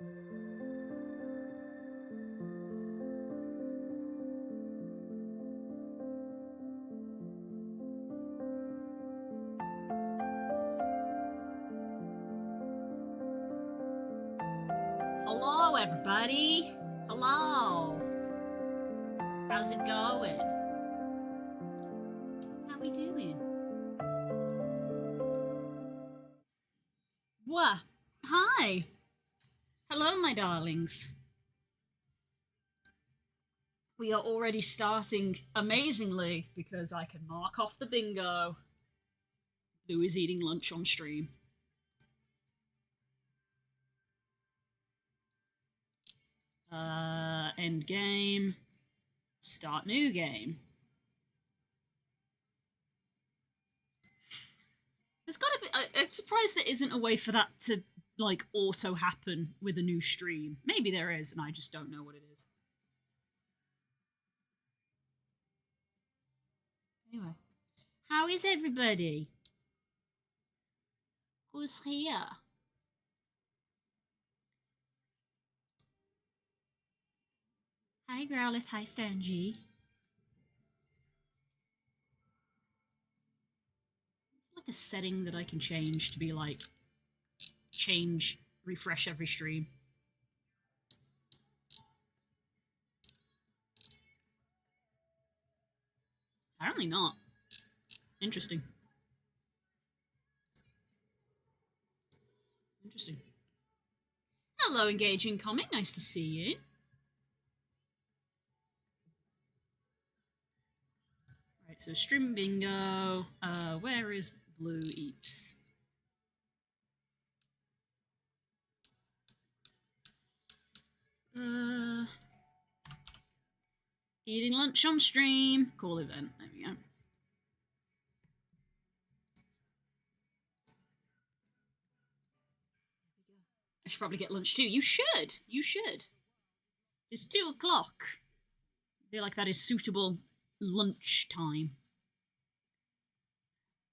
Hello, everybody. Hello. How's it going? How we doing? What? Hi. Hello, my darlings. We are already starting amazingly because I can mark off the bingo. Lou is eating lunch on stream. End game. Start new game. There's gotta be. I'm surprised there isn't a way for that to, like, auto happen with a new stream. Maybe there is, and I just don't know what it is. Anyway, how is everybody? Who's here? Hi, Growlith. Hi, Stangy. Like a setting that I can change to be like refresh every stream. Apparently not. Interesting. Interesting. Hello, engaging comic. Nice to see you. Right, so stream bingo. Where is Blue Eats? Eating lunch on stream. Cool event. There we go. I should probably get lunch too. You should. You should. It's 2 o'clock. I feel like that is suitable lunch time.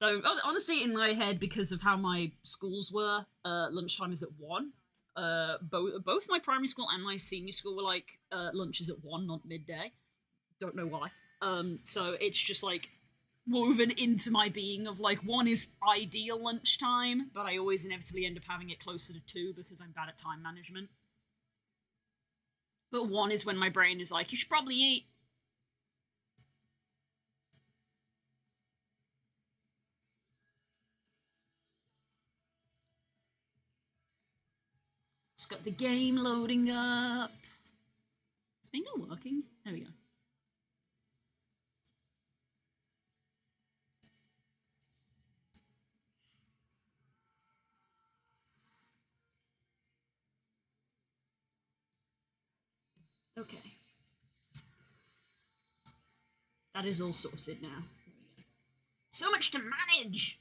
So honestly, in my head, because of how my schools were, lunchtime is at 1. Both my primary school and my senior school were like lunch is at 1, not midday. Don't know why. So it's just like woven into my being of like 1 is ideal lunchtime, but I always inevitably end up having it closer to 2 because I'm bad at time management. But 1 is when my brain is like, you should probably eat. Just got the game loading up. Is bingo working? There we go. Okay. That is all sorted now. So much to manage!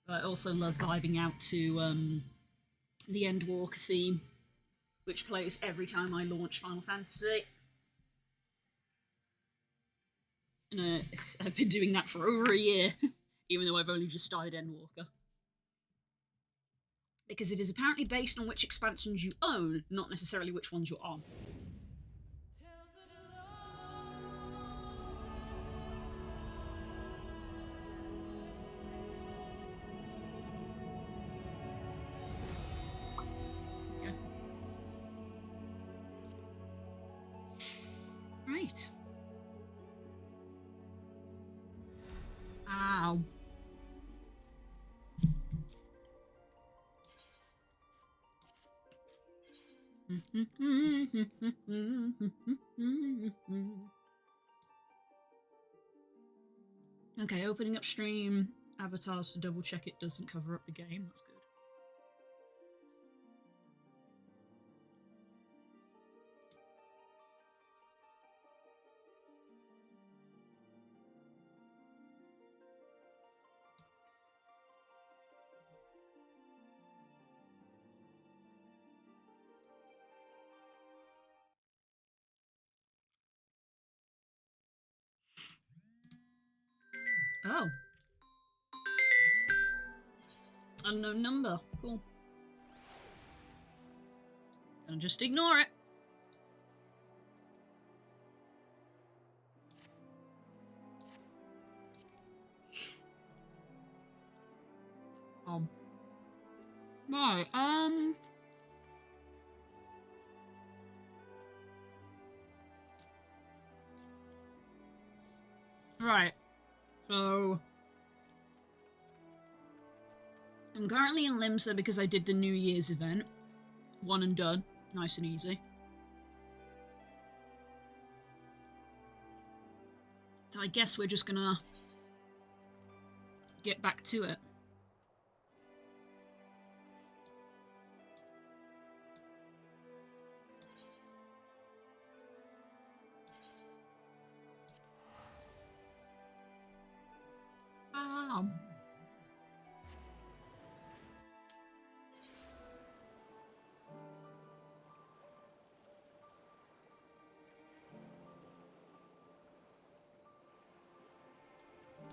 I also love vibing out to the Endwalker theme, which plays every time I launch Final Fantasy. And I've been doing that for over a year, even though I've only just started Endwalker. Because it is apparently based on which expansions you own, not necessarily which ones you're on. Yeah. Right. Ow. Okay, opening up stream avatars to double check it doesn't cover up the game. That's good. Oh, Unknown number. Cool. Gonna just ignore it. Right, Right, so... I'm currently in Limsa because I did the New Year's event. One and done. Nice and easy. So I guess we're just gonna... get back to it.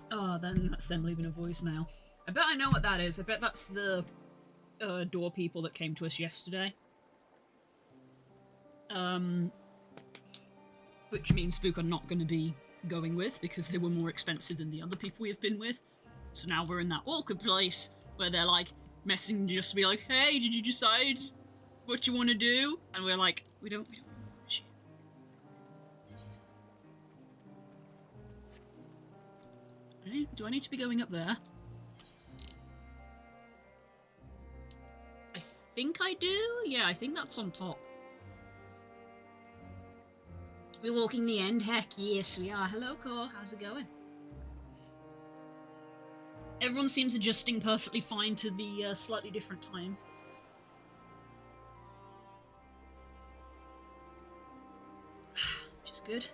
Oh, then that's them leaving a voicemail. I bet I know what that is. I bet that's the door people that came to us yesterday. Which means Spook are not going to be going with because they were more expensive than the other people we have been with. So now we're in that awkward place where they're like messaging just to be like, hey, did you decide what you want to do? And we're like, we don't do I need to be going up there? I think I do? Yeah, I think that's on top. We're walking the end? Heck yes, we are. Hello, Core. How's it going? Everyone seems adjusting perfectly fine to the slightly different time. Which is good.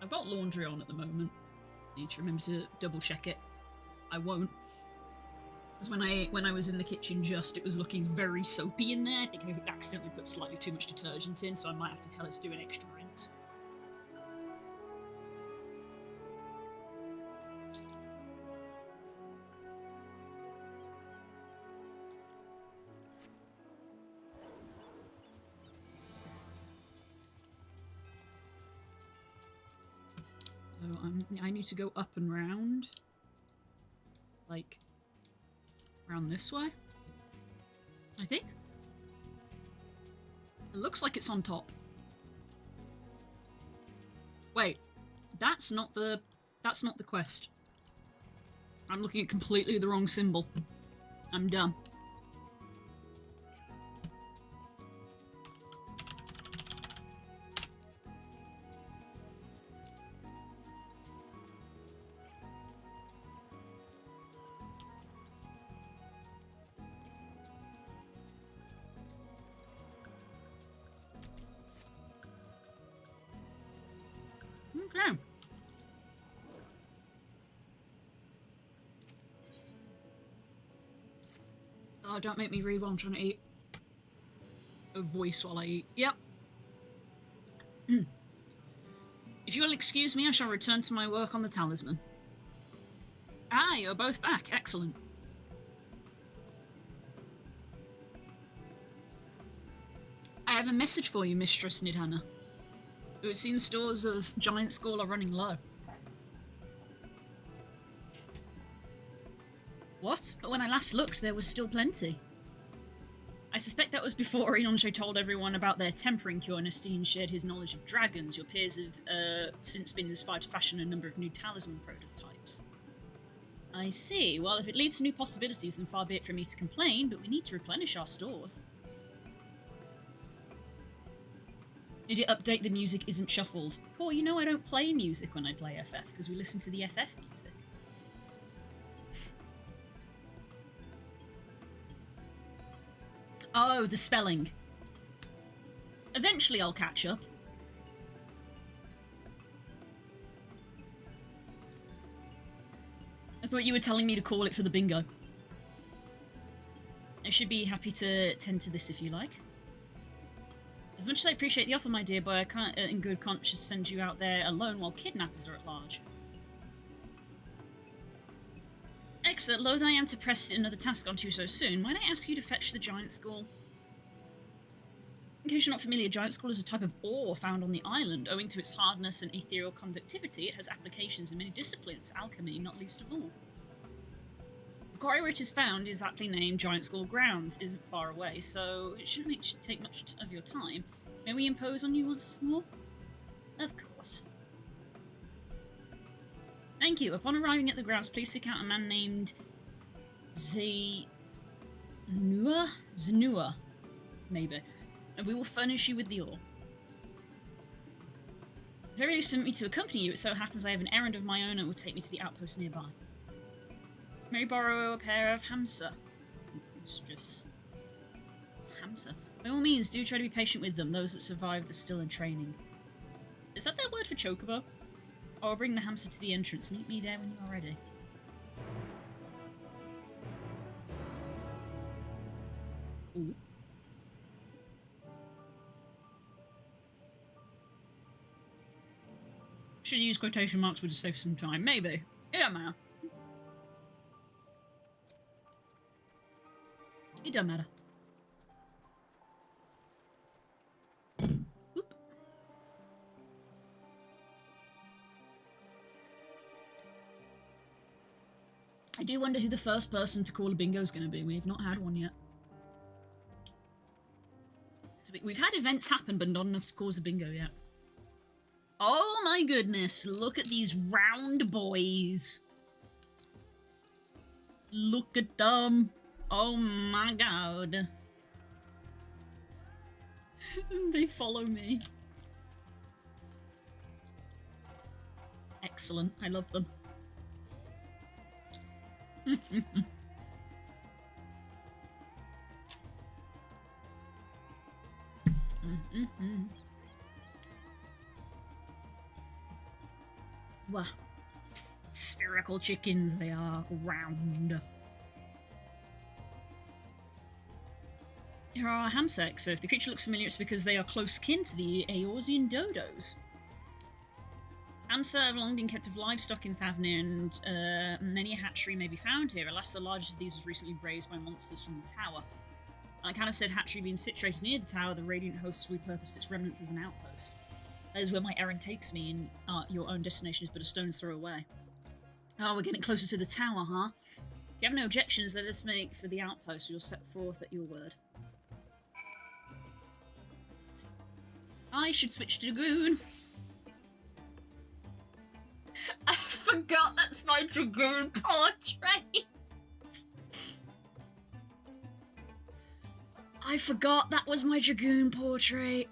I've got laundry on at the moment. Need to remember to double check it. I won't. Because when I was in the kitchen just, it was looking very soapy in there. I think I accidentally put slightly too much detergent in, so I might have to tell it to do an extra rinse. So I need to go up and round. Like, around this way, I think. It looks like it's on top. Wait, that's not the quest. I'm looking at completely the wrong symbol. I'm dumb. Okay. Oh, don't make me read while I'm trying to eat. A voice while I eat. Yep. If you will excuse me, I shall return to my work on the talisman. Ah, you're both back. Excellent. I have a message for you, Mistress Nidhana. It seems stores of Giant Skull are running low. What? But when I last looked, there was still plenty. I suspect that was before Inonche told everyone about their tempering cure and Estine shared his knowledge of dragons. Your peers have since been inspired to fashion a number of new talisman prototypes. I see. Well, if it leads to new possibilities, then far be it from me to complain, but we need to replenish our stores. Did it update the music isn't shuffled? Cool, you know I don't play music when I play FF, because we listen to the FF music. Oh, the spelling. Eventually I'll catch up. I thought you were telling me to call it for the bingo. I should be happy to tend to this if you like. As much as I appreciate the offer, my dear boy, I can't in good conscience send you out there alone while kidnappers are at large. Excellent. Loath I am to press another task onto you so soon. Might I ask you to fetch the giant skull? In case you're not familiar, giant skull is a type of ore found on the island. Owing to its hardness and ethereal conductivity, it has applications in many disciplines, alchemy not least of all. The quarry where it is found is aptly named Giant Skull Grounds, isn't far away, so it shouldn't take much of your time. May we impose on you once more? Of course. Thank you. Upon arriving at the grounds, please seek out a man named Zanua, maybe, and we will furnish you with the ore. At the very least, permit me to accompany you. It so happens I have an errand of my own and will take me to the outpost nearby. May I borrow a pair of hamsa? What's hamsa? By all means, do try to be patient with them. Those that survived are still in training. Is that their word for chocobo? Or bring the hamster to the entrance. Meet me there when you are ready. Ooh. Should use quotation marks would just save some time. Maybe. It don't matter. It don't matter. I do wonder who the first person to call a bingo is going to be. We've not had one yet. So we've had events happen, but not enough to cause a bingo yet. Oh my goodness, look at these round boys. Look at them. Oh my god. They follow me. Excellent, I love them. Wow. Spherical chickens, they are round. Here are hamseks, so if the creature looks familiar, it's because they are close kin to the Eorzean dodos. Hamsa have long been kept of livestock in Thavnir, and many a hatchery may be found here. Alas, the largest of these was recently raised by monsters from the tower. I kind of said hatchery being situated near the tower, the Radiant Hosts repurposed its remnants as an outpost. That is where my errand takes me, and your own destination is but a stone's throw away. Oh, we're getting closer to the tower, huh? If you have no objections, let us make for the outpost. We'll set forth at your word. I should switch to Dragoon. I forgot that's my Dragoon portrait. I forgot that was my Dragoon portrait.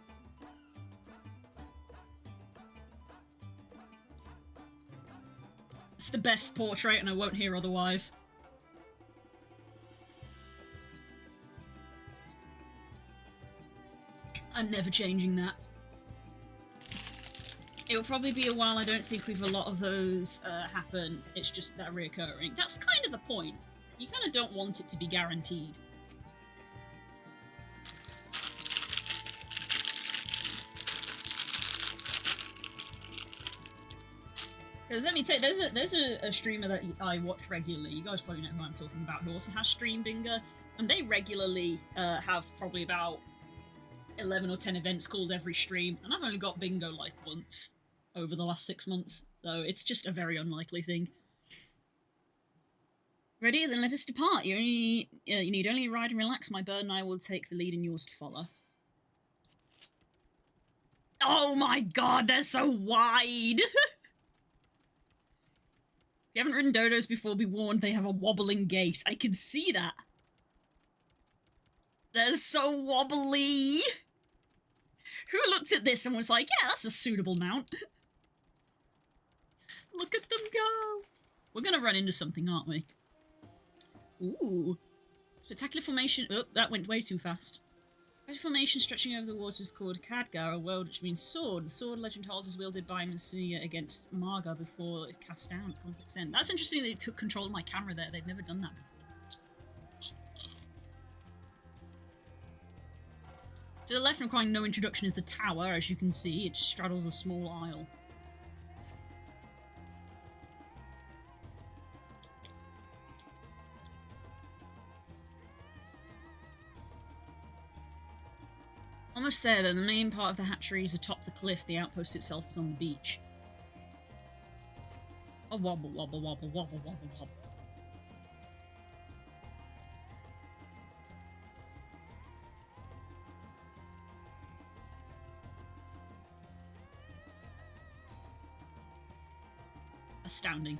It's the best portrait and I won't hear otherwise. I'm never changing that. It'll probably be a while. I don't think we've a lot of those happen. It's just that reoccurring. That's kind of the point. You kind of don't want it to be guaranteed. Because let me tell you, there's a streamer that I watch regularly. You guys probably know who I'm talking about, who also has Stream Bingo, and they regularly have probably about 11 or 10 events called every stream, and I've only got bingo like once over the last 6 months, so it's just a very unlikely thing. Ready? Then let us depart. You need only ride and relax. My bird and I will take the lead and yours to follow. Oh my god, they're so wide! If you haven't ridden dodos before, be warned, they have a wobbling gait. I can see that. They're so wobbly! Who looked at this and was like, yeah, that's a suitable mount. Look at them go! We're gonna run into something, aren't we? Ooh. Spectacular formation. Oh, that went way too fast. Spectacular formation stretching over the waters is called Khadgar, a word which means sword. The sword legend holds is wielded by Messiah against Marga before it's cast down at conflict's end. That's interesting that they took control of my camera there. They've never done that before. To the left, requiring no introduction, is the tower. As you can see, it straddles a small isle. Almost there, though. The main part of the hatchery is atop the cliff. The outpost itself is on the beach. A wobble, wobble, wobble, wobble, wobble, wobble. Astounding.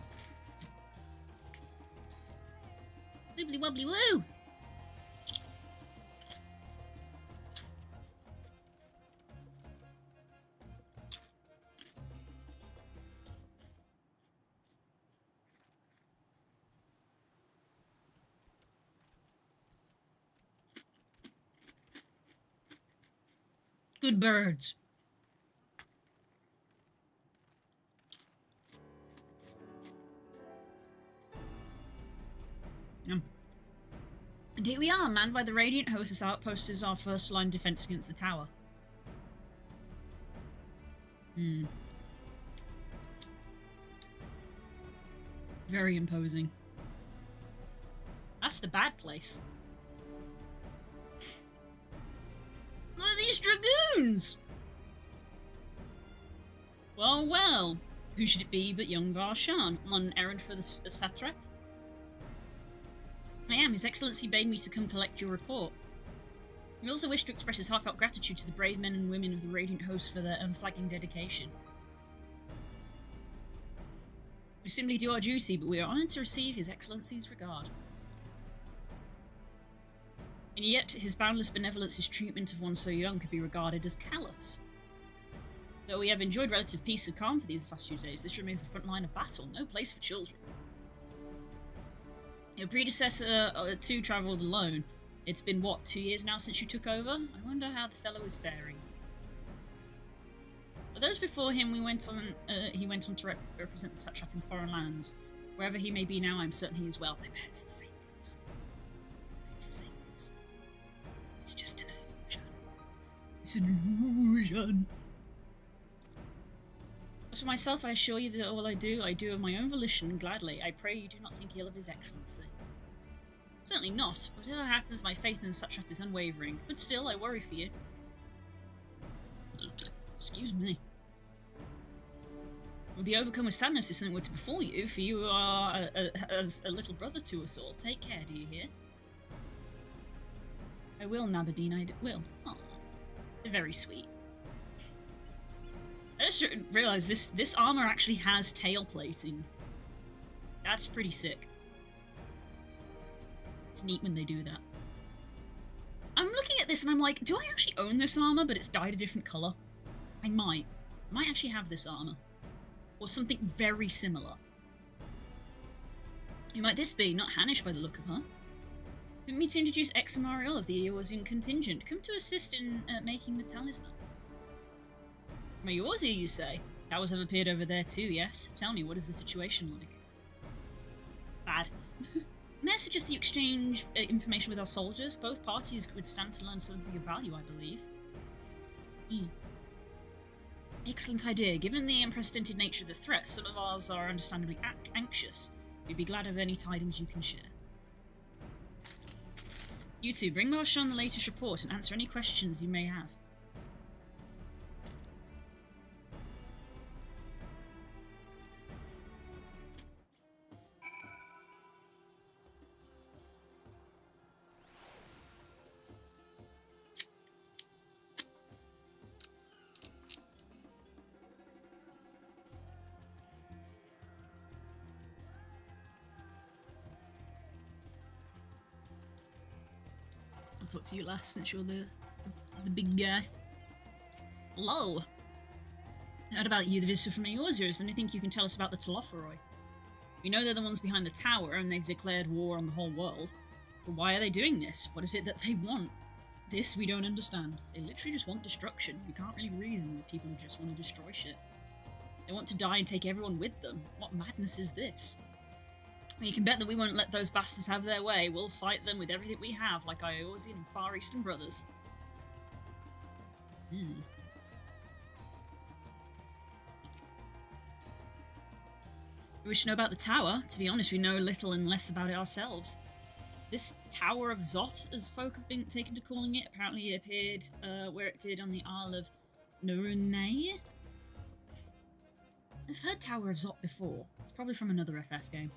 Wibbly wobbly woo! Good birds. And here we are, manned by the Radiant Host. This outpost is our first line of defense against the tower. Very imposing. That's the bad place. Look at these dragoons! Well, well. Who should it be but young Varshan, on an errand for the satrap? I am. His Excellency bade me to come collect your report. We also wish to express his heartfelt gratitude to the brave men and women of the Radiant Host for their unflagging dedication. We simply do our duty, but we are honoured to receive His Excellency's regard. And yet, his boundless benevolence, his treatment of one so young, could be regarded as callous. Though we have enjoyed relative peace and calm for these last few days, this remains the front line of battle, no place for children. Your predecessor, too, travelled alone. It's been, what, 2 years now since you took over? I wonder how the fellow is faring. For those before him, he went on to represent the satrap in foreign lands. Wherever he may be now, I'm certain he is well. I bet it's the same place. It's the same place. It's just an illusion. It's an illusion. As for myself, I assure you that all I do of my own volition and gladly. I pray you do not think ill of His Excellency. Certainly not. Whatever happens, my faith in the satrap is unwavering. But still, I worry for you. Excuse me. We'll be overcome with sadness if something were to befall you, for you are as a little brother to us all. Take care, do you hear? I will, Nabadine, I will. Oh, they're very sweet. I just realised this armour actually has tail plating. That's pretty sick. It's neat when they do that. I'm looking at this and I'm like, do I actually own this armour, but it's dyed a different colour? I might. I might actually have this armour. Or something very similar. Who might this be? Not Hanish by the look of her. Permit me to introduce Examariel of the Eorzean contingent, come to assist in making the talisman. Mayorzi, you say? Towers have appeared over there too, yes? Tell me, what is the situation like? Bad. May I suggest that you exchange information with our soldiers? Both parties would stand to learn something of value, I believe. Excellent idea. Given the unprecedented nature of the threat, some of ours are understandably anxious. We'd be glad of any tidings you can share. You two, bring Marshawn the latest report and answer any questions you may have. Talk to you last since you're the big guy. Hello. Heard about you, the visitor from Eorzea. Is there anything you can tell us about the Telophoroi? We know they're the ones behind the tower and they've declared war on the whole world. But why are they doing this? What is it that they want? This we don't understand. They literally just want destruction. We can't really reason with people who just want to destroy shit. They want to die and take everyone with them. What madness is this? You can bet that we won't let those bastards have their way. We'll fight them with everything we have, like our Eorzean and Far Eastern brothers. We wish to know about the tower. To be honest, we know little and less about it ourselves. This Tower of Zot, as folk have been taken to calling it, apparently it appeared where it did on the Isle of Nurunay. I've heard Tower of Zot before. It's probably from another FF game.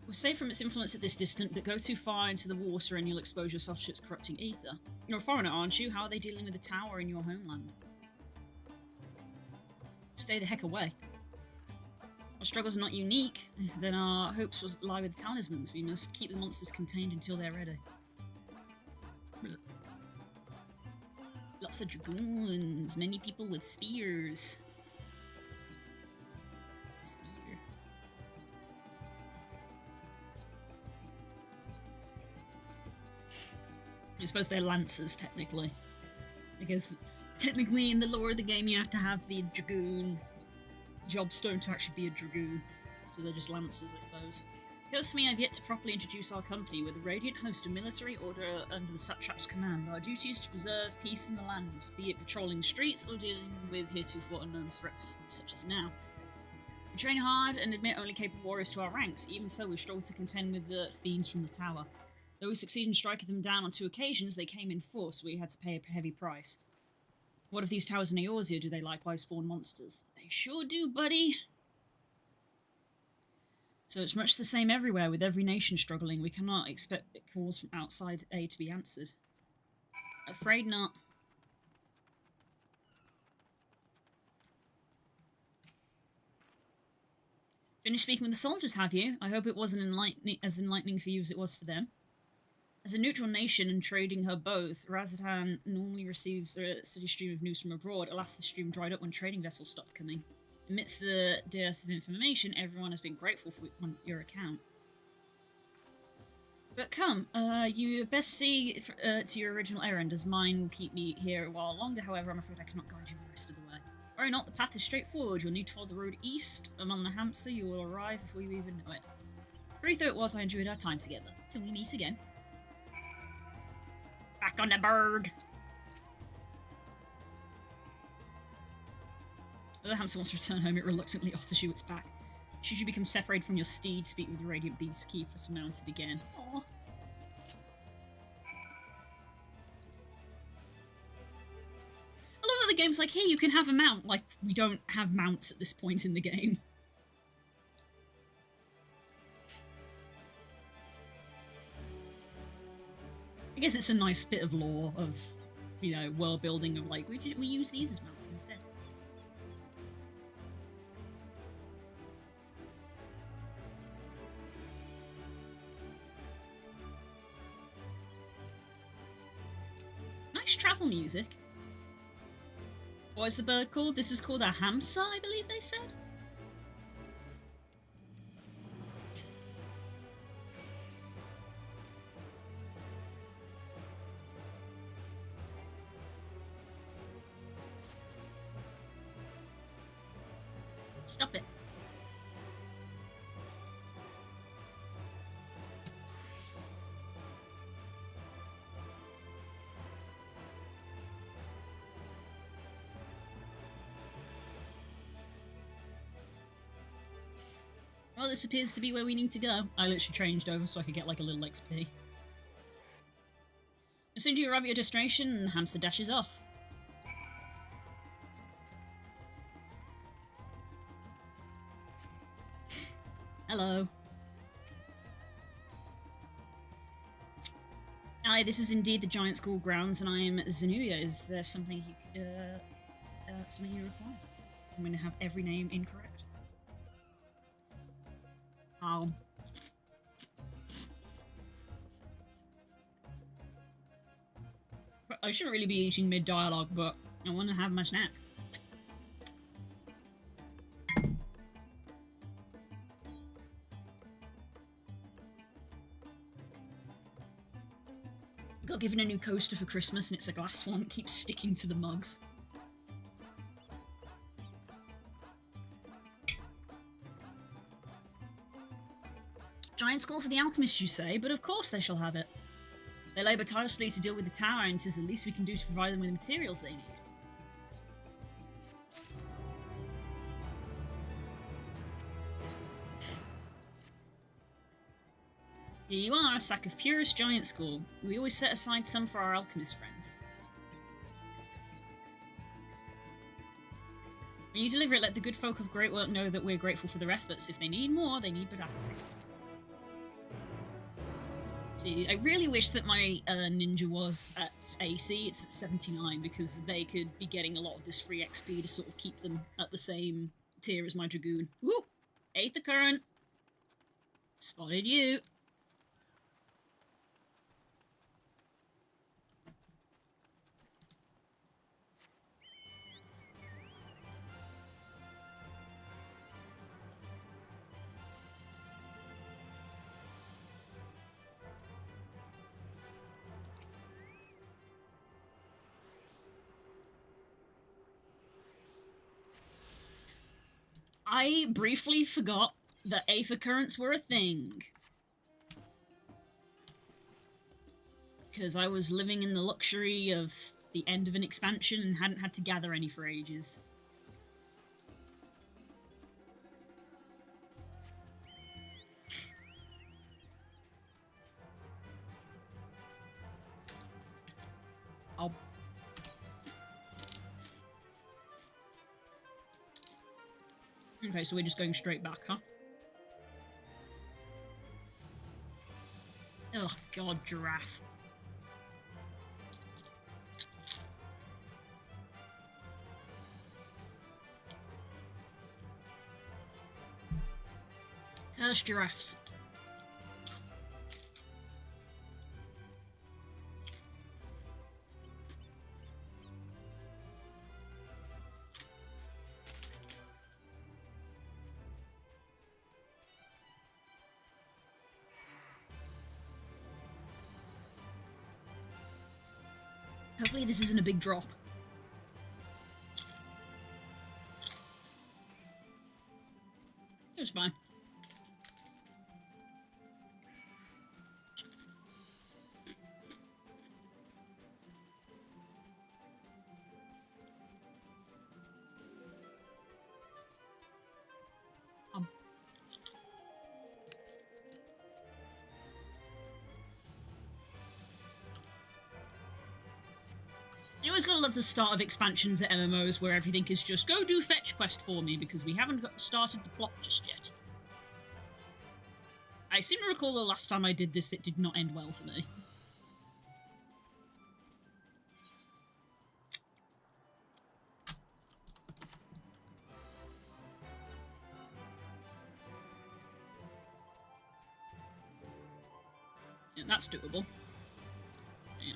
We're safe from its influence at this distance, but go too far into the water and you'll expose yourself to its corrupting ether. You're a foreigner, aren't you? How are they dealing with the tower in your homeland? Stay the heck away. Our struggles are not unique, then our hopes will lie with the talismans. We must keep the monsters contained until they're ready. Lots of dragoons, many people with spears. I suppose they're lancers, technically. I guess, technically, in the lore of the game, you have to have the dragoon jobstone to actually be a dragoon. So they're just lancers, I suppose. It occurs to me I've yet to properly introduce our company. We're the Radiant Host, a military order under the Satrap's command. Our duty is to preserve peace in the land, be it patrolling streets or dealing with heretofore unknown threats, such as now. We train hard and admit only capable warriors to our ranks. Even so, we've struggled to contend with the fiends from the tower. Though we succeeded in striking them down on 2 occasions, they came in force, so we had to pay a heavy price. What of these towers in Eorzea? Do they likewise spawn monsters? They sure do, buddy! So it's much the same everywhere, with every nation struggling. We cannot expect calls from outside aid to be answered. Afraid not. Finished speaking with the soldiers, have you? I hope it wasn't as enlightening for you as it was for them. As a neutral nation and trading her both, Razatan normally receives a steady stream of news from abroad. Alas, the stream dried up when trading vessels stopped coming. Amidst the dearth of information, everyone has been grateful for on your account. But come, you best see to your original errand, as mine will keep me here a while longer. However, I'm afraid I cannot guide you the rest of the way. Worry not, the path is straightforward. You'll need to follow the road east. Among the Hamster, you will arrive before you even know it. Brief though it was, I enjoyed our time together. Till we meet again. Back on the bird! The hamster wants to return home, it reluctantly offers you its back. Should you become separated from your steed, speak with the Radiant Beast Keeper to mount it again. Aww. I love that the game's like, hey, you can have a mount. Like, we don't have mounts at this point in the game. I guess it's a nice bit of lore of, you know, world building of like, we use these as mounts instead. Nice travel music. What is the bird called? This is called a hamsa, I believe they said. Stop it. Well, this appears to be where we need to go. I literally changed over so I could get like a little XP. As soon as you arrive at your destination, the hamster dashes off. Hello. Aye, this is indeed the giant school grounds, and I am Zenuia. Is there something you require? I'm going to have every name incorrect. Oh. I shouldn't really be eating mid-dialogue, but I want to have my snack. Got given a new coaster for Christmas and it's a glass one that keeps sticking to the mugs. Giant school for the alchemists, you say, but of course they shall have it. They labour tirelessly to deal with the tower, and it is the least we can do to provide them with the materials they need. Here you are, a sack of purest giant school. We always set aside some for our alchemist friends. When you deliver it, let the good folk of Great Work know that we're grateful for their efforts. If they need more, they need but ask. See, I really wish that my ninja was at AC. It's at 79 because they could be getting a lot of this free XP to sort of keep them at the same tier as my dragoon. Woo! Aether current. Spotted you. I briefly forgot that Aether currents were a thing. Because I was living in the luxury of the end of an expansion and hadn't had to gather any for ages. I'll... Okay, so we're just going straight back, huh? Oh god, giraffe. Curse giraffes. Hopefully this isn't a big drop. It was fine. You always gotta love the start of expansions at MMOs where everything is just, go do fetch quest for me, because we haven't started the plot just yet. I seem to recall the last time I did this, it did not end well for me. Yeah, that's doable. Yeah.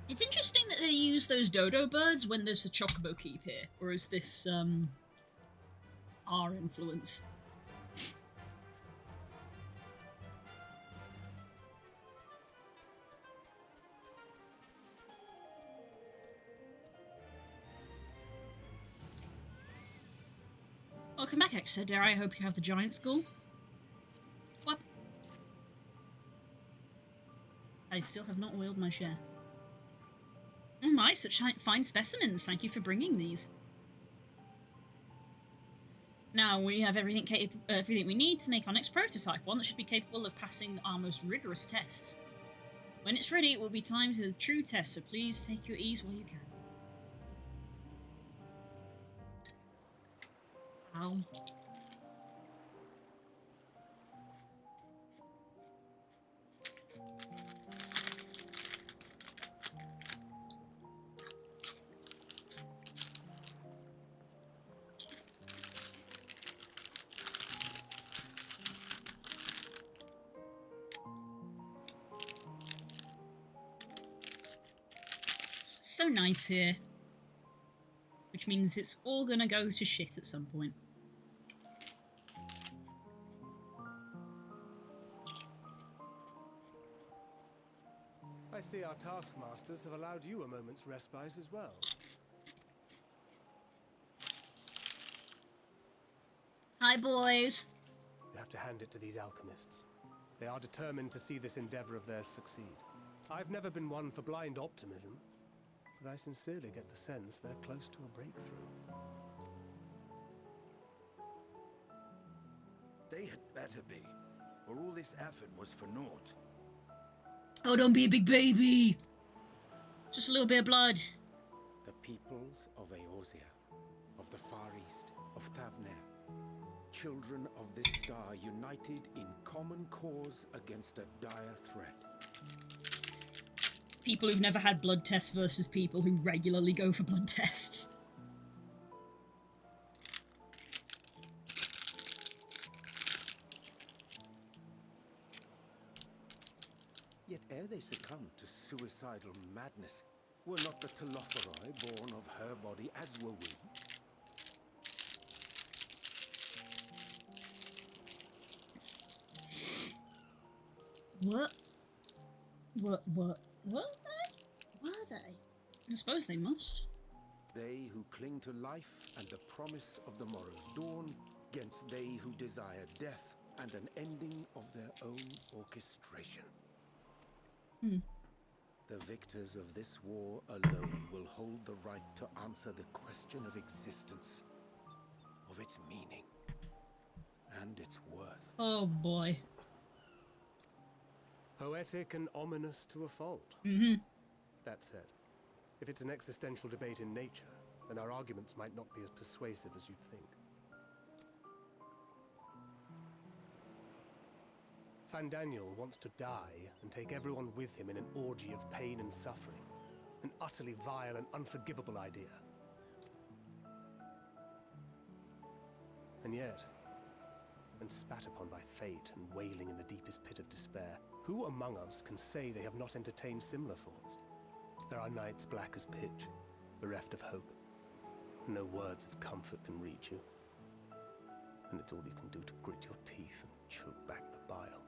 It's interesting that they use those dodo birds when there's a chocobo keep here, or is this, our influence? Welcome back, Exeter. Dare I hope you have the giant school? What? I still have not oiled my share. Oh my, such fine specimens. Thank you for bringing these. Now we have everything we need to make our next prototype, one that should be capable of passing our most rigorous tests. When it's ready, it will be time for the true test, so please take your ease while you can. Ow. So nice here. Which means it's all gonna go to shit at some point. I see our taskmasters have allowed you a moment's respite as well. Hi, boys. You have to hand it to these alchemists. They are determined to see this endeavor of theirs succeed. I've never been one for blind optimism, but I sincerely get the sense they're close to a breakthrough. They had better be, or all this effort was for naught. Oh, don't be a big baby. Just a little bit of blood. The peoples of Eorzea, of the Far East, of Thavner, children of this star united in common cause against a dire threat. People who've never had blood tests versus people who regularly go for blood tests. Yet ere they succumbed to suicidal madness, were not the Telophoroi born of her body as were we? What? Were they? I suppose they must. They who cling to life and the promise of the morrow's dawn, against they who desire death and an ending of their own orchestration. The victors of this war alone will hold the right to answer the question of existence, of its meaning, and its worth. Oh boy. Poetic and ominous to a fault. That said, if it's an existential debate in nature, then our arguments might not be as persuasive as you'd think. Fandaniel wants to die and take everyone with him in an orgy of pain and suffering. An utterly vile and unforgivable idea. And yet, when spat upon by fate and wailing in the deepest pit of despair, who among us can say they have not entertained similar thoughts? There are nights black as pitch, bereft of hope. No words of comfort can reach you. And it's all you can do to grit your teeth and choke back the bile.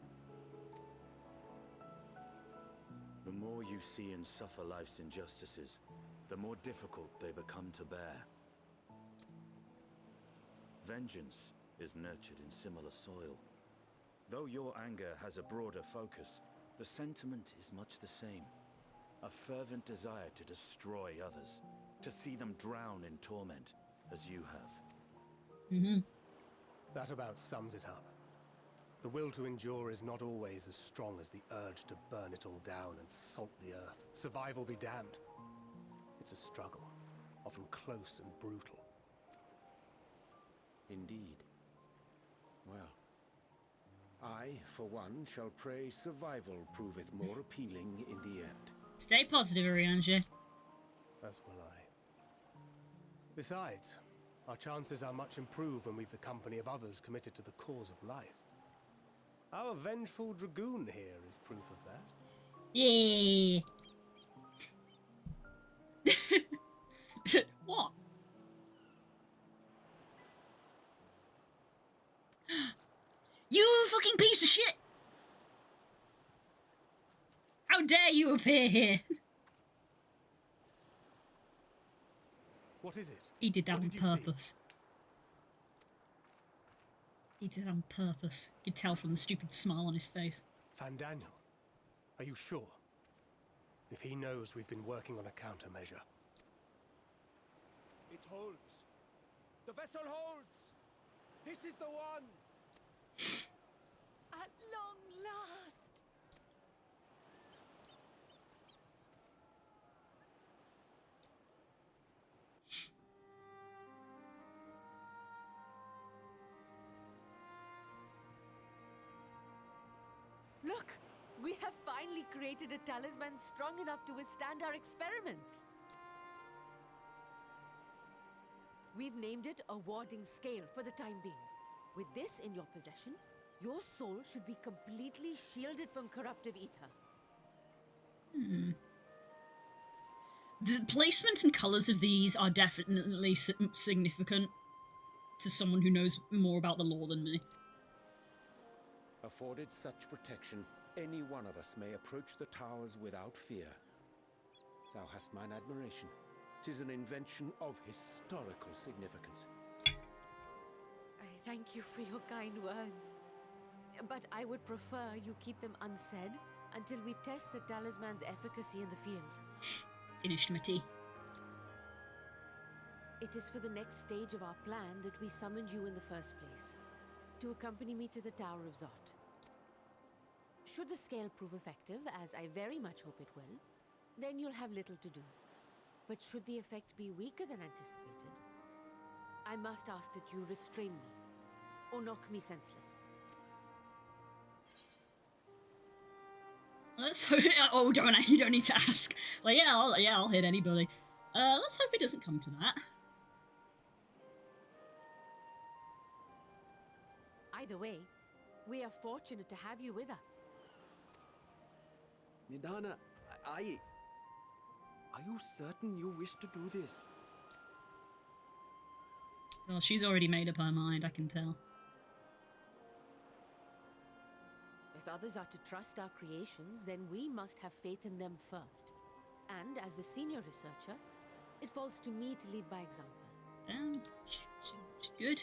The more you see and suffer life's injustices, the more difficult they become to bear. Vengeance is nurtured in similar soil. Though your anger has a broader focus, the sentiment is much the same. A fervent desire to destroy others, to see them drown in torment, as you have. That about sums it up. The will to endure is not always as strong as the urge to burn it all down and salt the earth. Survival be damned. It's a struggle, often close and brutal. Indeed. Well, I, for one, shall pray survival proveth more appealing in the end. Stay positive, Ariange. As will I. Besides, our chances are much improved when we've the company of others committed to the cause of life. Our vengeful dragoon here is proof of that. Yeah. What? You fucking piece of shit! How dare you appear here? What is it? He did that What on did you see? purpose. He did that on purpose. You could tell from the stupid smile on his face. Fandaniel, are you sure? If he knows we've been working on a countermeasure. It holds. The vessel holds. This is the one. At long last! Look! We have finally created a talisman strong enough to withstand our experiments! We've named it a warding scale for the time being. With this in your possession, your soul should be completely shielded from corruptive ether. The placement and colours of these are definitely significant to someone who knows more about the lore than me. Afforded such protection, any one of us may approach the towers without fear. Thou hast mine admiration. 'Tis an invention of historical significance. I thank you for your kind words. But I would prefer you keep them unsaid until we test the talisman's efficacy in the field. Finished my tea. It is for the next stage of our plan that we summoned you in the first place. To accompany me to the Tower of Zot. Should the scale prove effective, as I very much hope it will, then you'll have little to do. But should the effect be weaker than anticipated, I must ask that you restrain me, or knock me senseless. Let's hope. Oh, you don't need to ask. Like, I'll hit anybody. Let's hope it doesn't come to that. Either way, we are fortunate to have you with us. Nidana, are you certain you wish to do this? Well, she's already made up her mind, I can tell. If others are to trust our creations, then we must have faith in them first. And as the senior researcher, it falls to me to lead by example. She's good.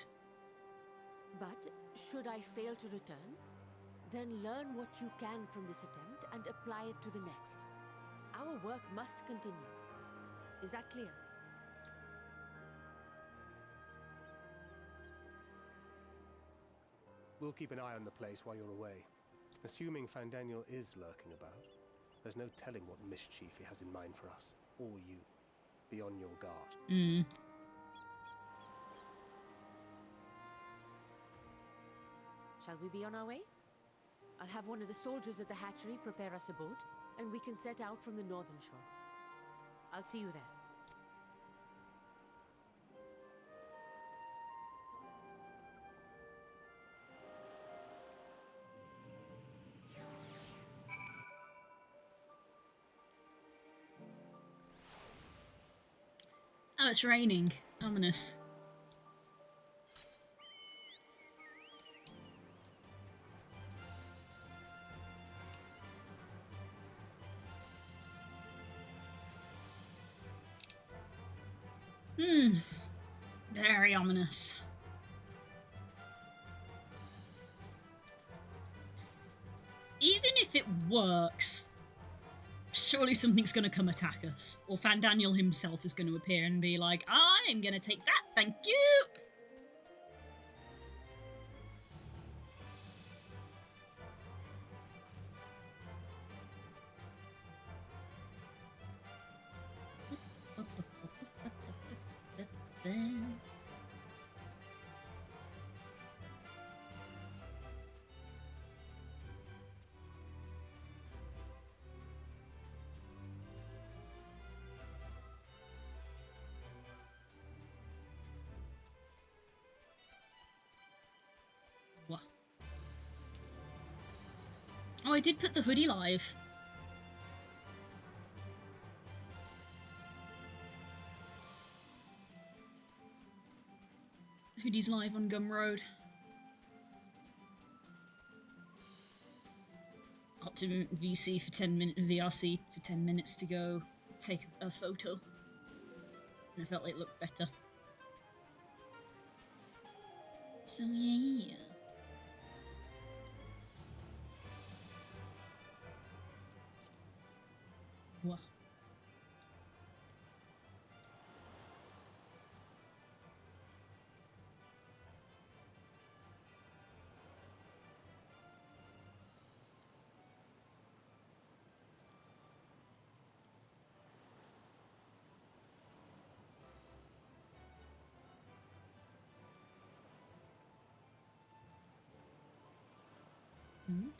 But should I fail to return, then learn what you can from this attempt and apply it to the next. Our work must continue. Is that clear? We'll keep an eye on the place while you're away. Assuming Fandaniel is lurking about, there's no telling what mischief he has in mind for us, or you. Be on your guard. Shall we be on our way? I'll have one of the soldiers at the hatchery prepare us a boat, and we can set out from the northern shore. I'll see you there. Oh, it's raining. Ominous. Very ominous. Even if it works, surely something's going to come attack us. Or Fandaniel himself is going to appear and be like, I'm going to take that, thank you! What? Oh, I did put the hoodie live. The hoodie's live on Gumroad. Optimum VC for 10 minutes, VRC for 10 minutes to go take a photo. And I felt like it looked better. So yeah. What?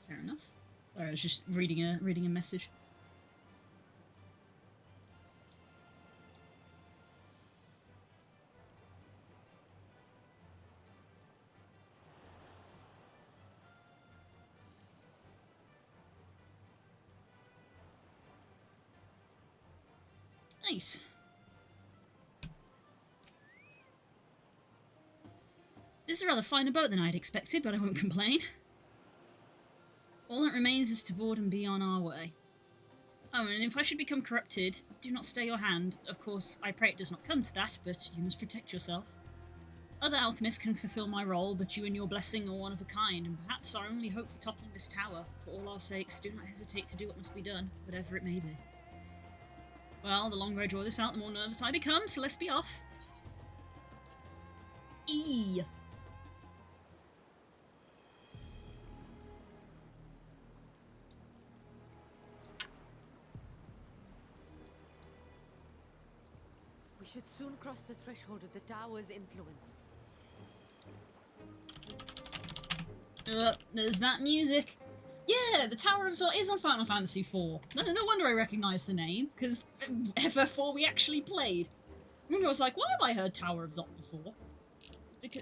Fair enough. Sorry, I was just reading a message. Nice. This is a rather finer boat than I'd expected, but I won't complain. All that remains is to board and be on our way. Oh, and if I should become corrupted, do not stay your hand. Of course, I pray it does not come to that, but you must protect yourself. Other alchemists can fulfill my role, but you and your blessing are one of a kind, and perhaps our only hope for toppling this tower. For all our sakes, do not hesitate to do what must be done, whatever it may be. Well, the longer I draw this out, the more nervous I become, so let's be off. E. We should soon cross the threshold of the tower's influence. There's that music. Yeah, the Tower of Zot is on Final Fantasy IV. No wonder I recognise the name, because FF4 we actually played. I remember I was like, why have I heard Tower of Zot before?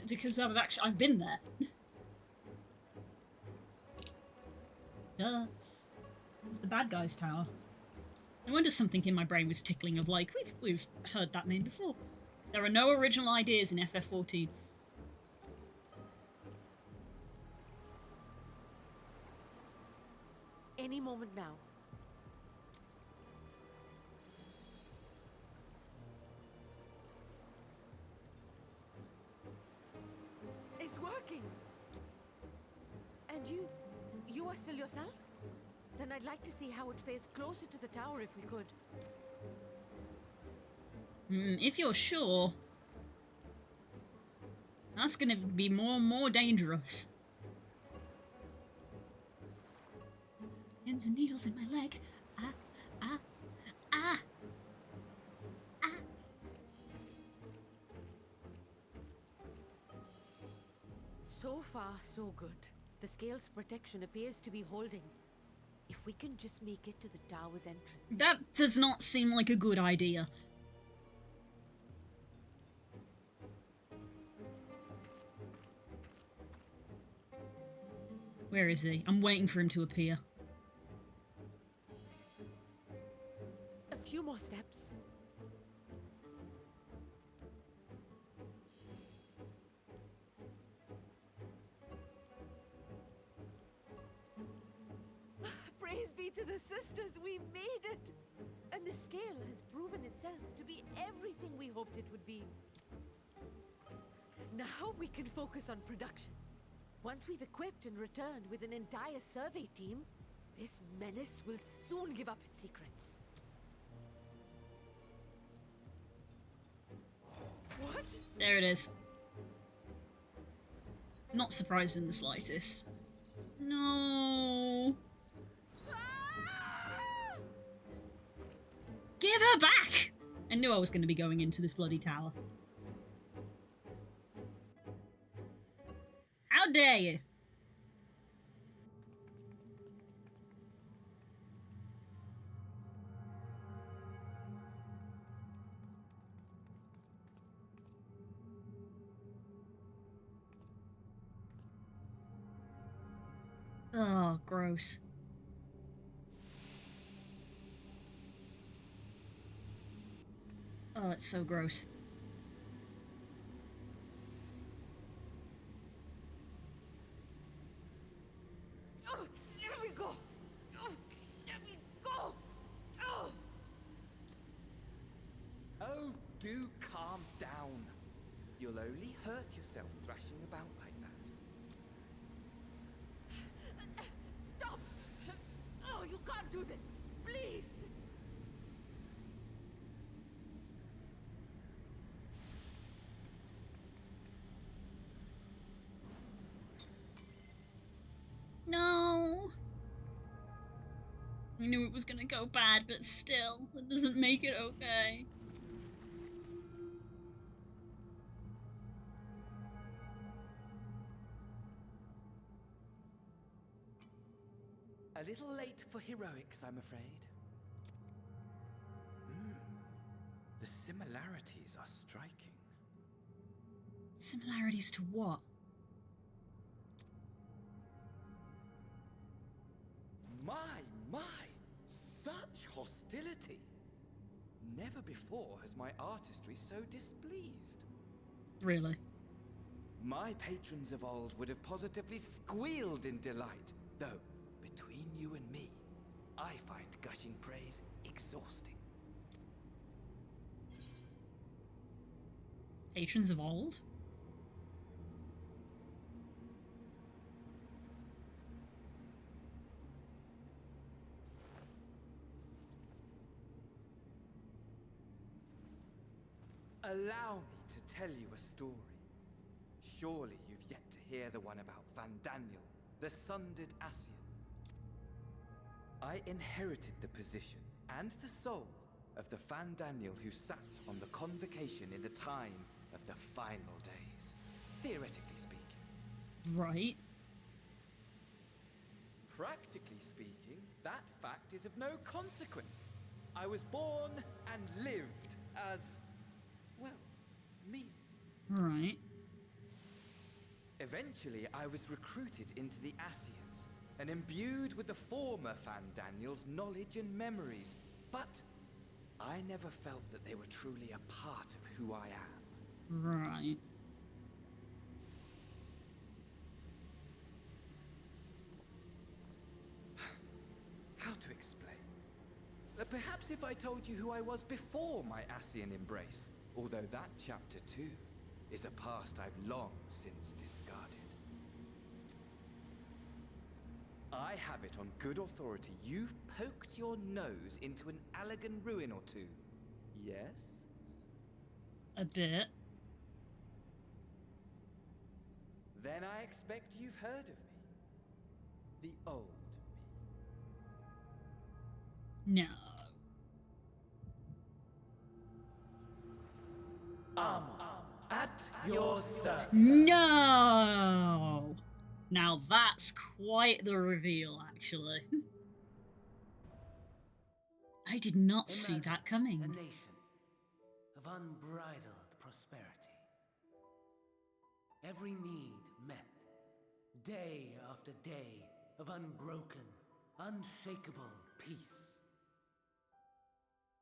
Because I've been there. Duh. It's the bad guy's tower. No wonder something in my brain was tickling of like, we've heard that name before. There are no original ideas in FF14. Any moment now. It's working! And you are still yourself? Then I'd like to see how it fares closer to the tower if we could. If you're sure. That's gonna be more and more dangerous. Pins and needles in my leg. Ah, ah, ah, ah. So far, so good. The scale's protection appears to be holding. If we can just make it to the tower's entrance. That does not seem like a good idea. Where is he? I'm waiting for him to appear. A few more steps. Praise be to the sisters, we made it! And the scale has proven itself to be everything we hoped it would be. Now we can focus on production. Once we've equipped and returned with an entire survey team, this menace will soon give up its secrets. What? There it is. Not surprised in the slightest. No. Give her back! I knew I was going to be going into this bloody tower. How dare you? Oh, gross. Oh, it's so gross. Oh, let me go! Oh, let me go! Oh! Oh, do calm down. You'll only hurt yourself thrashing about like that. Stop! Oh, you can't do this! Please! No. I knew it was gonna go bad, but still, that doesn't make it okay. A little late for heroics, I'm afraid. The similarities are striking. Similarities to what? My! Such hostility! Never before has my artistry so displeased. Really? My patrons of old would have positively squealed in delight, though, between you and me, I find gushing praise exhausting. Patrons of old? Allow me to tell you a story. Surely you've yet to hear the one about Van Daniel, the sundered Ascian. I inherited the position and the soul of the Van Daniel who sat on the convocation in the time of the final days, theoretically speaking. Right. Practically speaking, that fact is of no consequence. I was born and lived as, well, me. Right. Eventually, I was recruited into the Ascians and imbued with the former Van Daniel's knowledge and memories, but I never felt that they were truly a part of who I am. Right. How to explain? Perhaps if I told you who I was before my Ascian embrace, although that chapter too is a past I've long since discarded. I have it on good authority you've poked your nose into an Allegan ruin or two. Yes? A bit. Then I expect you've heard of me. The old me. No. At your service. No! Now that's quite the reveal, actually. I did not see that A coming. nation of unbridled prosperity. Every need met. Day after day of unbroken, unshakable peace.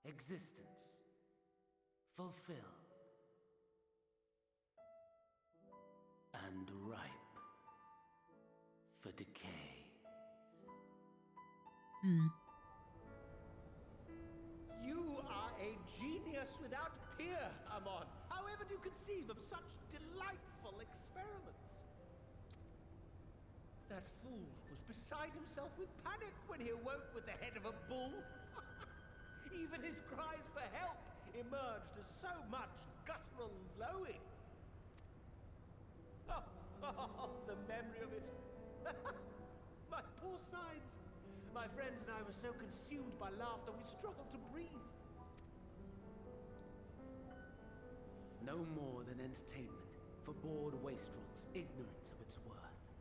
Existence fulfilled. And ripe for decay. You are a genius without peer, Amon. However do you conceive of such delightful experiments? That fool was beside himself with panic when he awoke with the head of a bull. Even his cries for help emerged as so much guttural lowing. Oh, the memory of it. My poor sides. My friends and I were so consumed by laughter we struggled to breathe. No more than entertainment for bored wastrels ignorant of its worth.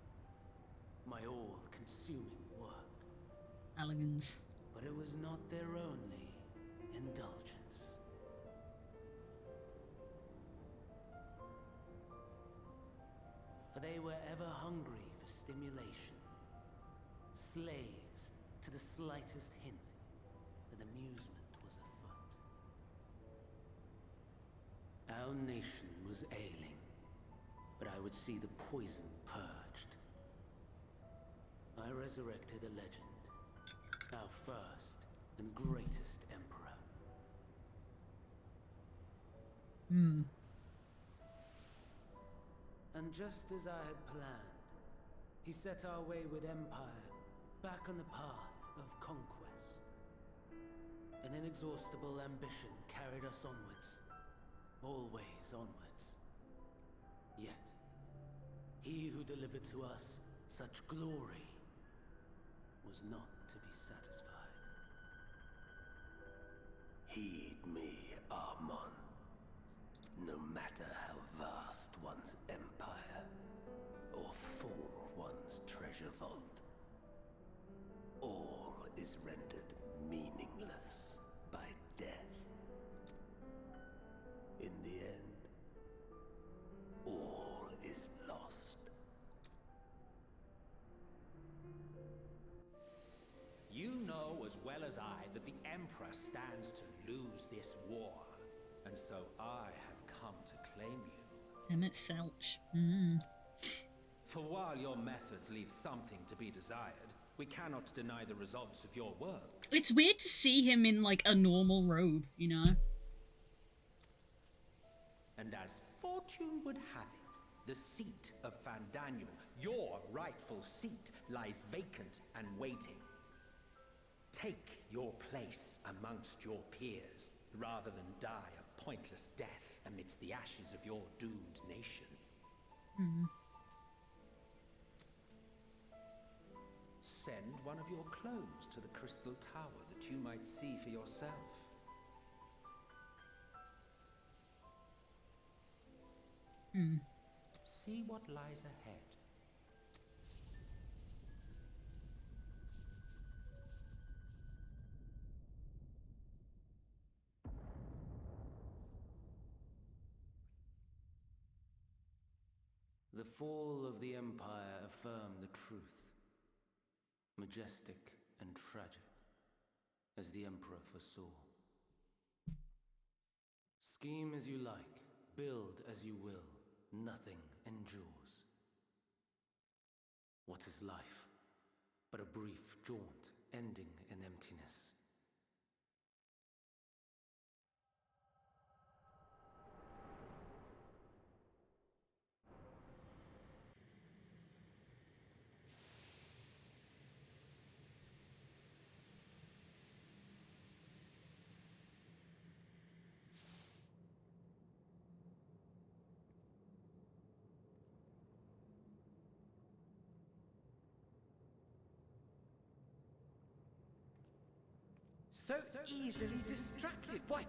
My all-consuming work. Elegance. But it was not their only indulgence. For they were ever hungry for stimulation, slaves to the slightest hint that amusement was afoot. Our nation was ailing, but I would see the poison purged. I resurrected a legend, our first and greatest emperor. And just as I had planned, he set our wayward empire back on the path of conquest. An inexhaustible ambition carried us onwards, always onwards. Yet, he who delivered to us such glory was not to be satisfied. Heed me, Armon. No matter how vast one's empire, or full one's treasure vault, all is rendered meaningless by death. In the end, all is lost. You know as well as I that the Emperor stands to lose this war. And so I have come to claim you. Emmett Selch. For while your methods leave something to be desired, we cannot deny the results of your work. It's weird to see him in, like, a normal robe, you know? And as fortune would have it, the seat of Van Daniel, your rightful seat, lies vacant and waiting. Take your place amongst your peers, rather than die a pointless death amidst the ashes of your doomed nation. Send one of your clones to the Crystal Tower that you might see for yourself. See what lies ahead. The fall of the Empire affirmed the truth. Majestic and tragic, as the Emperor foresaw. Scheme as you like, build as you will, nothing endures. What is life but a brief jaunt ending in emptiness? So easily distracted. Why,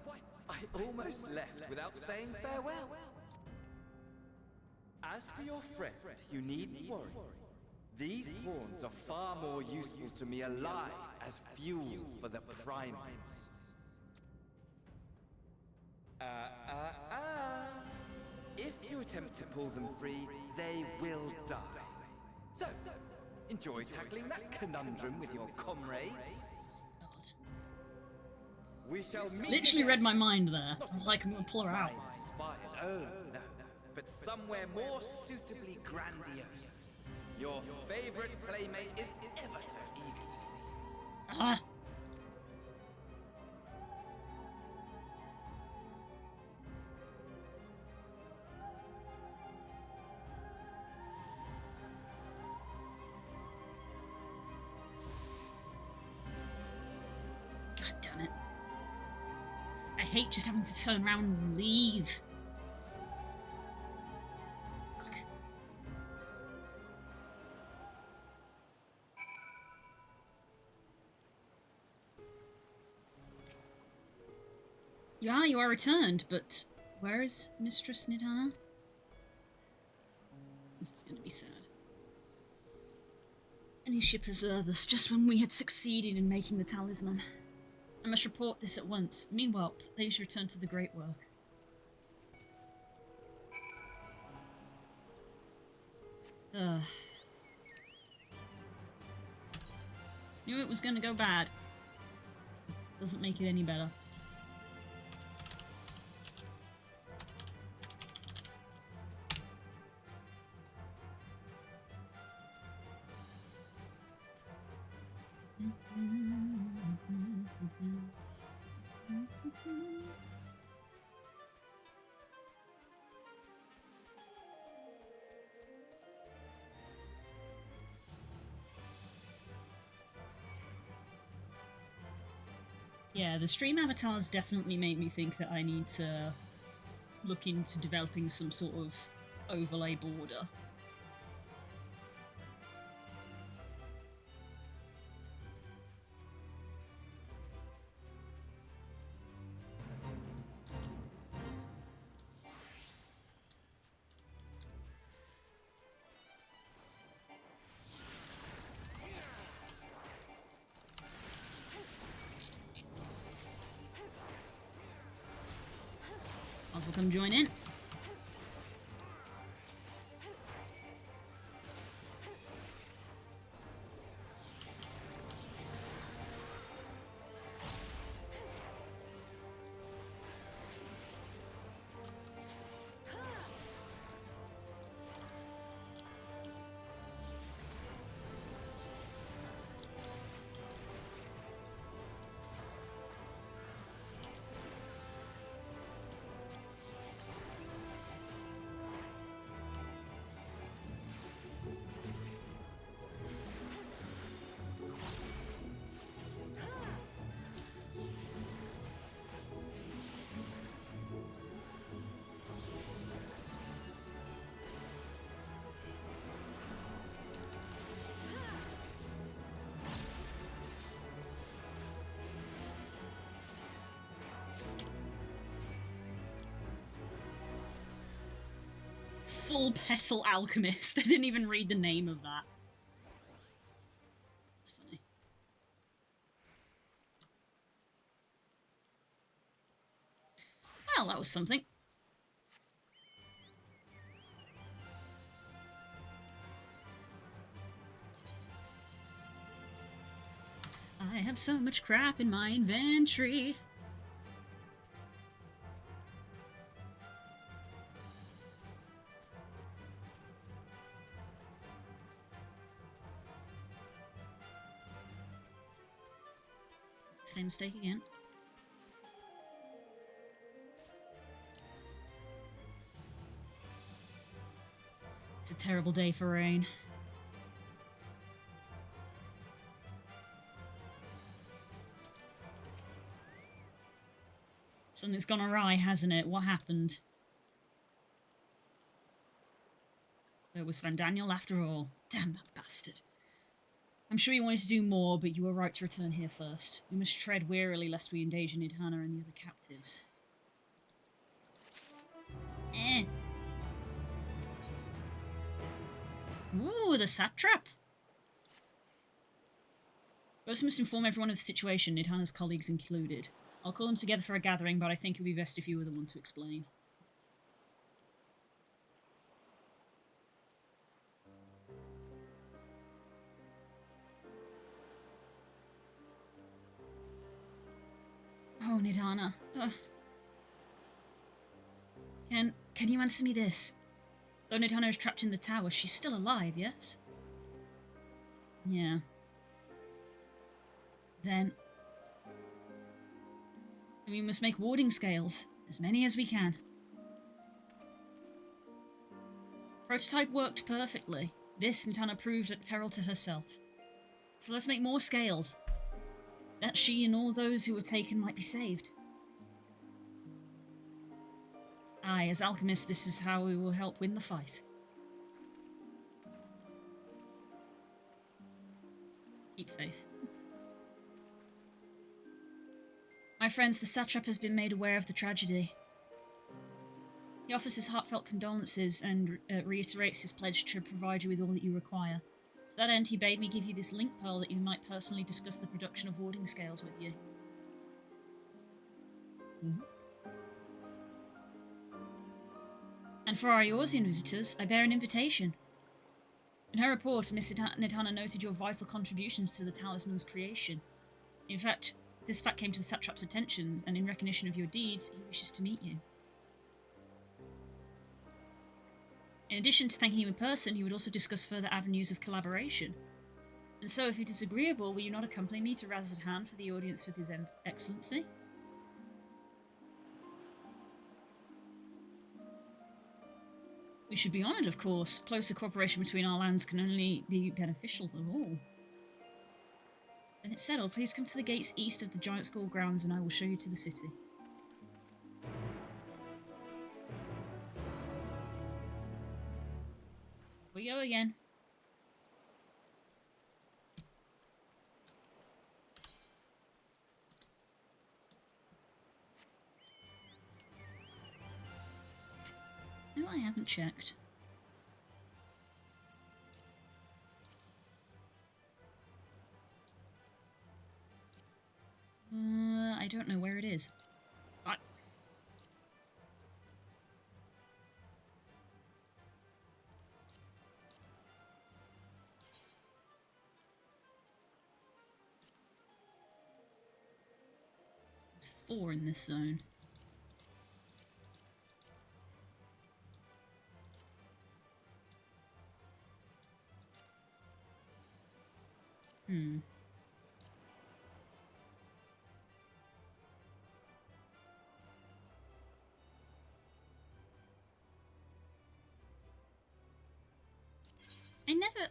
I almost left without saying farewell. As for your friend, you needn't worry. These pawns are far more useful to me alive as fuel for the primates. If you attempt to pull them free, they will die. So, enjoy tackling that conundrum with your comrades. We shall meet Literally again. read my mind there. I was like, I'm gonna pull her out. Inspired. Oh, no. But somewhere more suitably grandiose. Your favorite playmate is ever so eager to see. Ah! God damn it. I hate just having to turn around and leave. Fuck. You are returned, but where is Mistress Nidana? This is going to be sad. And he should preserve us just when we had succeeded in making the talisman. I must report this at once. Meanwhile, please return to the great work. Knew it was gonna go bad. Doesn't make it any better. Yeah, the stream avatars definitely made me think that I need to look into developing some sort of overlay border. Might as well come join in. Full Petal Alchemist. I didn't even read the name of that. It's funny. Well, that was something. I have so much crap in my inventory. Same mistake again. It's a terrible day for rain. Something's gone awry, hasn't it? What happened? So it was Vandaniel after all. Damn that bastard. I'm sure you wanted to do more, but you were right to return here first. We must tread warily lest we endanger Nidhana and the other captives. Ooh, the satrap! First, we must inform everyone of the situation, Nidhana's colleagues included. I'll call them together for a gathering, but I think it would be best if you were the one to explain. Oh, Nidhana. Can you answer me this? Though Nidhana is trapped in the tower, she's still alive, yes? Yeah. Then we must make warding scales, as many as we can. Prototype worked perfectly. This Nidhana proved at peril to herself. So let's make more scales. That she and all those who were taken might be saved. Aye, as alchemists, this is how we will help win the fight. Keep faith. My friends, the satrap has been made aware of the tragedy. He offers his heartfelt condolences and reiterates his pledge to provide you with all that you require. To that end, he bade me give you this link pearl that you might personally discuss the production of warding scales with you. And for our Eorzean visitors, I bear an invitation. In her report, Miss Nidhana noted your vital contributions to the talisman's creation. In fact, this fact came to the satrap's attention, and in recognition of your deeds, he wishes to meet you. In addition to thanking you in person, he would also discuss further avenues of collaboration. And so, if it is agreeable, will you not accompany me to Razadhan for the audience with His Excellency? We should be honoured, of course. Closer cooperation between our lands can only be beneficial to all. Then it's settled. Please come to the gates east of the Giant School grounds and I will show you to the city. Here we go again. No, I haven't checked. I don't know where it is. What? There's 4 in this zone.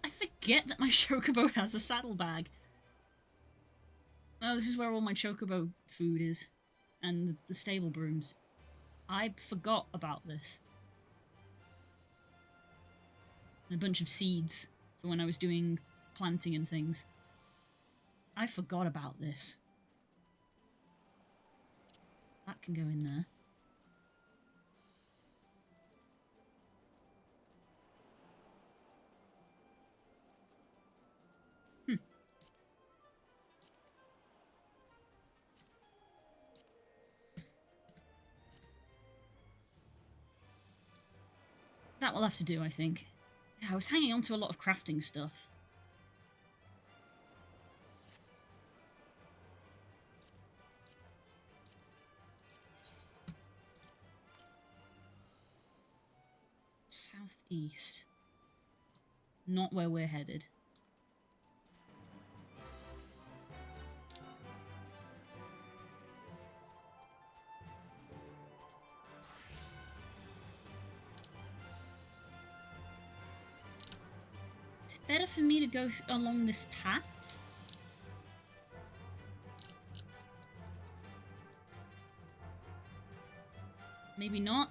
I forget that my chocobo has a saddlebag. Oh, this is where all my chocobo food is. And the stable brooms. I forgot about this. And a bunch of seeds for when I was doing planting and things. I forgot about this. That can go in there. That will have to do, I think. Yeah, I was hanging on to a lot of crafting stuff. Southeast. Not where we're headed. It's better for me to go along this path. Maybe not.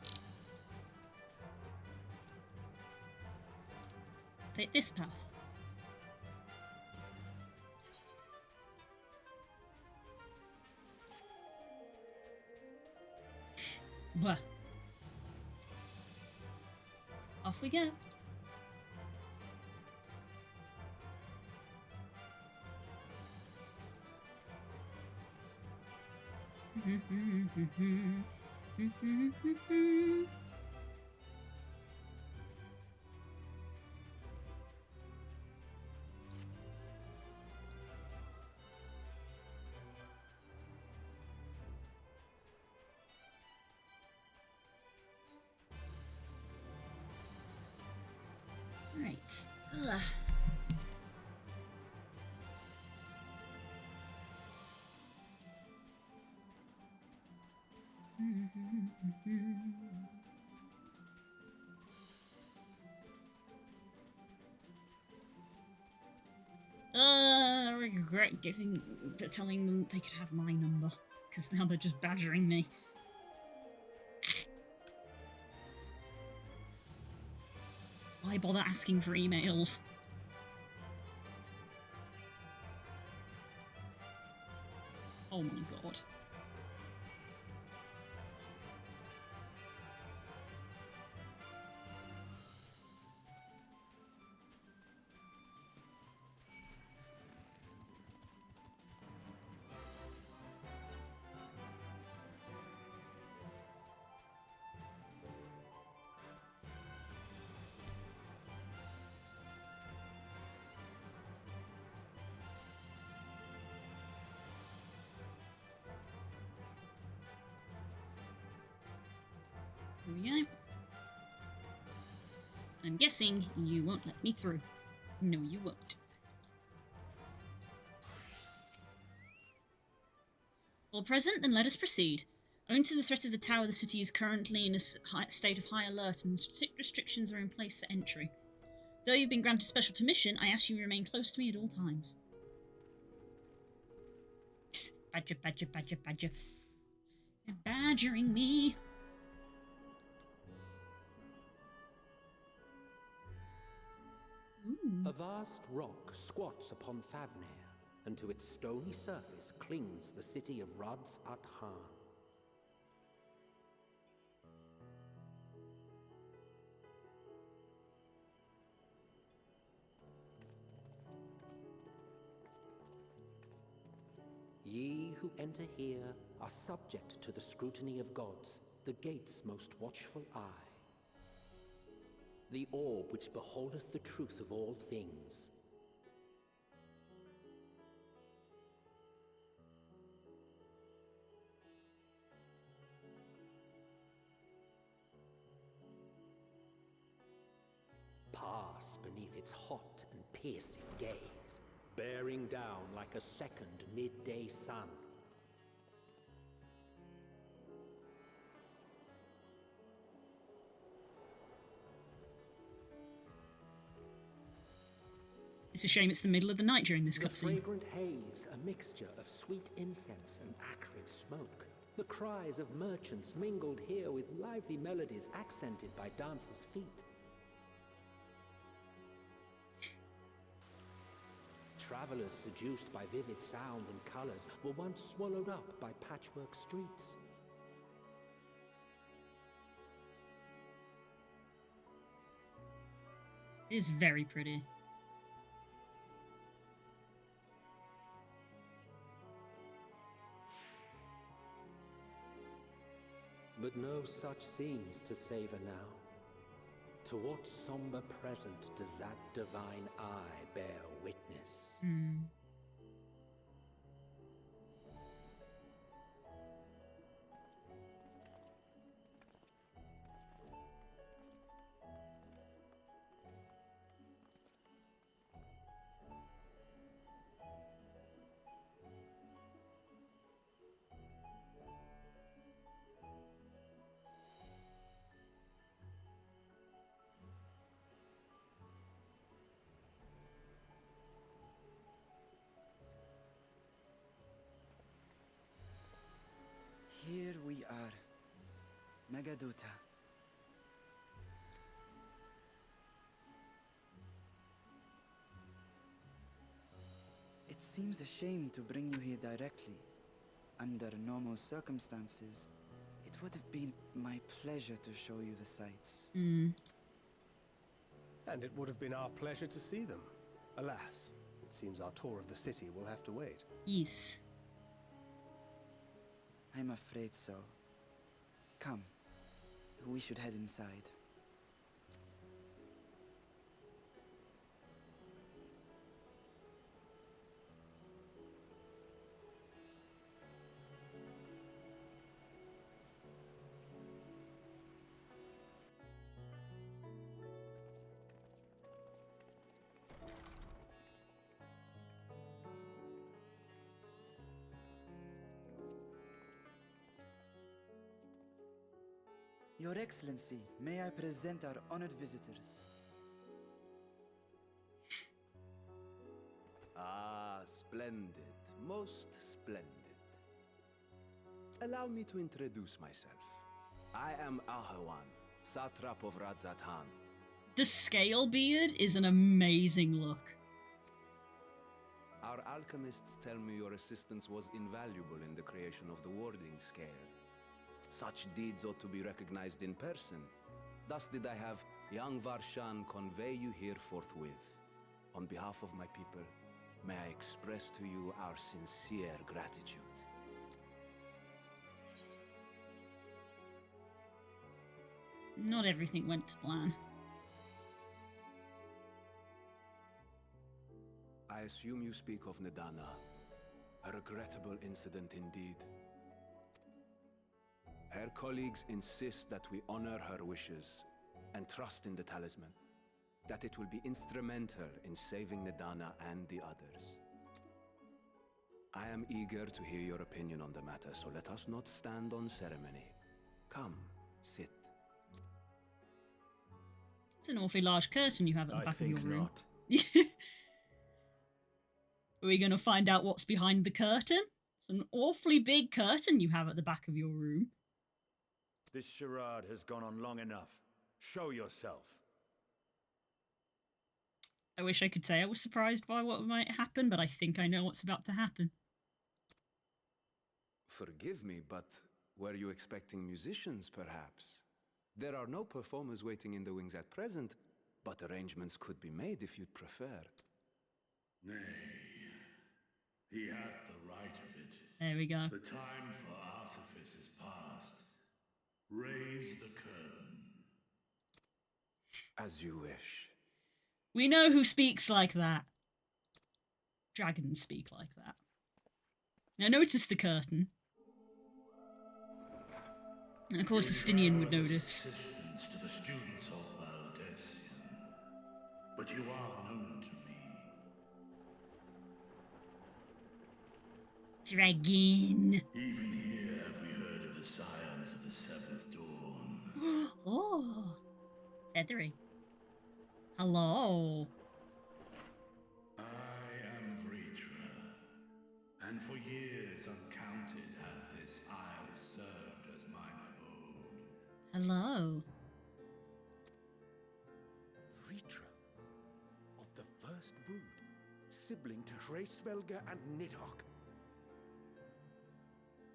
Take this path. Blah. Off we go. Right. Ugh. I regret telling them they could have my number, because now they're just badgering me. Why bother asking for emails? Oh my god. Here we go. I'm guessing you won't let me through. No, you won't. All present, then let us proceed. Owing to the threat of the tower, the city is currently in a state of high alert and strict restrictions are in place for entry. Though you've been granted special permission, I ask you to remain close to me at all times. Psst, badger, badger, badger, badger. You're badgering me. Ooh. A vast rock squats upon Thavner, and to its stony surface clings the city of Rads at Han. Ye who enter here are subject to the scrutiny of gods, the gate's most watchful eye. The orb which beholdeth the truth of all things. Pass beneath its hot and piercing gaze, bearing down like a second midday sun. It's a shame it's the middle of the night during this The cutscene. fragrant haze, a mixture of sweet incense and acrid smoke. The cries of merchants mingled here with lively melodies accented by dancers' feet. Travelers seduced by vivid sound and colors were once swallowed up by patchwork streets. It is very pretty. But no such scenes to savor now. To what somber present does that divine eye bear witness? Here we are, Megaduta. It seems a shame to bring you here directly. Under normal circumstances, it would have been my pleasure to show you the sights. And it would have been our pleasure to see them. Alas, it seems our tour of the city will have to wait. Yes. I'm afraid so. Come, we should head inside. Your Excellency, may I present our honored visitors? Ah, splendid. Most splendid. Allow me to introduce myself. I am Ahawan, satrap of Radzatan. The scale beard is an amazing look. Our alchemists tell me your assistance was invaluable in the creation of the warding scale. Such deeds ought to be recognized in person. Thus did I have young Varshan convey you here forthwith. On behalf of my people, may I express to you our sincere gratitude. Not everything went to plan. I assume you speak of Nidana. A regrettable incident indeed. Her colleagues insist that we honor her wishes and trust in the talisman, that it will be instrumental in saving Nidana and the others. I am eager to hear your opinion on the matter, so let us not stand on ceremony. Come, sit. It's an awfully large curtain you have at the back of your room. Not. Are we going to find out what's behind the curtain? It's an awfully big curtain you have at the back of your room. This charade has gone on long enough. Show yourself. I wish I could say I was surprised by what might happen, but I think I know what's about to happen. Forgive me, but were you expecting musicians, perhaps? There are no performers waiting in the wings at present, but arrangements could be made if you'd prefer. Nay, he hath the right of it. There we go. The time for artifice is past. Raise the curtain. As you wish. We know who speaks like that. Dragons speak like that. Now notice the curtain. And of course Justinian would notice. Assistance to the students of Valdesian. But you are known to me. Dragon. Even here have we heard of the scions of the Seventh Dawn. Oh. Feathery. Hello. I am Vritra, and for years uncounted hath this isle served as mine abode. Hello. Vritra, of the first brood, sibling to Hraesvelga and Nidhogg.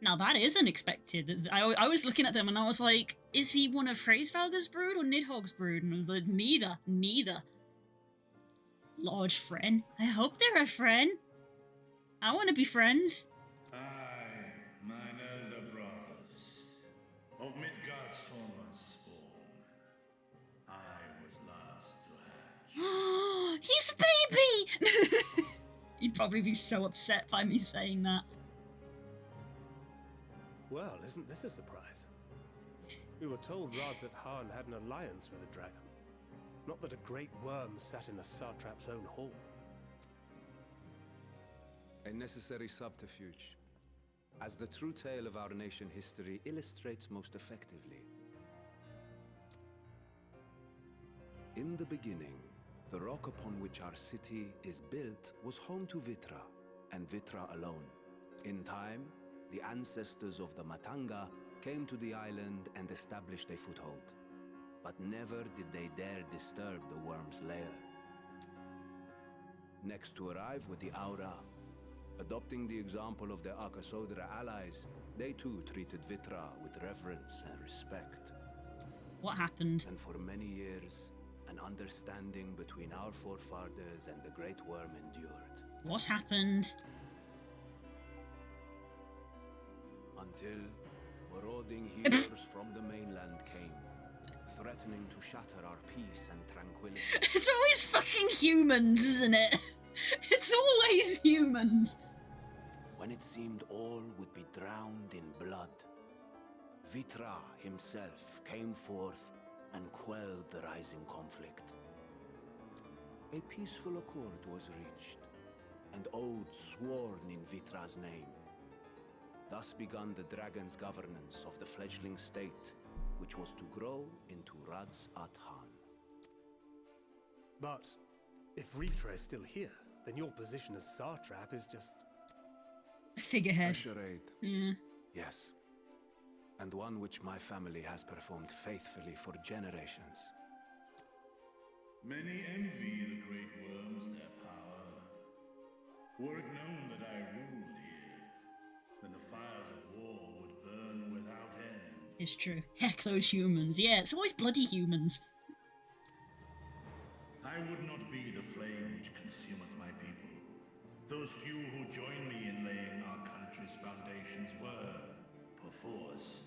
Now that is unexpected. I was looking at them and I was like, is he one of Hraesvelga's brood or Nidhogg's brood? And I was like, neither. Large friend. I hope they're a friend. I want to be friends. I, mine elder brothers, of Midgard Sorma's spawn, I probably be so upset by me saying that. Well, isn't this a surprise? We were told Radzat Khan had an alliance with a dragon. Not that a great worm sat in the Satrap's own hall. A necessary subterfuge, as the true tale of our nation history illustrates most effectively. In the beginning, the rock upon which our city is built was home to Vitra, and Vitra alone. In time, the ancestors of the Matanga came to the island and established a foothold. But never did they dare disturb the worm's lair. Next to arrive with the Aura. Adopting the example of their Akasodra allies, they too treated Vitra with reverence and respect. What happened? And for many years, an understanding between our forefathers and the Great Worm endured. What happened? Until marauding healers from the mainland came, threatening to shatter our peace and tranquility. It's always fucking humans, isn't it? It's always humans. When it seemed all would be drowned in blood, Vitra himself came forth and quelled the rising conflict. A peaceful accord was reached, and oaths sworn in Vitra's name. Thus began the dragon's governance of the fledgling state, which was to grow into Radzat Khan. But if Vitra is still here, then your position as Satrap is just... a figurehead. A charade. Yeah. Yes. And one which my family has performed faithfully for generations. Many envy the great worms their power. Were it known that I ruled here, then the fires of war would burn without end. It's true. Heck, those humans. Yeah, it's always bloody humans. I would not be the flame which consumeth my people. Those few who join me in laying our country's foundations were, perforce,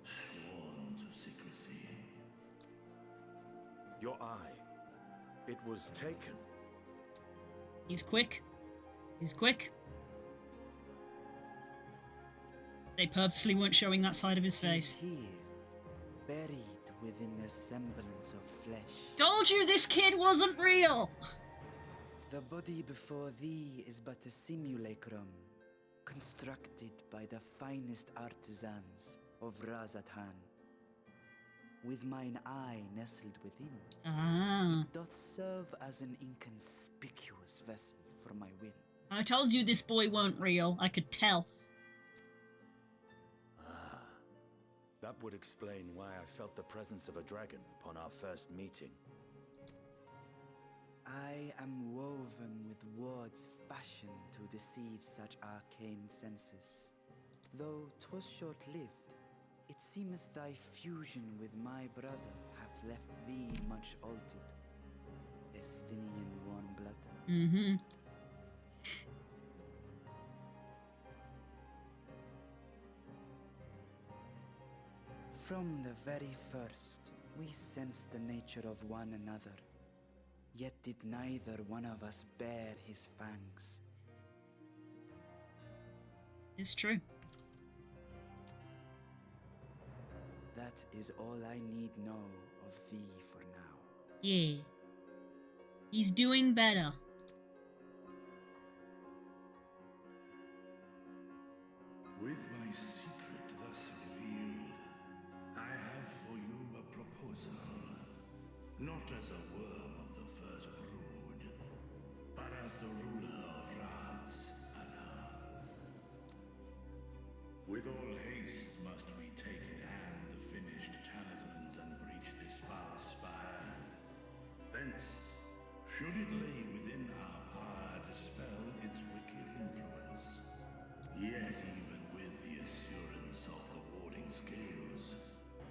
sworn to secrecy. Your eye. It was taken. He's quick. He's quick. They purposely weren't showing that side of his face. He's here, buried within the semblance of flesh. Told you this kid wasn't real! The body before thee is but a simulacrum, constructed by the finest artisans of Radzat Khan. With mine eye nestled within, it doth serve as an inconspicuous vessel for my will. I told you this boy weren't real. I could tell. That would explain why I felt the presence of a dragon upon our first meeting. I am woven with words fashioned to deceive such arcane senses. Though 'twas short-lived, it seemeth thy fusion with my brother hath left thee much altered. Estinian warm blood. Mm-hmm. From the very first, we sensed the nature of one another. Yet did neither one of us bear his fangs. It's true. That is all I need know of thee for now. Yeah. He's doing better. With my secret thus revealed, I have for you a proposal. Not as a worm of the first brood, but as the ruler of Radzat Khan. With all haste must we take in hand the finished talismans and breach this foul spire. Thence, should it lay within our power, dispel its wicked influence. Yet even with the assurance of the warding scales,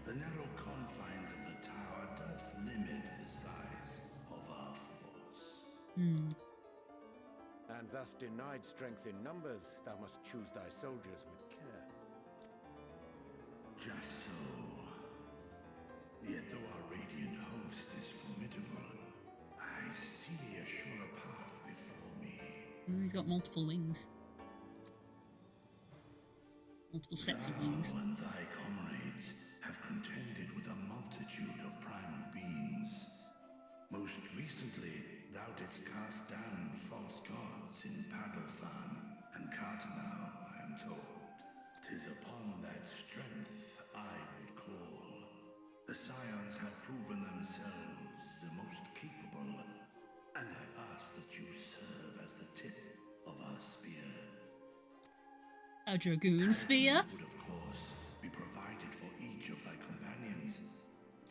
the narrow confines of the tower doth limit the size of our force. And thus denied strength in numbers, thou must choose thy soldiers with care. Just so. Yet though our radiant host is formidable, I see a surer path before me. He's got multiple wings. Multiple sets of wings. Thou and thy comrades have contended with a multitude of primal beings. Most recently, thou didst cast down false gods in Pagalthan and Cartanau, I am told. 'Tis upon that strength I would call. The Scions have proven themselves the most capable, and I ask that you serve as the tip of our spear. A dragoon spear? Would of course be provided for each of thy companions,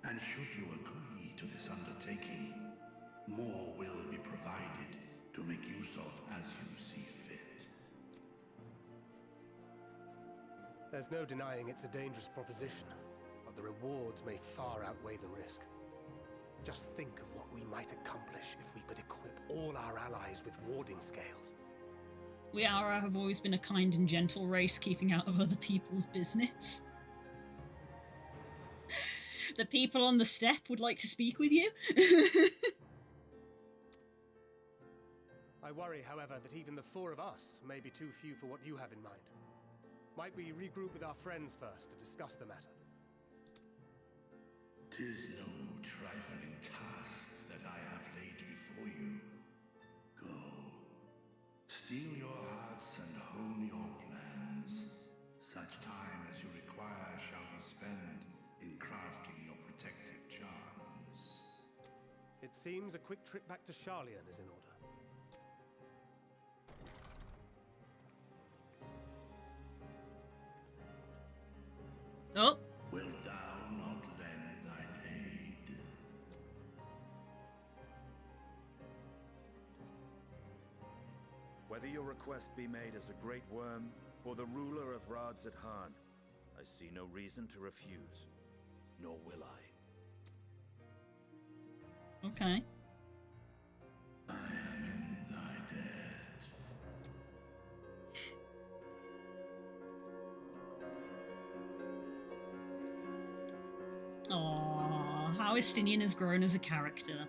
and should you agree to this undertaking, more will be provided to make use of as you see fit. There's no denying it's a dangerous proposition, but the rewards may far outweigh the risk. Just think of what we might accomplish if we could equip all our allies with warding scales. We have always been a kind and gentle race, keeping out of other people's business. The people on the steppe would like to speak with you. I worry, however, that even the 4 of us may be too few for what you have in mind. Might we regroup with our friends first to discuss the matter? 'Tis no trifling task that I have laid before you. Go. Steel your hearts and hone your plans. Such time as you require shall be spent in crafting your protective charms. It seems a quick trip back to Charlian is in order. Oh. Wilt thou not lend thine aid? Whether your request be made as a great worm or the ruler of Radzat-Han, I see no reason to refuse, nor will I. Okay. I am in thy debt. Aww, how Estinian has grown as a character.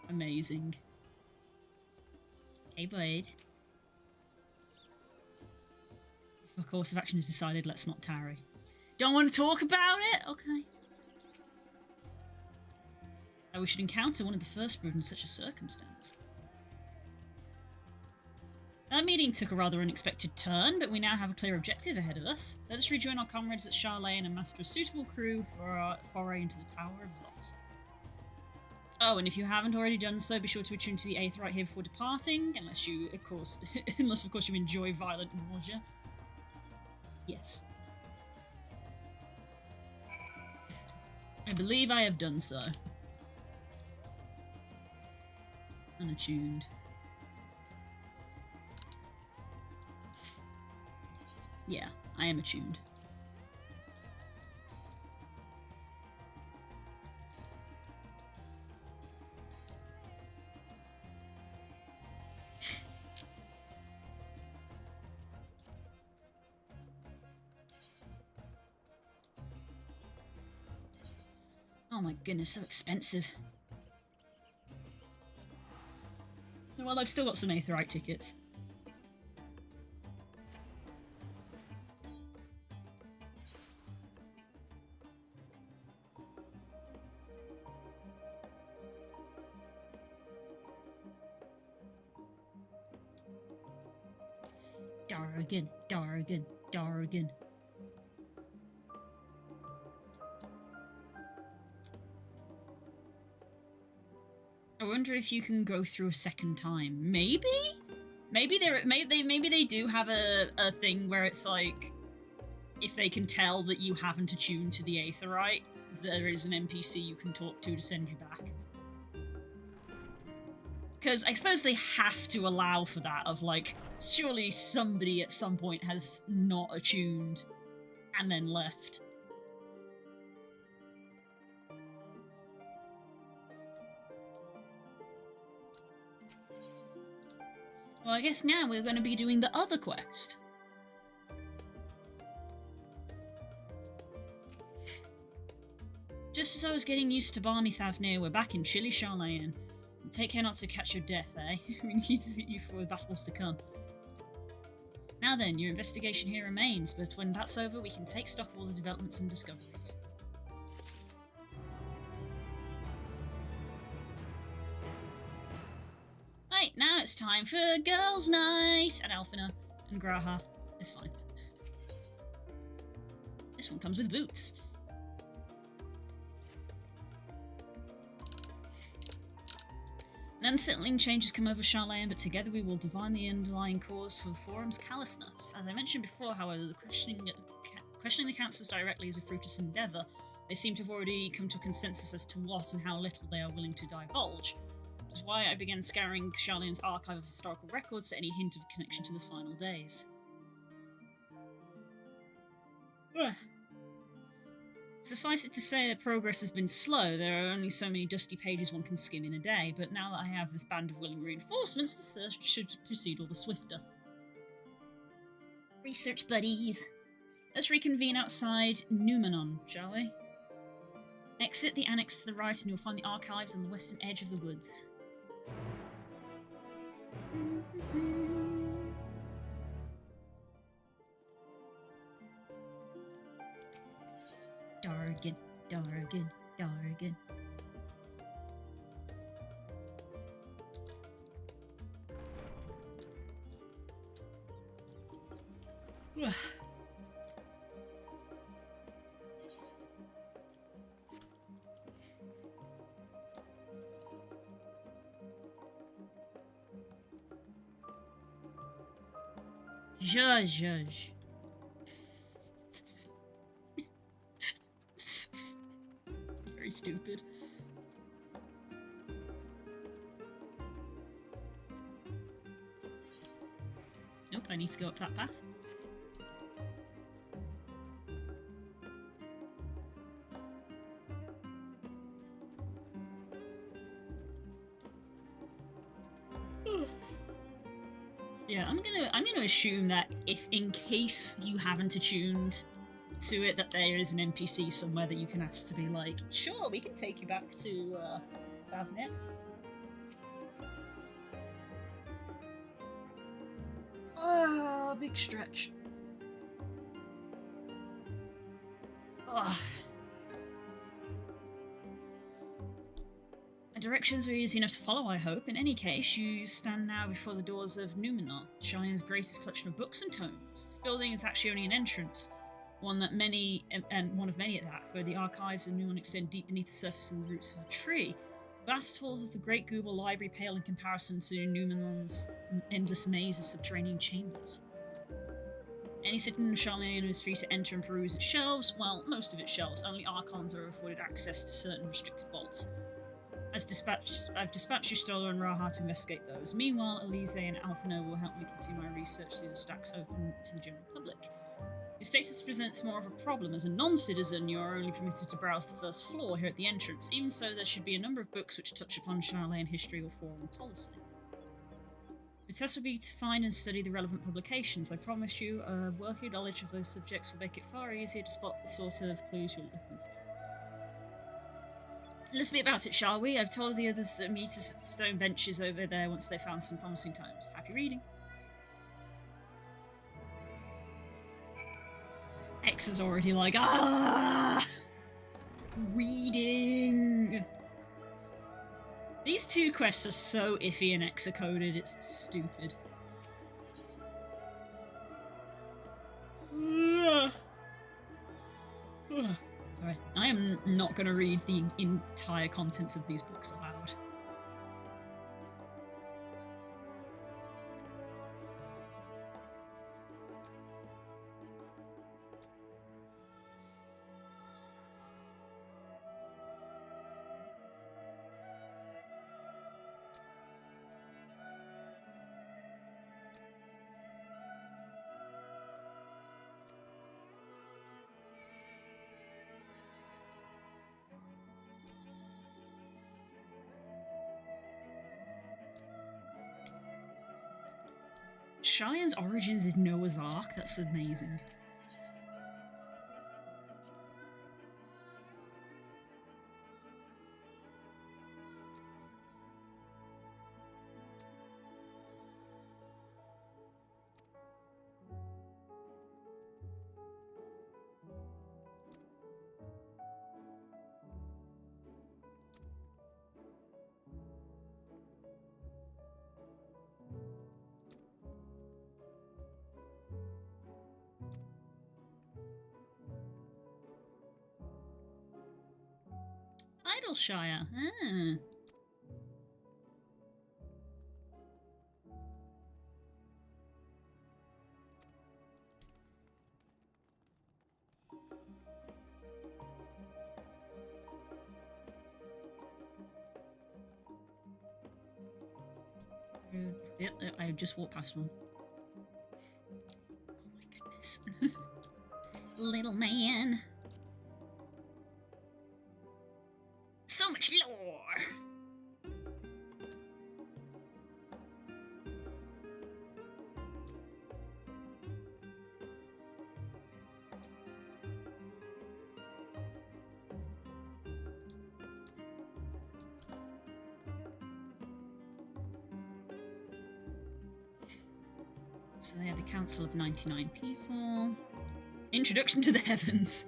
Amazing. Okay, bud. If a course of action is decided, let's not tarry. Don't want to talk about it? Okay. We should encounter one of the first brood in such a circumstance. That meeting took a rather unexpected turn, but we now have a clear objective ahead of us. Let us rejoin our comrades at Charlane and muster a suitable crew for our foray into the Tower of Zot. Oh, and if you haven't already done so, be sure to attune to the Aether right here before departing, unless you, of course, you enjoy violent nausea. Yes. I believe I have done so. Unattuned. Yeah, I am attuned. Oh my goodness, so expensive. Well, I've still got some Aetherite tickets. Dargan, Dargan, Dargan. I wonder if you can go through a second time. Maybe? Maybe they do have a thing where it's like, if they can tell that you haven't attuned to the Aetherite, there is an NPC you can talk to send you back. Because I suppose they have to allow for that, of like, surely somebody at some point has not attuned and then left. Well, I guess now we're going to be doing the other quest. Just as I was getting used to balmy Thavnir, we're back in chilly Charlayan. Take care not to catch your death, eh? We need you for the battles to come. Now then, your investigation here remains, but when that's over, we can take stock of all the developments and discoveries. Right, now it's time for Girls' Night! And Alphina and Graha. It's fine. This one comes with boots. An unsettling change has come over Charlene, but together we will divine the underlying cause for the Forum's callousness. As I mentioned before, however, questioning the councillors directly is a fruitless endeavour. They seem to have already come to a consensus as to what and how little they are willing to divulge. Which is why I began scouring Charlene's archive of historical records for any hint of connection to the final days. Suffice it to say that progress has been slow. There are only so many dusty pages one can skim in a day, but now that I have this band of willing reinforcements, the search should proceed all the swifter. Research buddies. Let's reconvene outside Numenon, shall we? Exit the annex to the right and you'll find the archives on the western edge of the woods. Dargan, Dargan, Dargan. Zhuzh. Very stupid. Nope, I need to go up that path. Yeah, I'm gonna assume that if, in case you haven't attuned to it, that there is an NPC somewhere that you can ask to be like, sure, we can take you back to Thavnet. Oh, big stretch. Ugh. My directions were easy enough to follow, I hope. In any case, you stand now before the doors of Numenor, Shine's greatest collection of books and tomes. This building is actually only an entrance, one of many at that, where the archives of Numenor extend deep beneath the surface of the roots of a tree. Vast halls of the Great Google Library pale in comparison to Numenor's endless maze of subterranean chambers. Any citizen of Charlene is free to enter and peruse its shelves. Well, most of its shelves. Only Archons are afforded access to certain restricted vaults. I've dispatched Yustola and Raha to investigate those. Meanwhile, Elise and Alphino will help me continue my research through the stacks open to the general public. Your status presents more of a problem. As a non-citizen, you are only permitted to browse the first floor here at the entrance. Even so, there should be a number of books which touch upon Charlene history or foreign policy. The test will be to find and study the relevant publications. I promise you, a working knowledge of those subjects will make it far easier to spot the sort of clues you're looking for. Let's be about it, shall we? I've told the others to meet us at the stone benches over there once they found some promising tomes. Happy reading. X is already like, reading! These two quests are so iffy and X-coded, it's stupid. Sorry, I am not going to read the entire contents of these books aloud. Cheyenne's origins is Noah's Ark. That's amazing. Idleshire. Ah. Yep, I just walked past one. Oh my goodness. Little man. So much lore. So they have a council of 99 people. Introduction to the heavens.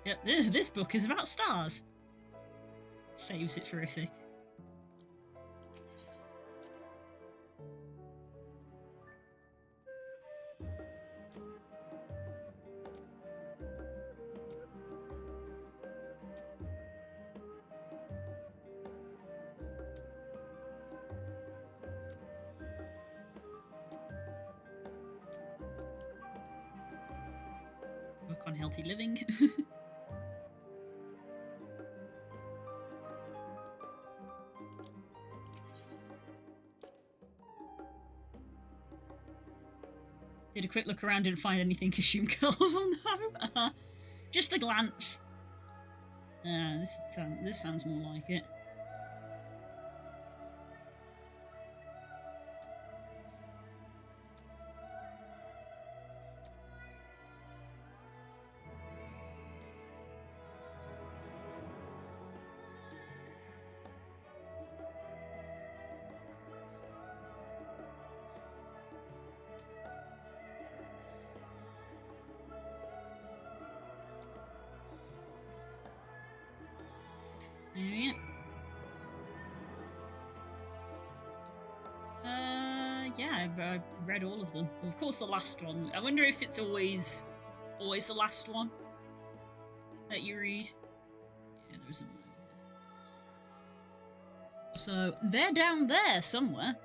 Yep, this book is about stars. Saves it for Iffy. Work on healthy living. Did a quick look around, didn't find anything Kashum girls. Well, no. Just a glance. This sounds more like it. Alright. Yeah, I've read all of them. Of course, the last one. I wonder if it's always the last one that you read. Yeah, there isn't. So they're down there somewhere.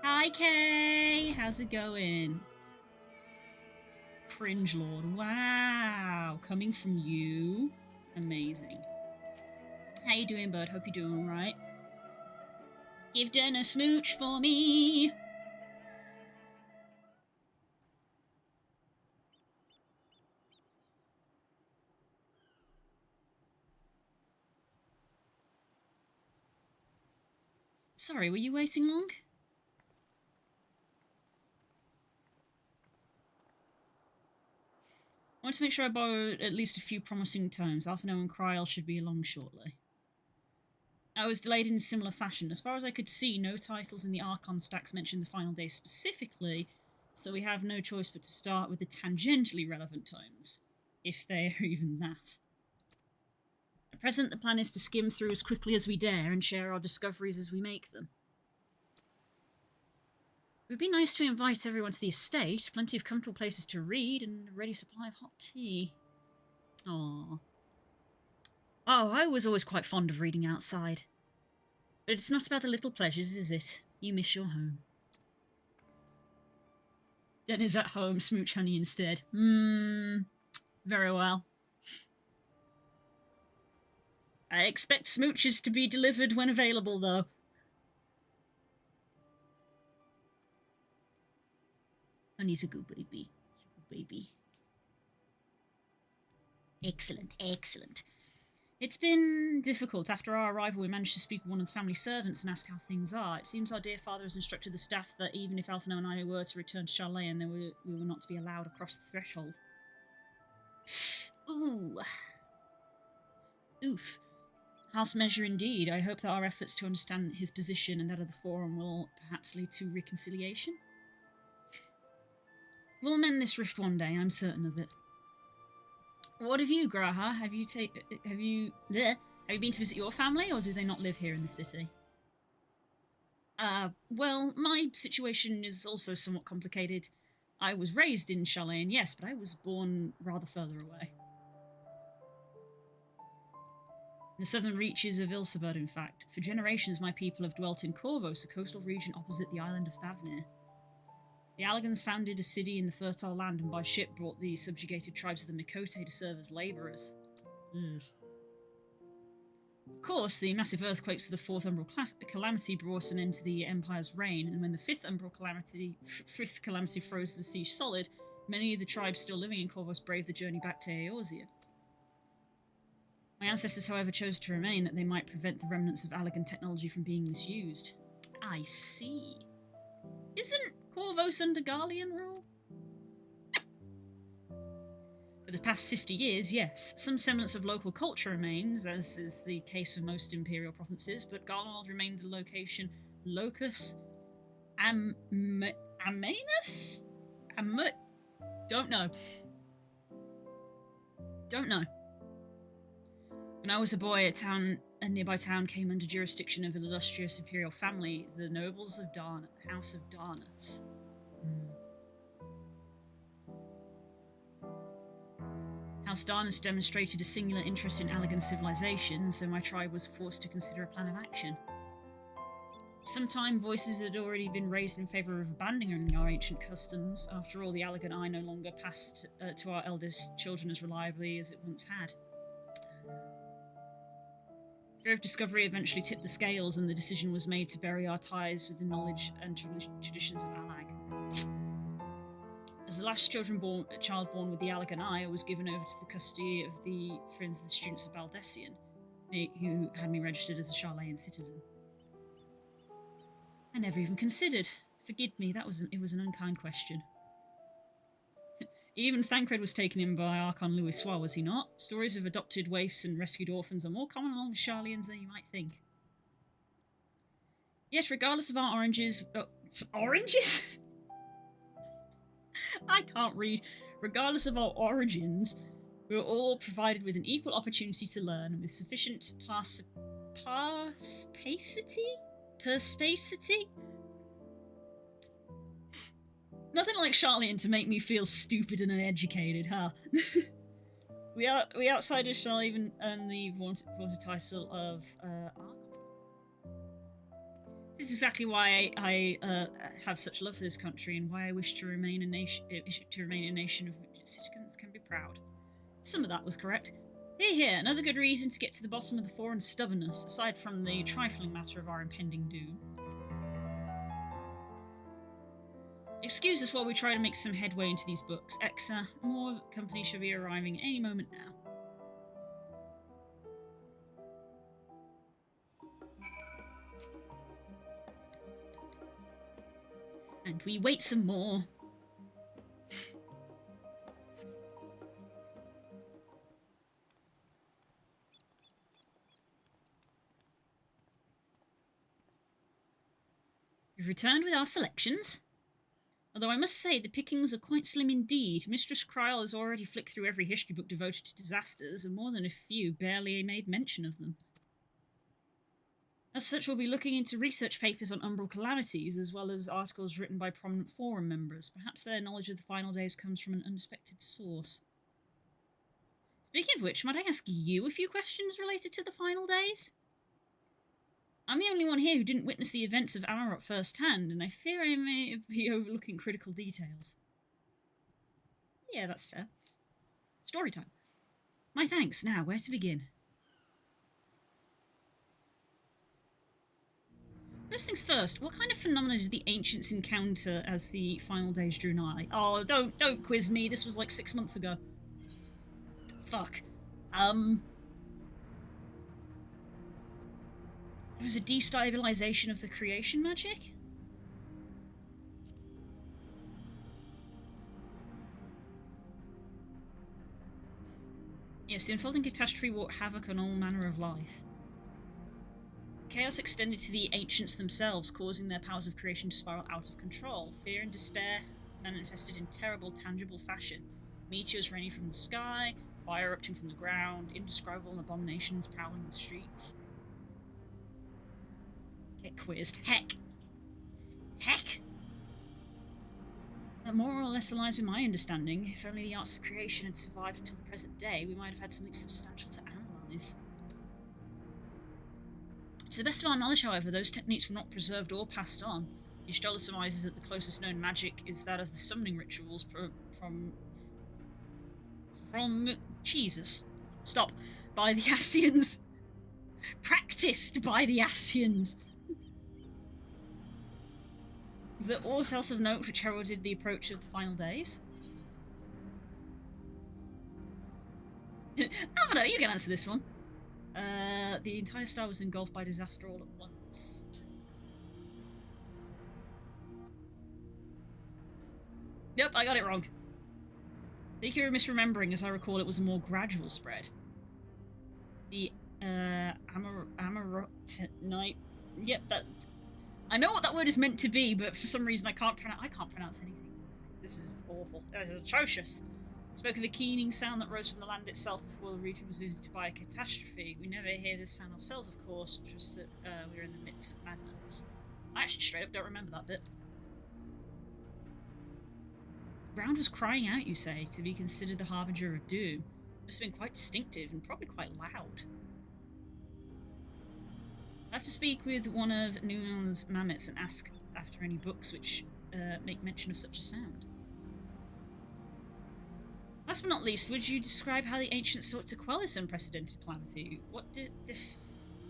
Hi, Kay. How's it going? Cringe Lord. Wow. Coming from you. Amazing. How you doing, bud? Hope you're doing alright. Give Den a smooch for me. Sorry, were you waiting long? I want to make sure I borrow at least a few promising tomes. Alphino and Kryl should be along shortly. I was delayed in a similar fashion. As far as I could see, no titles in the Archon stacks mentioned the final day specifically, so we have no choice but to start with the tangentially relevant tomes, if they are even that. At present, the plan is to skim through as quickly as we dare and share our discoveries as we make them. It would be nice to invite everyone to the estate, plenty of comfortable places to read, and a ready supply of hot tea. Aww. Oh, I was always quite fond of reading outside. But it's not about the little pleasures, is it? You miss your home. Den is at home, smooch honey instead. Very well. I expect smooches to be delivered when available, though. Honey's a good baby. Good baby. Excellent, excellent. It's been difficult. After our arrival, we managed to speak with one of the family servants and ask how things are. It seems our dear father has instructed the staff that even if Alphino and I were to return to Charlayan, then we were not to be allowed across the threshold. Ooh. Oof. House measure indeed. I hope that our efforts to understand his position and that of the Forum will perhaps lead to reconciliation. We'll mend this rift one day, I'm certain of it. What of you, Graha? Have you been to visit your family, or do they not live here in the city? Well, my situation is also somewhat complicated. I was raised in Charlayan, yes, but I was born rather further away. In the southern reaches of Ilsabad, in fact. For generations, my people have dwelt in Corvos, a coastal region opposite the island of Thavnir. The Allegans founded a city in the fertile land and by ship brought the subjugated tribes of the Mikote to serve as labourers. Of course, the massive earthquakes of the Fourth Umbral Calamity brought an end to the Empire's reign, and when the Fifth Calamity froze the siege solid, many of the tribes still living in Corvos braved the journey back to Eorzea. My ancestors, however, chose to remain that they might prevent the remnants of Allegan technology from being misused. I see. Isn't Corvos under Garlean rule? For the past 50 years, yes. Some semblance of local culture remains, as is the case for most imperial provinces, but Garlemald remained the locus Amanus? Don't know. Don't know. When I was a boy, a nearby town came under jurisdiction of an illustrious imperial family, the nobles of House of Darnus. House Darnus demonstrated a singular interest in Allegan civilization, so my tribe was forced to consider a plan of action. For some time, voices had already been raised in favour of abandoning our ancient customs. After all, the Allegan eye no longer passed to our eldest children as reliably as it once had. Fear of discovery eventually tipped the scales, and the decision was made to bury our ties with the knowledge and traditions of Allag. As the last child born with the Allegan eye, I was given over to the custody of the friends of the students of Baldessian, who had me registered as a Charlayan citizen. I never even considered. Forgive me, it was an unkind question. Even Thancred was taken in by Archon Louis Soir, was he not? Stories of adopted waifs and rescued orphans are more common among Charlians than you might think. Yet, regardless of our oranges... oranges? I can't read. Regardless of our origins, we were all provided with an equal opportunity to learn, with sufficient perspicacity? Nothing like Charlian to make me feel stupid and uneducated, huh? we outsiders shall even earn the vaunted title of Archon. This is exactly why I have such love for this country, and why I wish to remain a nation of which citizens can be proud. Some of that was correct. Here, another good reason to get to the bottom of the foreign stubbornness, aside from the trifling matter of our impending doom. Excuse us while we try to make some headway into these books. Exa, more company shall be arriving any moment now. And we wait some more. We've returned with our selections. Although I must say the pickings are quite slim indeed. Mistress Kryl has already flicked through every history book devoted to disasters, and more than a few barely made mention of them. As such, we'll be looking into research papers on umbral calamities, as well as articles written by prominent forum members. Perhaps their knowledge of the final days comes from an unexpected source. Speaking of which, might I ask you a few questions related to the final days? I'm the only one here who didn't witness the events of Amarok firsthand, and I fear I may be overlooking critical details. Yeah, that's fair. Story time. My thanks. Now, where to begin? First things first, what kind of phenomena did the ancients encounter as the final days drew nigh? Oh, don't quiz me. This was like 6 months ago. Fuck. It was a destabilization of the creation magic? Yes, the unfolding catastrophe wrought havoc on all manner of life. Chaos extended to the ancients themselves, causing their powers of creation to spiral out of control. Fear and despair manifested in terrible, tangible fashion. Meteors raining from the sky, fire erupting from the ground, indescribable abominations prowling the streets. Get quizzed. Heck! Heck! That more or less aligns with my understanding. If only the arts of creation had survived until the present day, we might have had something substantial to analyse. To the best of our knowledge, however, those techniques were not preserved or passed on. Y'shtola surmises that the closest known magic is that of the summoning rituals from Jesus. Stop. By the Ascians. Practiced by the Ascians. Was there aught else of note which heralded the approach of the final days? Alvaro, you can answer this one. The entire star was engulfed by disaster all at once. Yep, I got it wrong. I think you're misremembering. As I recall, it was a more gradual spread. The Amarantonite. Yep, that's. I know what that word is meant to be, but for some reason I can't pronounce anything. This is awful. It was atrocious. It spoke of a keening sound that rose from the land itself before the region was visited by a catastrophe. We never hear this sound ourselves, of course, just that we're in the midst of madness. I actually straight up don't remember that bit. The ground was crying out, you say, to be considered the harbinger of doom. It must have been quite distinctive and probably quite loud. I have to speak with one of Nuon's mammoths and ask after any books which make mention of such a sound. Last but not least, would you describe how the ancients sought to quell this unprecedented calamity? What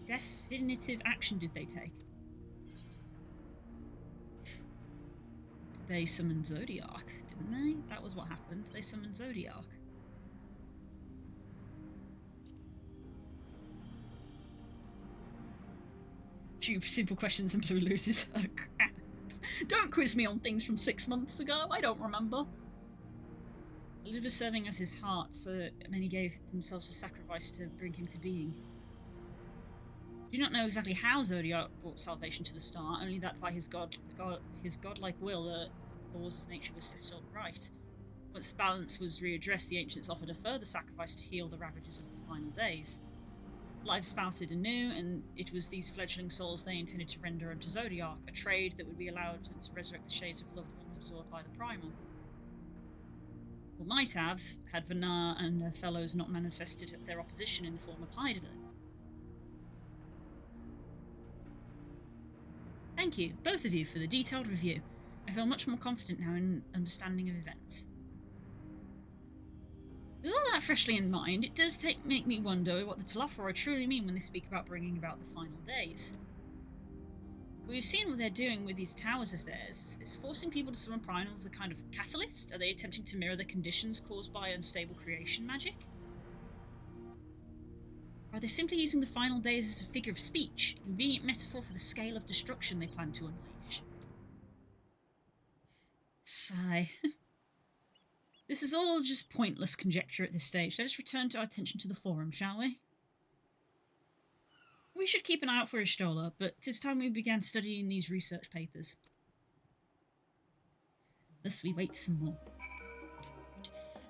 definitive action did they take? They summoned Zodiac, didn't they? That was what happened. They summoned Zodiac. Few simple questions and Blue loses her crap. Don't quiz me on things from 6 months ago. I don't remember. Elizabeth serving as his heart, so many gave themselves a sacrifice to bring him to being. Do not know exactly how Zodiac brought salvation to the star, only that by his godlike will the laws of nature were set up right. Once the balance was readdressed, the ancients offered a further sacrifice to heal the ravages of the final days. Life spouted anew, and it was these fledgling souls they intended to render unto Zodiac, a trade that would be allowed to resurrect the shades of loved ones absorbed by the primal. Or might have, had Vanar and her fellows not manifested their opposition in the form of Hydaelyn. Thank you, both of you, for the detailed review. I feel much more confident now in understanding of events. With all that freshly in mind, it does make me wonder what the Telophoroi truly mean when they speak about bringing about the final days. We've seen what they're doing with these towers of theirs. Is forcing people to summon primals a kind of catalyst? Are they attempting to mirror the conditions caused by unstable creation magic? Or are they simply using the final days as a figure of speech, a convenient metaphor for the scale of destruction they plan to unleash? Sigh. This is all just pointless conjecture at this stage. Let us return our attention to the forum, shall we? We should keep an eye out for Y'shtola, but 'tis time we began studying these research papers. Thus we wait some more.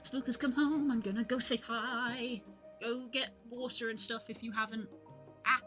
Spookers come home, I'm gonna go say hi. Go get water and stuff if you haven't. Ah!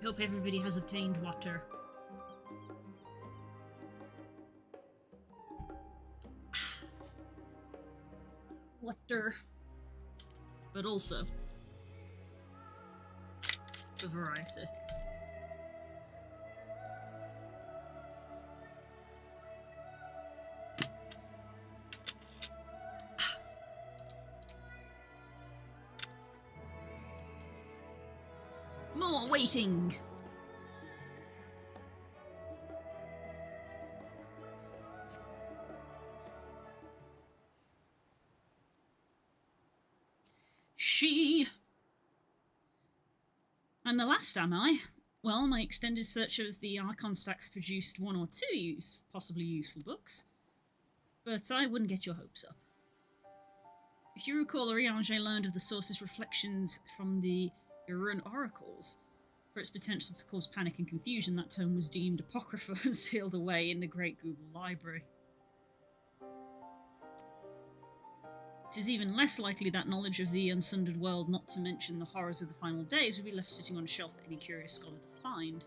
hope everybody has obtained water. Water. But also the variety. More waiting. She. I'm the last, am I? Well, my extended search of the Archon stacks produced one or two possibly useful books, but I wouldn't get your hopes up. If you recall, Ariange learned of the source's reflections from the Irun oracles. For its potential to cause panic and confusion, that tome was deemed apocryphal and sealed away in the Great Google Library. It is even less likely that knowledge of the unsundered world, not to mention the horrors of the final days, would be left sitting on a shelf for any curious scholar to find.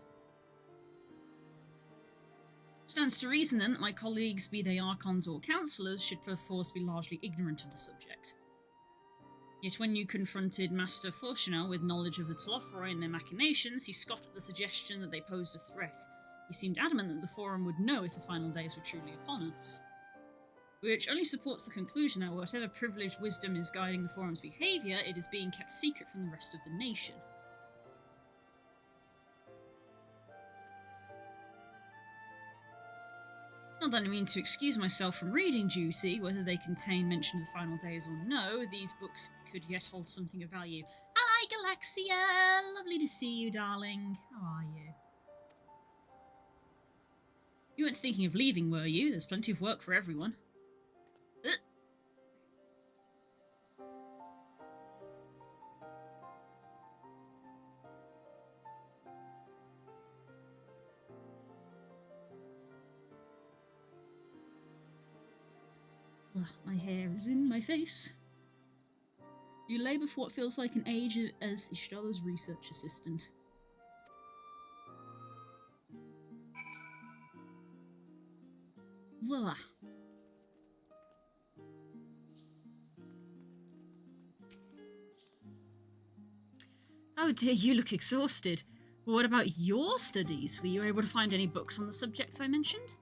Stands to reason, then, that my colleagues, be they Archons or Councillors, should perforce be largely ignorant of the subject. Yet when you confronted Master Fortunel with knowledge of the Telophroi and their machinations, he scoffed at the suggestion that they posed a threat. He seemed adamant that the Forum would know if the final days were truly upon us. Which only supports the conclusion that whatever privileged wisdom is guiding the Forum's behaviour, it is being kept secret from the rest of the nation. Not that I mean to excuse myself from reading duty, whether they contain mention of the final days or no, these books could yet hold something of value. Hi, Galaxia! Lovely to see you, darling. How are you? You weren't thinking of leaving, were you? There's plenty of work for everyone. My hair is in my face. You labour for what feels like an age as Ishtala's research assistant. Voila. Oh dear, you look exhausted. Well, what about your studies? Were you able to find any books on the subjects I mentioned?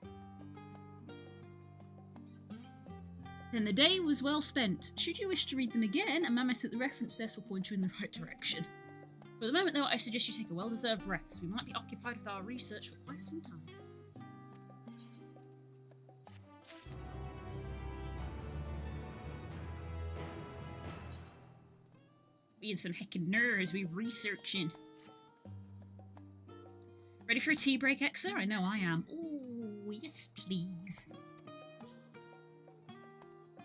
Then the day was well spent. Should you wish to read them again, a mammoth at the reference desk will point you in the right direction. For the moment, though, I suggest you take a well-deserved rest. We might be occupied with our research for quite some time. Being some heckin' nerds, we researching. Ready for a tea break, Exa? I know I am. Oh, yes, please.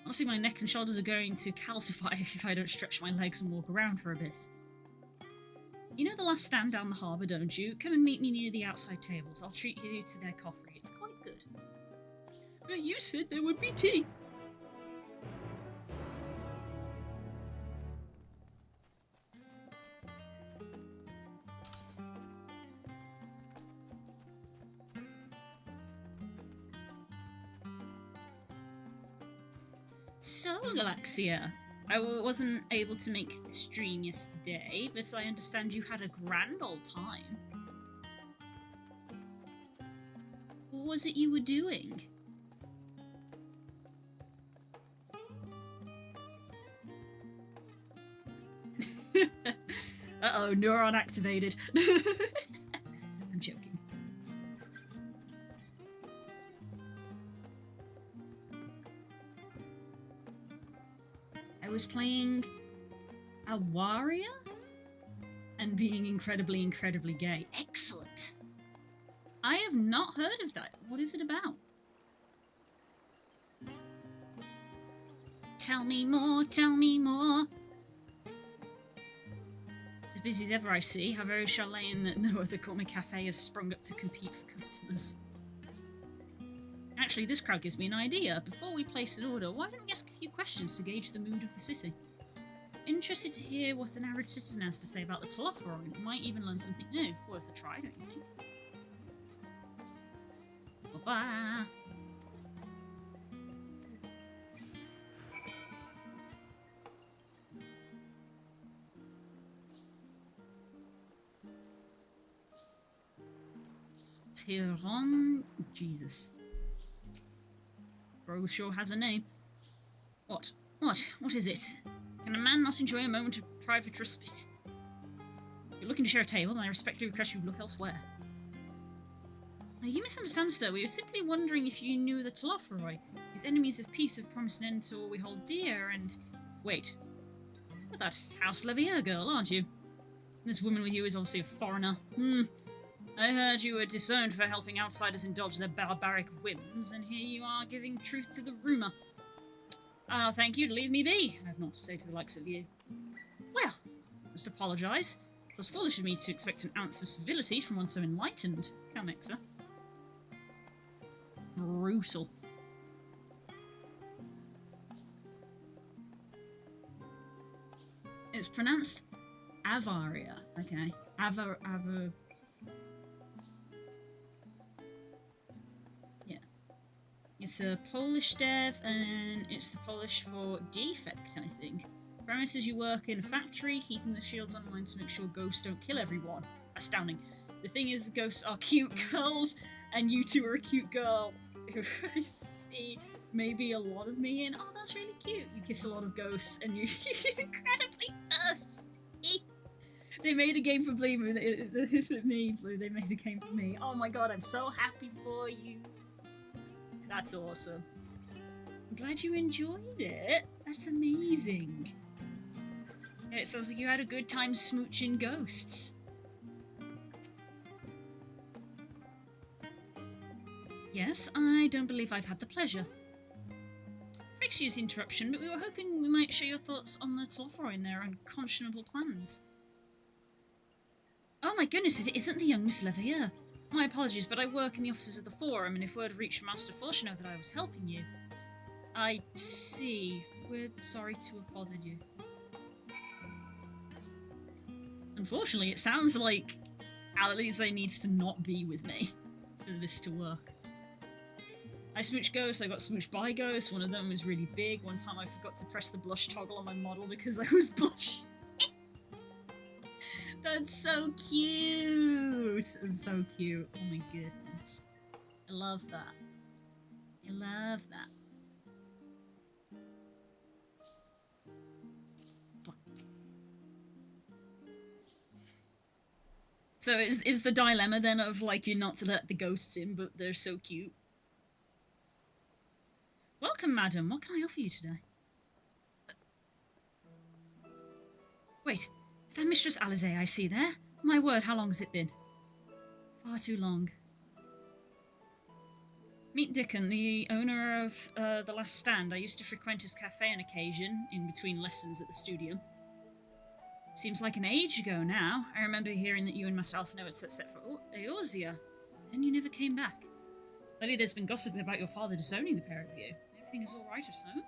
Honestly, my neck and shoulders are going to calcify if I don't stretch my legs and walk around for a bit. You know the last stand down the harbour, don't you? Come and meet me near the outside tables. I'll treat you to their coffee. It's quite good. But you said there would be tea. So, Galaxia, I wasn't able to make the stream yesterday, but I understand you had a grand old time. What was it you were doing? Uh-oh, neuron activated. I'm joking. I was playing a warrior and being incredibly, incredibly gay. Excellent! I have not heard of that. What is it about? Tell me more, tell me more. As busy as ever I see, how very Chilean that no other gourmet cafe has sprung up to compete for customers. Actually, this crowd gives me an idea. Before we place an order, why don't we ask a few questions to gauge the mood of the city? interested to hear what an average citizen has to say about the Telophorine. You might even learn something new. Worth a try, don't you think? Bye-bye. Piron... Jesus. Bro sure has a name. What? What is it? Can a man not enjoy a moment of private respite? If you're looking to share a table, then I respectfully request you look elsewhere. Now, you misunderstand, sir. We were simply wondering if you knew the Telophoroi. These enemies of peace have promised an end to all we hold dear, and... Wait. You're that House Levier girl, aren't you? This woman with you is obviously a foreigner. I heard you were disowned for helping outsiders indulge their barbaric whims, and here you are giving truth to the rumour. I'll thank you to leave me be. I have naught to say to the likes of you. Well, I must apologise. It was foolish of me to expect an ounce of civility from one so enlightened. Come, Exa. Brutal. It's pronounced Avaria. Okay. Yeah. It's a Polish dev, and it's the Polish for defect, I think. Premises: you work in a factory, keeping the shields online to make sure ghosts don't kill everyone. Astounding. The thing is, the ghosts are cute girls, and you two are a cute girl. I see maybe a lot of me in. Oh, that's really cute. You kiss a lot of ghosts, and you're incredibly thirsty. They made a game for me, Blue. They made a game for me. Oh my god, I'm so happy for you. That's awesome. I'm glad you enjoyed it. That's amazing. It sounds like you had a good time smooching ghosts. Yes, I don't believe I've had the pleasure. Excuse the interruption, but we were hoping we might share your thoughts on the Telophoroi and their unconscionable plans. Oh my goodness, if it isn't the young Miss Levier. My apologies, but I work in the offices of the Forum, and if word reached Master Fortuno that I was helping you... I see. We're sorry to have bothered you. Unfortunately, it sounds like Alize needs to not be with me for this to work. I smooched ghosts, I got smooched by ghosts. One of them was really big. One time I forgot to press the blush toggle on my model because I was blushing. That's so cute! That's so cute. Oh my goodness. I love that. I love that. So is the dilemma then of, like, you're not to let the ghosts in, but they're so cute? Welcome, madam. What can I offer you today? Wait, is that Mistress Alize I see there? My word, how long has it been? Far too long. Meet Dickon, the owner of The Last Stand. I used to frequent his cafe on occasion, in between lessons at the studio. Seems like an age ago now. I remember hearing that you and myself had set for Eorzea. Then you never came back. Lately there's been gossip about your father disowning the pair of you. Everything is alright at home?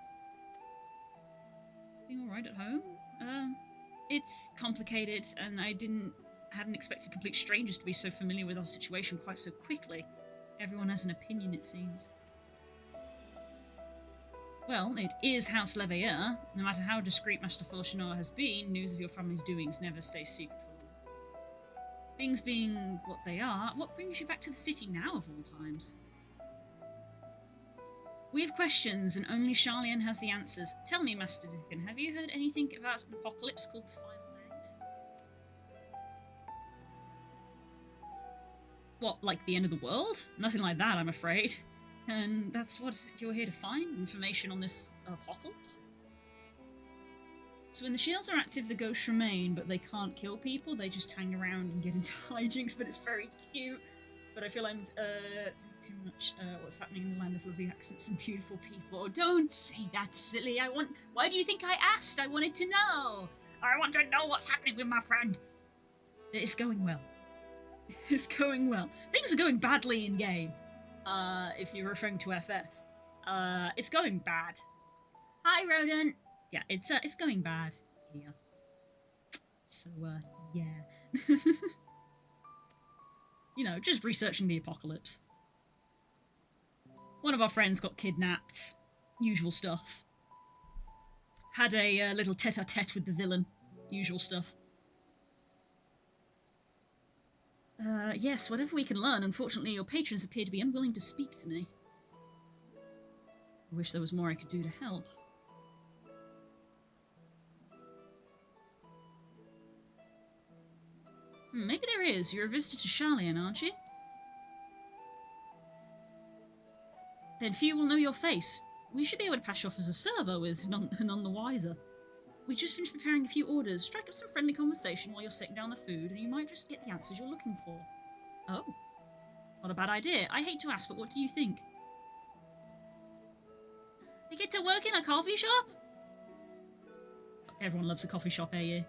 Everything alright at home? It's complicated, and I hadn't expected complete strangers to be so familiar with our situation quite so quickly. Everyone has an opinion, it seems. Well, it is House Levier. No matter how discreet Master Fortuno has been, news of your family's doings never stays secret for them. Things being what they are, what brings you back to the city now of all times? We have questions, and only Charlian has the answers. Tell me, Master Dickon, have you heard anything about an apocalypse called the Final Days? What, like the end of the world? Nothing like that, I'm afraid. And that's what you're here to find? Information on this apocalypse? So when the shields are active, the ghosts remain, but they can't kill people. They just hang around and get into hijinks, but it's very cute. But I feel I'm too much what's happening in the land of lovely accents and beautiful people. Oh, don't say that, silly. Why do you think I asked? I wanted to know. I want to know what's happening with my friend. It's going well. It's going well. Things are going badly in game. If you're referring to FF. It's going bad. Hi, Rodent. Yeah, it's going bad. here. So, yeah. You know, just researching the apocalypse. One of our friends got kidnapped. Usual stuff. Had a little tete-a-tete with the villain. Usual stuff. Yes, whatever we can learn. Unfortunately, your patrons appear to be unwilling to speak to me. I wish there was more I could do to help. Maybe there is. You're a visitor to Charlian, aren't you? Then few will know your face. We should be able to pass you off as a server with none the wiser. We just finished preparing a few orders. Strike up some friendly conversation while you're setting down the food, and you might just get the answers you're looking for. Oh. Not a bad idea. I hate to ask, but what do you think? You get to work in a coffee shop? Everyone loves a coffee shop, eh?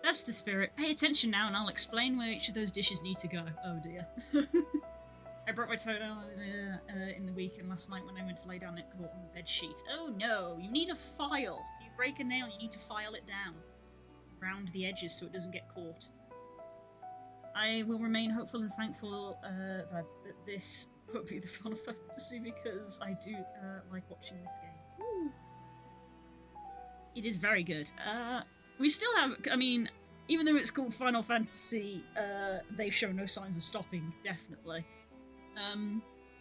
That's the spirit. Pay attention now and I'll explain where each of those dishes need to go. Oh dear. I brought my toenail in the week, and last night when I went to lay down it caught on the bed sheet. Oh no, you need a file. If you break a nail, you need to file it down. Round the edges so it doesn't get caught. I will remain hopeful and thankful that this won't be the Final Fantasy, because I do like watching this game. Woo. It is very good. We still have, I mean, even though it's called Final Fantasy, they show no signs of stopping, definitely.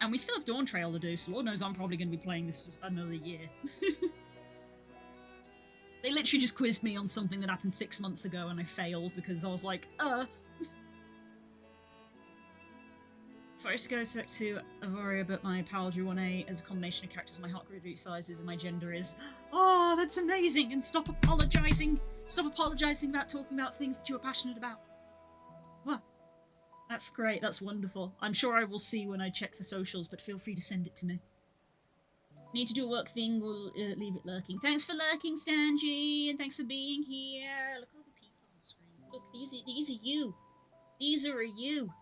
And we still have Dawn Trail to do, so Lord knows I'm probably going to be playing this for another year. They literally just quizzed me on something that happened 6 months ago and I failed because I was like, Sorry to go to Avoria, but my pal drew 1A as a combination of characters my heart grew to sizes and my gender is... Oh, that's amazing! And stop apologising! Stop apologising about talking about things that you are passionate about. What? That's great, that's wonderful. I'm sure I will see when I check the socials, but feel free to send it to me. Need to do a work thing, we'll leave it lurking. Thanks for lurking, Stanji, and thanks for being here. Look at all the people on the screen. Look, these are you. These are you.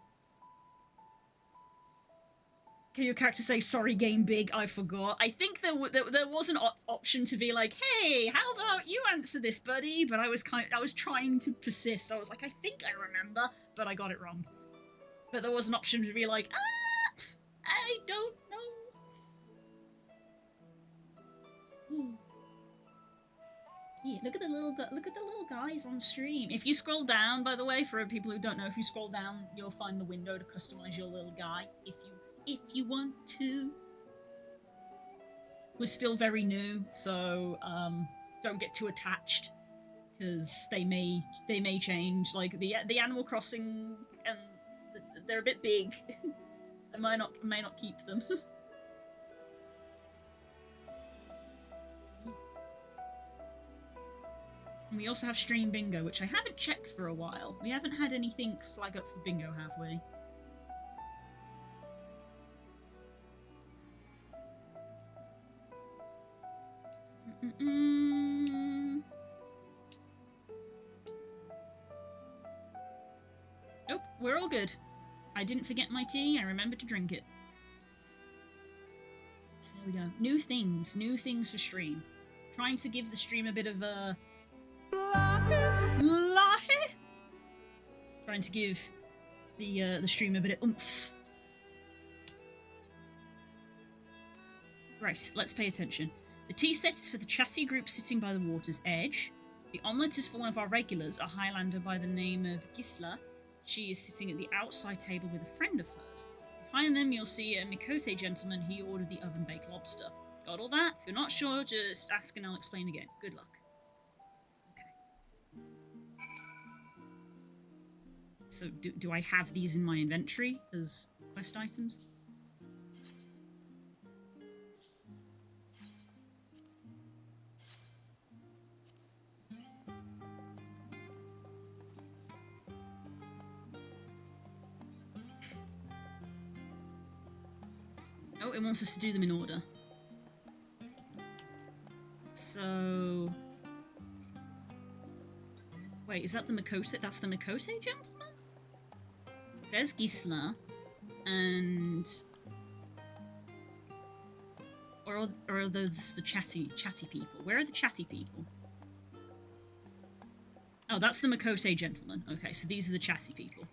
Can your character say, sorry, game big, I forgot? I think there was an option to be like, hey, how about you answer this, buddy? But I was trying to persist. I was like, I think I remember, but I got it wrong. But there was an option to be like, I don't know. Yeah, look at the little guys on stream. If you scroll down, by the way, for people who don't know, if you scroll down, you'll find the window to customize your little guy. If you want to. We're still very new, so don't get too attached, because they may change. Like the Animal Crossing, and they're a bit big. I may not keep them. And we also have Stream Bingo, which I haven't checked for a while. We haven't had anything flag up for Bingo, have we? Nope, we're all good. I didn't forget my tea, I remembered to drink it. So there we go. New things for stream. Trying to give the stream a bit of a... Trying to give the stream a bit of oomph. Right, let's pay attention. The tea set is for the chatty group sitting by the water's edge. The omelette is for one of our regulars, a Highlander by the name of Gisla. She is sitting at the outside table with a friend of hers. Behind them you'll see a Mikote gentleman. He ordered the oven-baked lobster. Got all that? If you're not sure, just ask and I'll explain again. Good luck. Okay. So do I have these in my inventory as quest items? Oh, it wants us to do them in order. So... Wait, is that the Mikote? That's the Mikote gentleman? There's Gisla. And... Or are those the chatty people? Where are the chatty people? Oh, that's the Makote gentleman. Okay, so these are the chatty people.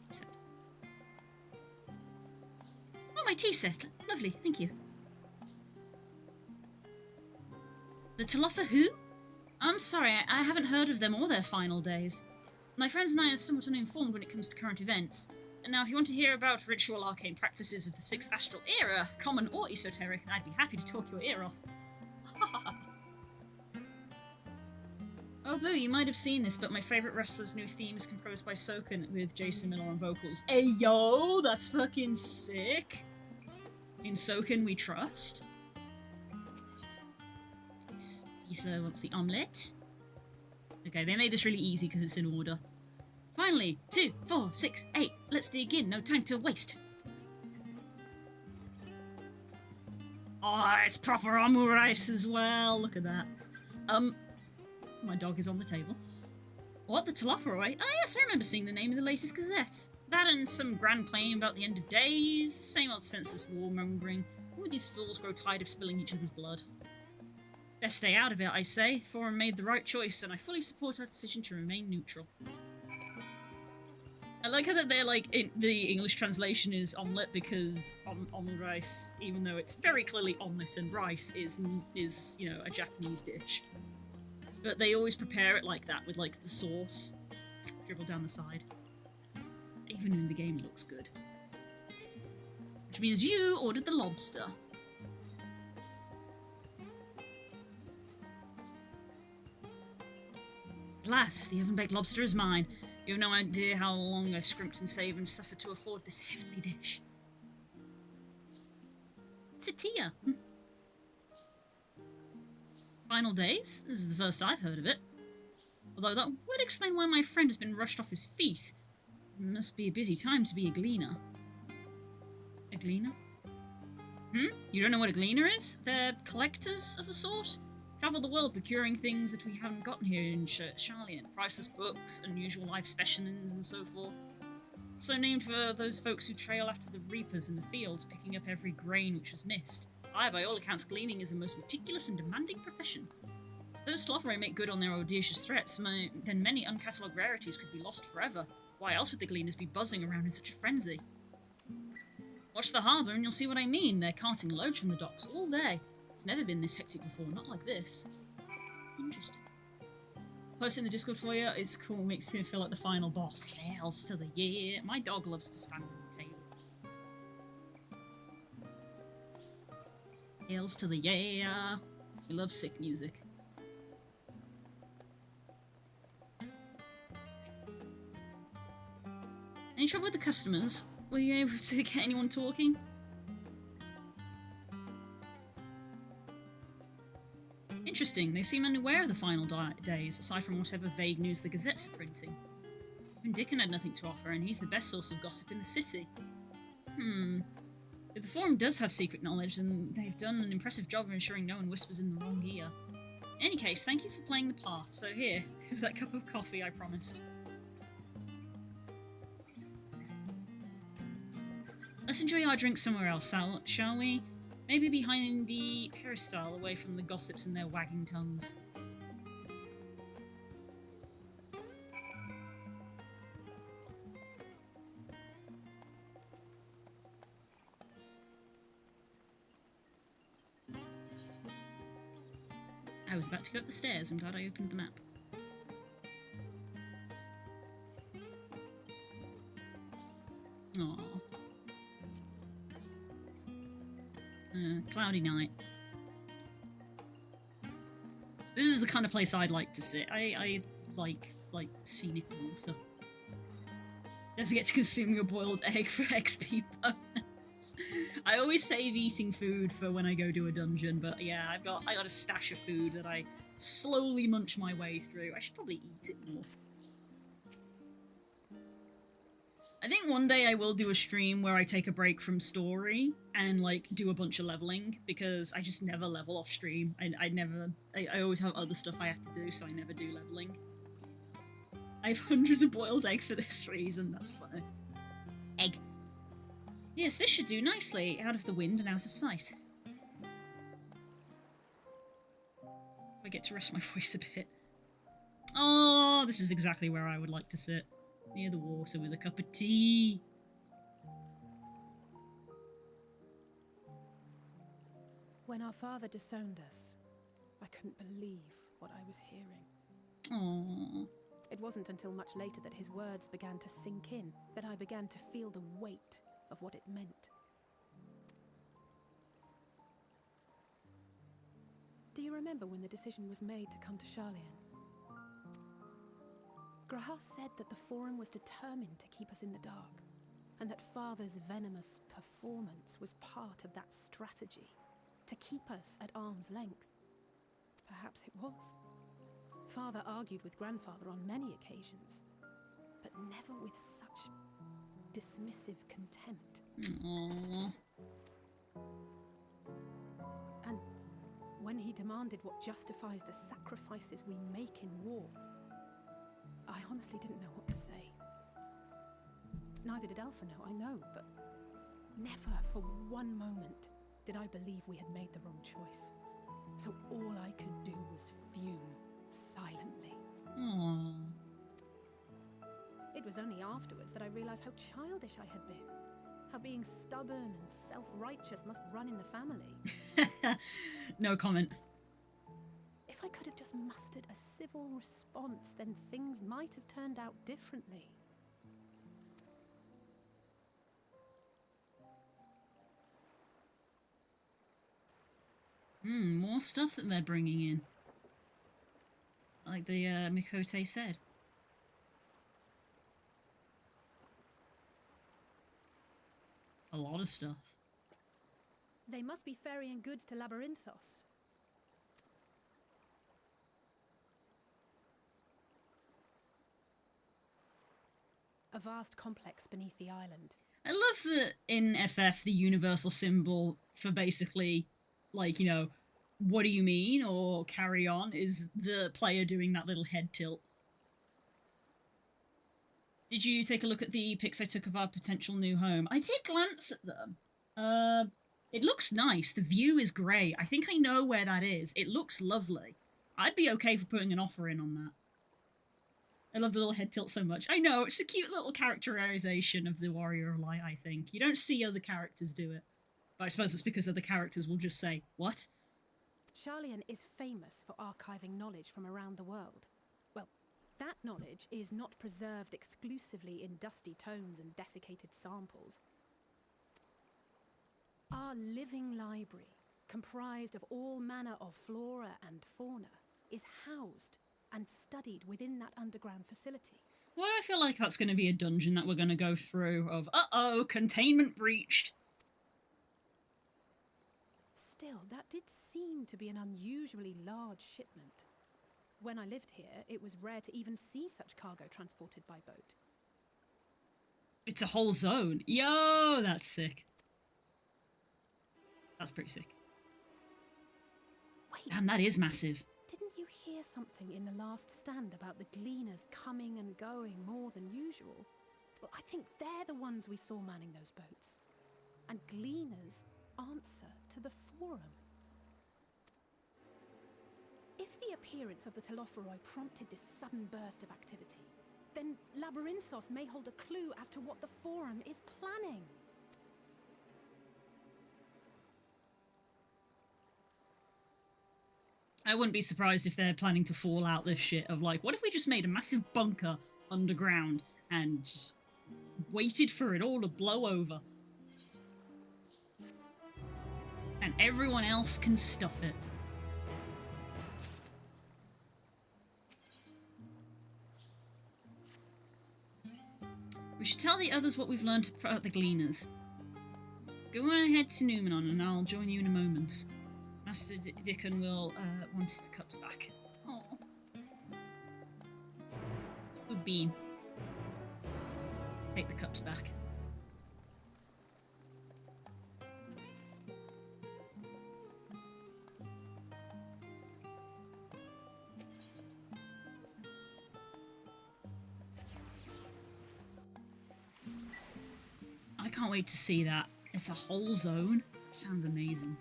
Set. Oh, my tea set. Lovely, thank you. The Talofa who? I'm sorry, I haven't heard of them or their final days. My friends and I are somewhat uninformed when it comes to current events. And now if you want to hear about ritual arcane practices of the 6th Astral Era, common or esoteric, I'd be happy to talk your ear off. Oh, Blue, you might have seen this, but my favourite wrestler's new theme is composed by Soken with Jason Miller on vocals. Hey, yo, that's fucking sick. In Soken we trust. Lisa wants the omelette. Okay, they made this really easy because it's in order. Finally, 2, 4, 6, 8. Let's dig in. No time to waste. Oh, it's proper omurice as well. Look at that. My dog is on the table. What, the Talofaroi? Oh yes, I remember seeing the name in the latest gazette. That and some grand claim about the end of days. Same old senseless warmongering. When would these fools grow tired of spilling each other's blood? Best stay out of it, I say. Forum made the right choice, and I fully support our decision to remain neutral. I like how that they're like, the English translation is omelette because rice, even though it's very clearly omelette and rice is, you know, a Japanese dish. But they always prepare it like that, with like the sauce dribbled down the side. Even in the game it looks good. Which means you ordered the lobster. Alas, the oven-baked lobster is mine. You have no idea how long I've scrimped and saved and suffered to afford this heavenly dish. It's a Tia. Final days? This is the first I've heard of it. Although that would explain why my friend has been rushed off his feet. It must be a busy time to be a gleaner. A gleaner? You don't know what a gleaner is? They're collectors of a sort? Travel the world procuring things that we haven't gotten here in Charlian. Priceless books, unusual life specimens, and so forth. So named for those folks who trail after the reapers in the fields, picking up every grain which was missed. Aye, by all accounts, gleaning is a most meticulous and demanding profession. If those Slotherray make good on their audacious threats, then many uncatalogued rarities could be lost forever. Why else would the gleaners be buzzing around in such a frenzy? Watch the harbour and you'll see what I mean. They're carting loads from the docks all day. It's never been this hectic before, not like this. Interesting. Posting the Discord for you is cool, makes me feel like the final boss. Hails to the year. My dog loves to stand on the table. Hails to the yeah. He loves sick music. Any trouble with the customers? Were you able to get anyone talking? Interesting, they seem unaware of the final days, aside from whatever vague news the gazettes are printing. Even Dickon had nothing to offer, and he's the best source of gossip in the city. If the forum does have secret knowledge, then they've done an impressive job of ensuring no one whispers in the wrong ear. In any case, thank you for playing the part, so here is that cup of coffee I promised. Let's enjoy our drink somewhere else, shall we? Maybe behind the peristyle, away from the gossips and their wagging tongues. I was about to go up the stairs. I'm glad I opened the map. Aww. Cloudy night. This is the kind of place I'd like to sit. I like scenic water. Don't forget to consume your boiled egg for XP bonus. I always save eating food for when I go to a dungeon, but yeah, I got a stash of food that I slowly munch my way through. I should probably eat it more. I think one day I will do a stream where I take a break from story and like do a bunch of leveling, because I just never level off stream. I always have other stuff I have to do, so I never do leveling. I have hundreds of boiled egg for this reason, that's funny. Egg. Yes, this should do nicely, out of the wind and out of sight. I get to rest my voice a bit. Oh, this is exactly where I would like to sit. Near the water with a cup of tea. When our father disowned us, I couldn't believe what I was hearing. Aww. It wasn't until much later that his words began to sink in, that I began to feel the weight of what it meant. Do you remember when the decision was made to come to Charlian? Grahas said that the Forum was determined to keep us in the dark, and that Father's venomous performance was part of that strategy, to keep us at arm's length. Perhaps it was. Father argued with Grandfather on many occasions, but never with such dismissive contempt. Aww. And when he demanded what justifies the sacrifices we make in war, I honestly didn't know what to say. Neither did Alpha know, I know, but never for one moment did I believe we had made the wrong choice. So all I could do was fume silently. Aww. It was only afterwards that I realized how childish I had been. How being stubborn and self-righteous must run in the family. No comment. If I could have just mustered a civil response, then things might have turned out differently. More stuff that they're bringing in. Like the Mikote said. A lot of stuff. They must be ferrying goods to Labyrinthos. A vast complex beneath the island. I love that in FF the universal symbol for basically, like, you know, what do you mean or carry on is the player doing that little head tilt. Did you take a look at the pics I took of our potential new home? I did glance at them. It looks nice. The view is great. I think I know where that is. It looks lovely. I'd be okay for putting an offer in on that. I love the little head tilt so much. I know, it's a cute little characterization of the Warrior of Light, I think. You don't see other characters do it. But I suppose it's because other characters will just say, what? Charlian is famous for archiving knowledge from around the world. Well, that knowledge is not preserved exclusively in dusty tomes and desiccated samples. Our living library, comprised of all manner of flora and fauna, is housed and studied within that underground facility. Why do I feel like that's going to be a dungeon that we're going to go through of, uh-oh, containment breached? Still, that did seem to be an unusually large shipment. When I lived here, it was rare to even see such cargo transported by boat. It's a whole zone. Yo, that's sick. That's pretty sick. Wait. Damn, that is massive. Didn't you hear something in the last stand about the Gleaners coming and going more than usual? Well, I think they're the ones we saw manning those boats. And Gleaners answer to the Forum. If the appearance of the Telophoroi prompted this sudden burst of activity, then Labyrinthos may hold a clue as to what the Forum is planning. I wouldn't be surprised if they're planning to fall out this shit of like, what if we just made a massive bunker underground and just waited for it all to blow over? And everyone else can stuff it. We should tell the others what we've learned about the Gleaners. Go on ahead to Numenon and I'll join you in a moment. Master Dickon will want his cups back. Aww. Good bean. Take the cups back. I can't wait to see that. It's a whole zone. That sounds amazing.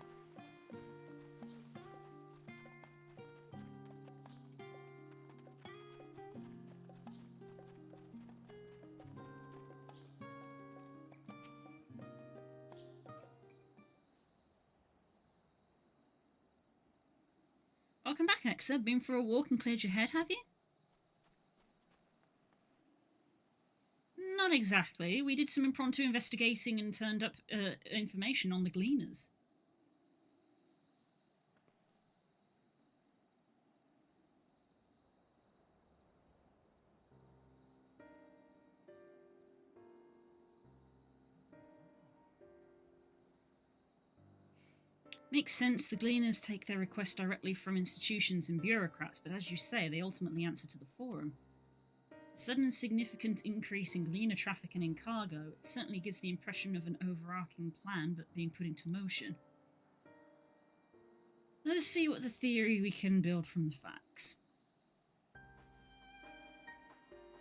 Welcome back, Exa. Been for a walk and cleared your head, have you? Not exactly. We did some impromptu investigating and turned up information on the Gleaners. Makes sense, the Gleaners take their requests directly from institutions and bureaucrats, but as you say, they ultimately answer to the Forum. A sudden and significant increase in Gleaner traffic and in cargo, it certainly gives the impression of an overarching plan but being put into motion. Let us see what the theory we can build from the facts.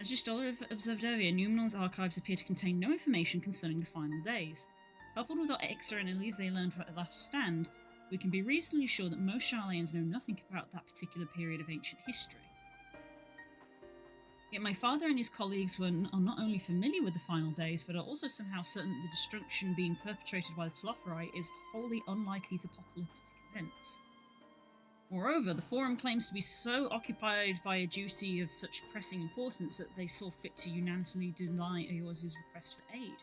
As just observed earlier, Numenor's archives appear to contain no information concerning the final days. Coupled with what Exa and Elise learned at the last stand, we can be reasonably sure that most Sharlayans know nothing about that particular period of ancient history. Yet my father and his colleagues are not only familiar with the final days, but are also somehow certain that the destruction being perpetrated by the Telophori is wholly unlike these apocalyptic events. Moreover, the Forum claims to be so occupied by a duty of such pressing importance that they saw fit to unanimously deny Eorzea's request for aid.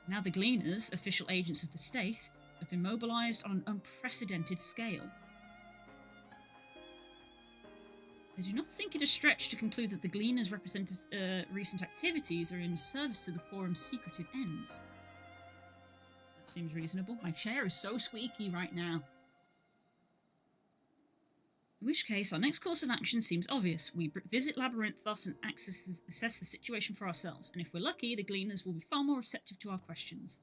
Now the Gleaners, official agents of the state, have been mobilised on an unprecedented scale. I do not think it a stretch to conclude that the Gleaners' recent activities are in service to the Forum's secretive ends. That seems reasonable. My chair is so squeaky right now. In which case, our next course of action seems obvious. We visit Labyrinthos and assess the situation for ourselves, and if we're lucky, the Gleaners will be far more receptive to our questions.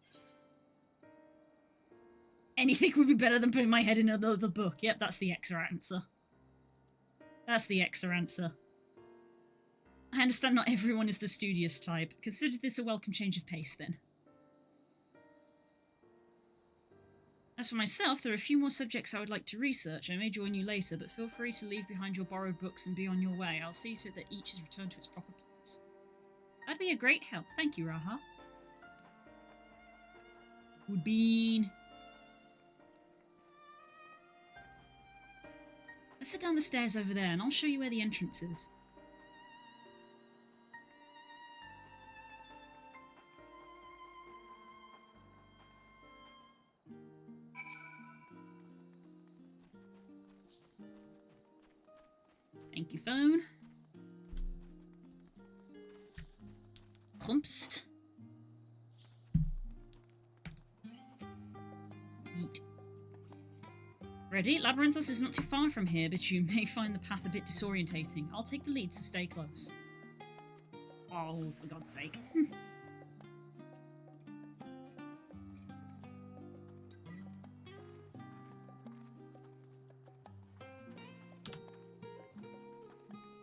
Anything would be better than putting my head in another book. Yep, that's the Exa answer. That's the Exa answer. I understand not everyone is the studious type. Consider this a welcome change of pace, then. As for myself, there are a few more subjects I would like to research. I may join you later, but feel free to leave behind your borrowed books and be on your way. I'll see to it that each is returned to its proper place. That'd be a great help. Thank you, Raha. Good bean. Let's head down the stairs over there, and I'll show you where the entrance is. Thank you, phone. Humpst. Eat. Ready? Labyrinthos is not too far from here, but you may find the path a bit disorientating. I'll take the lead, so stay close. Oh, for God's sake.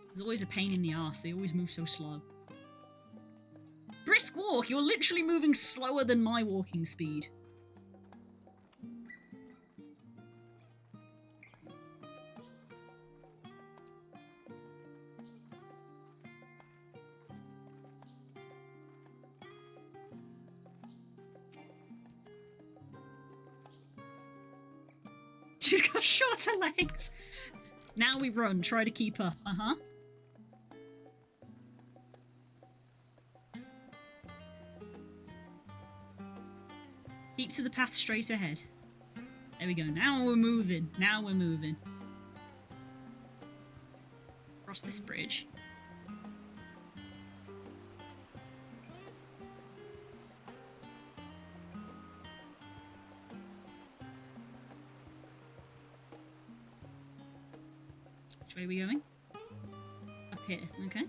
There's always a pain in the arse. They always move so slow. Brisk walk! You're literally moving slower than my walking speed. She's got shorter legs! Now we run. Try to keep up. Uh-huh. Keep to the path straight ahead. There we go. Now we're moving. Now we're moving. Cross this bridge. Which way are we going? Up here. Okay.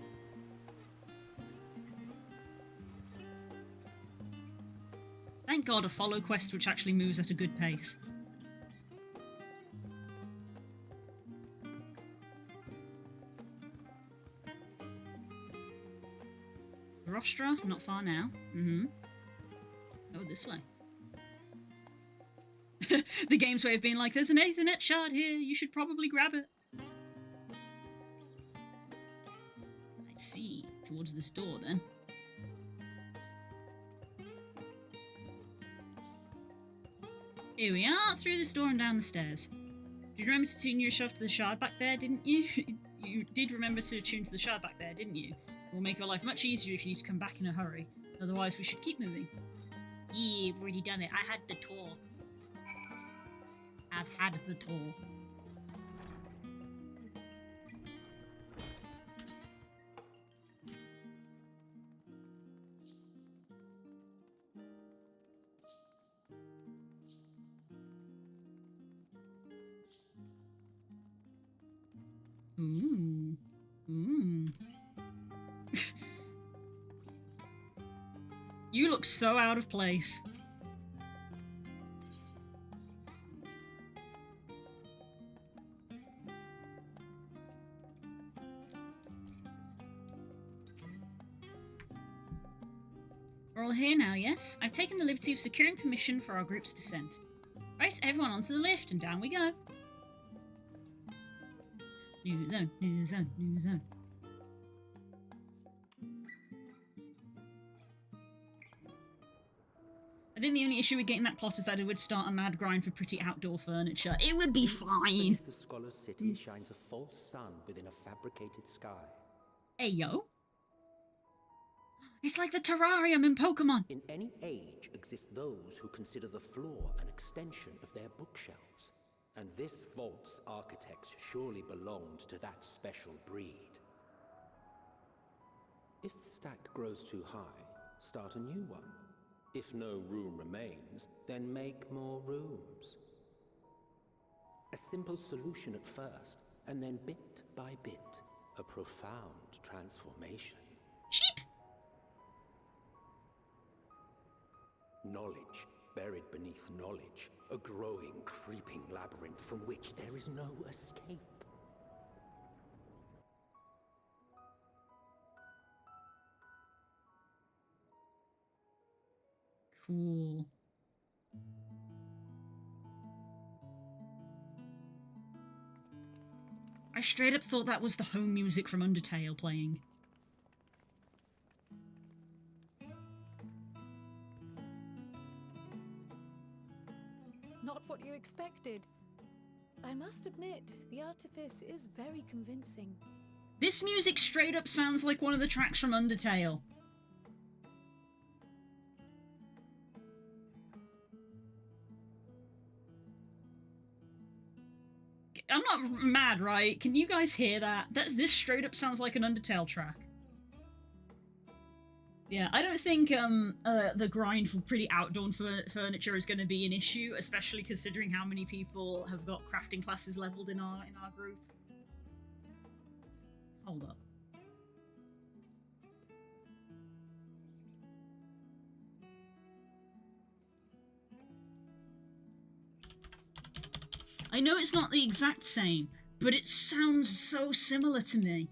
Thank God, a follow quest which actually moves at a good pace. Rostra, not far now. Oh, this way. The game's way of being like, there's an Ethernet shard here, you should probably grab it. I see. Towards this door, then. Here we are, through this door and down the stairs. You remember to tune yourself to the shard back there, didn't you? You did remember to tune to the shard back there, didn't you? It will make your life much easier if you need to come back in a hurry. Otherwise, we should keep moving. Yeah, I've already done it. I had the tour. I've had the tour. Mmm. Mmm. You look so out of place. We're all here now, yes? I've taken the liberty of securing permission for our group's descent. Right, everyone onto the lift, and down we go. New zone, new zone, new zone. I think the only issue with getting that plot is that it would start a mad grind for pretty outdoor furniture. It would be fine. Beneath the scholar's city shines a false sun within a fabricated sky. Hey, yo. It's like the terrarium in Pokemon. In any age exist those who consider the floor an extension of their bookshelves. And this vault's architects surely belonged to that special breed. If the stack grows too high, start a new one. If no room remains, then make more rooms. A simple solution at first, and then bit by bit, a profound transformation. Cheap! Knowledge, buried beneath knowledge, a growing, creeping labyrinth from which there is no escape. Cool. I straight up thought that was the home music from Undertale playing. Not what you expected. I must admit, the artifice is very convincing. This music straight up sounds like one of the tracks from Undertale. I'm not mad, right? Can you guys hear that? This straight up sounds like an Undertale track. Yeah, I don't think the grind for pretty outdoor furniture is going to be an issue, especially considering how many people have got crafting classes leveled in our group. Hold up. I know it's not the exact same, but it sounds so similar to me.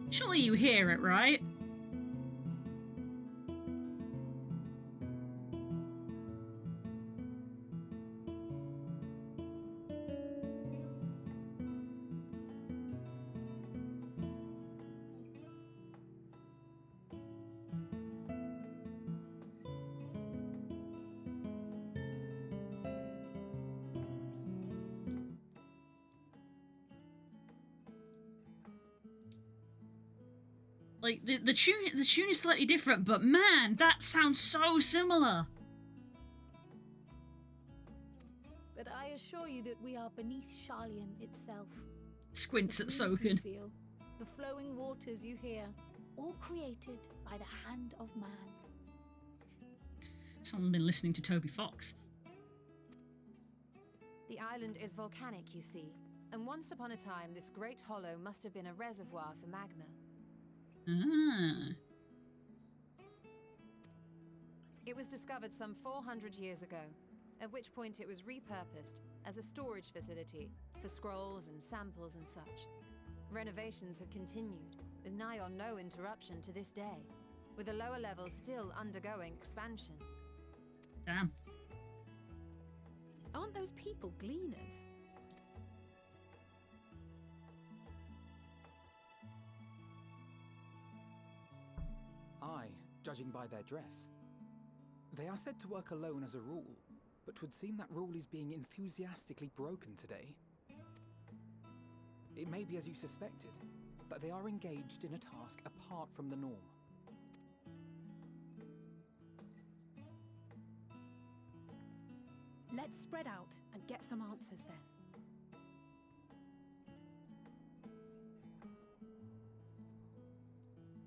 Surely you hear it, right? Like, the tune is slightly different, but man, that sounds so similar! But I assure you that we are beneath Sharlayan itself. Squints at The breeze you Soken. feel, the flowing waters you hear, all created by the hand of man. Someone been listening to Toby Fox. The island is volcanic, you see, and once upon a time this great hollow must have been a reservoir for magma. Ah. It was discovered some 400 years ago, at which point it was repurposed as a storage facility for scrolls and samples and such. Renovations have continued, with nigh on no interruption to this day. with the lower levels still undergoing expansion. Damn. Aren't those people gleaners? Aye, judging by their dress. They are said to work alone as a rule, but 'twould seem that rule is being enthusiastically broken today. It may be as you suspected, that they are engaged in a task apart from the norm. Let's spread out and get some answers then.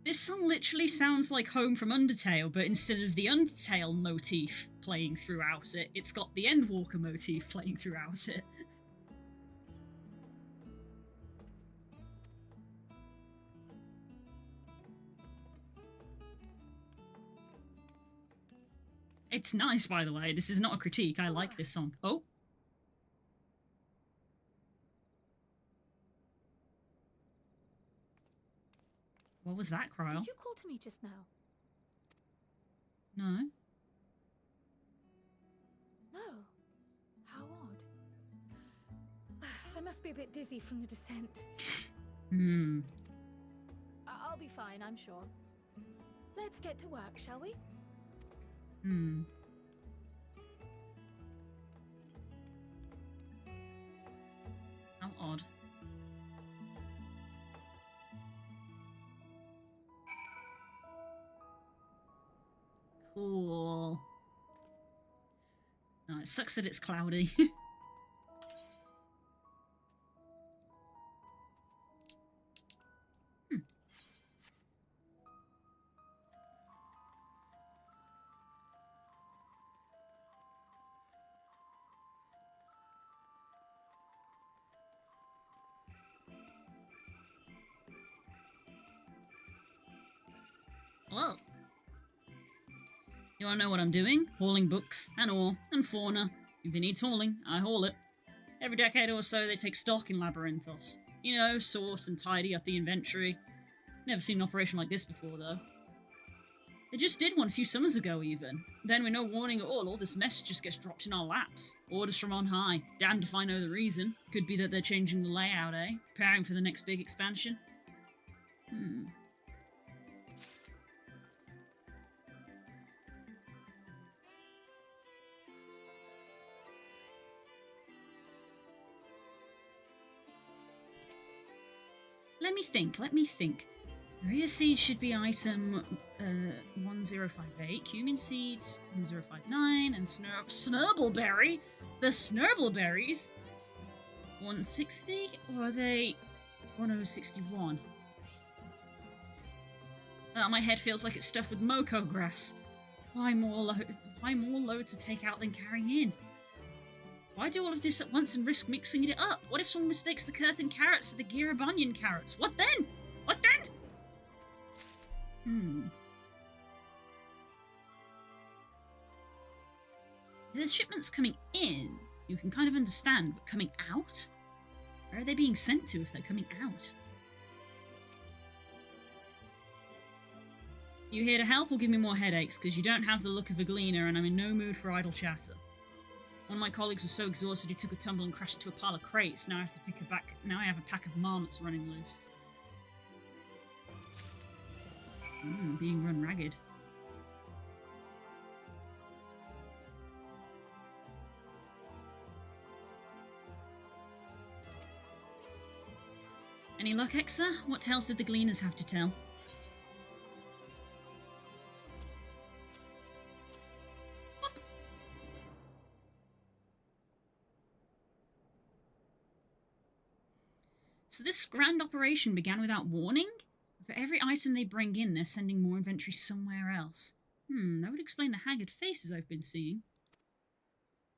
This song literally sounds like Home from Undertale, but instead of the Undertale motif playing throughout it, it's got the Endwalker motif playing throughout it. It's nice, by the way. This is not a critique. I like this song. Oh. What was that, Cryle? Did you call to me just now? No. No. How odd. I must be a bit dizzy from the descent. Hmm. I'll be fine, I'm sure. Let's get to work, shall we? Hmm. How odd. Cool. Oh, it sucks that it's cloudy. Hello. You wanna know what I'm doing? Hauling books, and ore, and fauna. If it needs hauling, I haul it. Every decade or so, they take stock in Labyrinthos. You know, source and tidy up the inventory. Never seen an operation like this before, though. They just did one a few summers ago, even. Then, with no warning at all this mess just gets dropped in our laps. Orders from on high. Damned if I know the reason. Could be that they're changing the layout, eh? Preparing for the next big expansion. Let me think. Maria seeds should be item 1058, cumin seeds 1059, and snurble the snurble berries 160, or are they 1061? My head feels like it's stuffed with moko grass. Why more load to take out than carrying in? Why do all of this at once and risk mixing it up? What if someone mistakes the Kurthan carrots for the Girabunyan carrots? What then? What then? The shipments coming in, you can kind of understand, but coming out? Where are they being sent to if they're coming out? You here to help or give me more headaches? Because you don't have the look of a gleaner and I'm in no mood for idle chatter. One of my colleagues was so exhausted he took a tumble and crashed into a pile of crates. Now I have to pick a back. Now I have a pack of marmots running loose. Being run ragged. Any luck, Exa? What tales did the gleaners have to tell? So this grand operation began without warning? For every item they bring in, they're sending more inventory somewhere else. That would explain the haggard faces I've been seeing.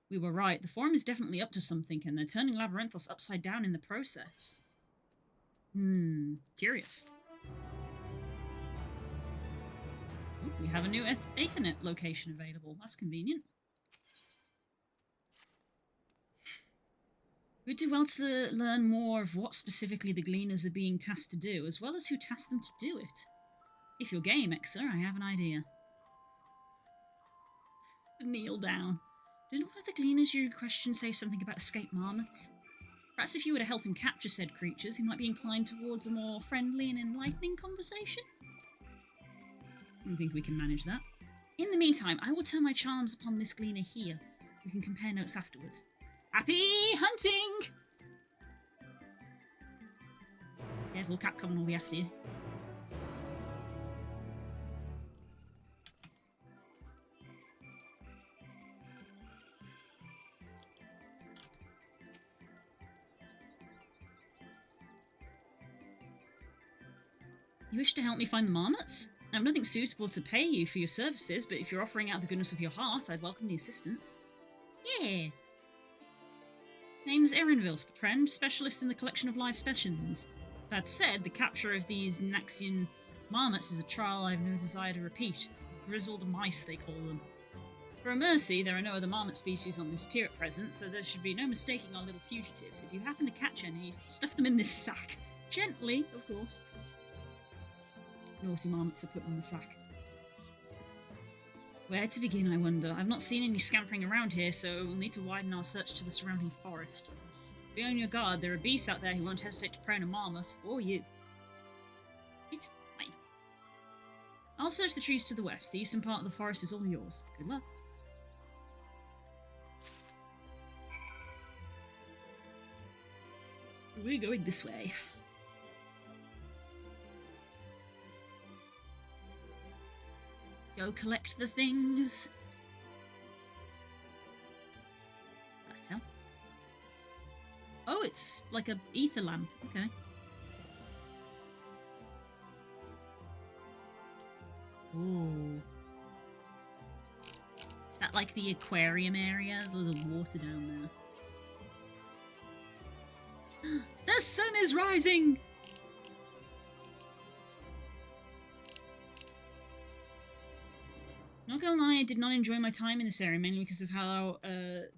We were right, the Forum is definitely up to something, and they're turning Labyrinthos upside down in the process. Curious. Ooh, we have a new Aethernet location available. That's convenient. We'd do well to learn more of what specifically the Gleaners are being tasked to do, as well as who tasked them to do it. If you're game, sir, I have an idea. Kneel down. Didn't one of the gleaners you questioned say something about escaped marmots? Perhaps if you were to help him capture said creatures, he might be inclined towards a more friendly and enlightening conversation? I think we can manage that. In the meantime, I will turn my charms upon this gleaner here. We can compare notes afterwards. Happy hunting! Careful, Capcom will be after you. You wish to help me find the marmots? I have nothing suitable to pay you for your services, but if you're offering out the goodness of your heart, I'd welcome the assistance. Yeah. Name's Erinville, friend, specialist in the collection of live specimens. That said, the capture of these Naxian marmots is a trial I have no desire to repeat. Grizzled mice, they call them. For a mercy, there are no other marmot species on this tier at present, so there should be no mistaking our little fugitives. If you happen to catch any, stuff them in this sack. Gently, of course. Naughty marmots are put in the sack. Where to begin, I wonder? I've not seen any scampering around here, so we'll need to widen our search to the surrounding forest. Be on your guard, there are beasts out there who won't hesitate to prey on a marmot, or you. It's fine. I'll search the trees to the west. The eastern part of the forest is all yours. Good luck. We're going this way. Go collect the things. What the hell? Oh, it's like a ether lamp. Okay. Ooh. Is that like the aquarium area? There's a little water down there. The sun is rising! Not gonna lie, I did not enjoy my time in this area, mainly because of how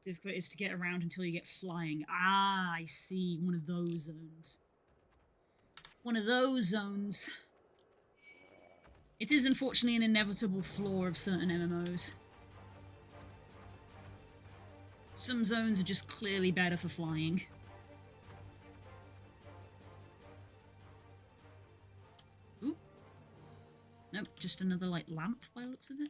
difficult it is to get around until you get flying. Ah, I see. One of those zones. One of those zones. It is unfortunately an inevitable flaw of certain MMOs. Some zones are just clearly better for flying. Ooh. Nope, just another, like, lamp by the looks of it.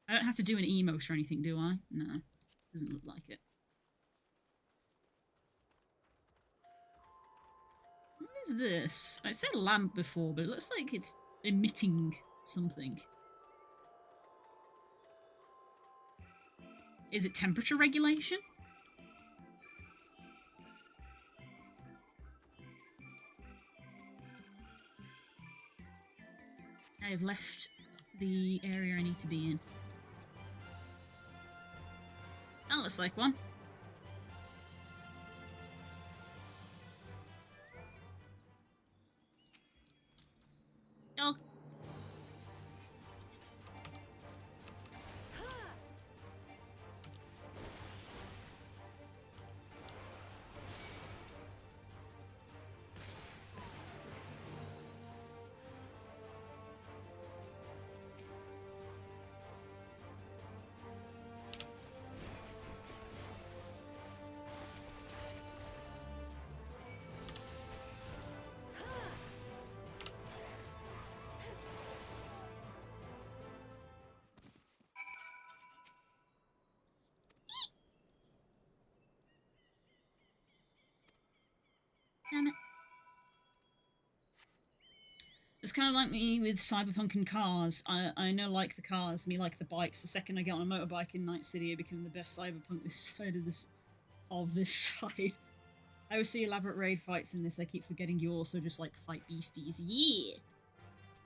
I don't have to do an emote or anything, do I? No. Doesn't look like it. What is this? I said lamp before, but it looks like it's emitting something. Is it temperature regulation? I have left the area I need to be in. That looks like one. Oh. Damn it. It's kind of like me with Cyberpunk and cars. I know like the cars, me like the bikes. The second I get on a motorbike in Night City, I become the best Cyberpunk this side of this side. I always see elaborate raid fights in this. I keep forgetting you also just like fight beasties. Yeah!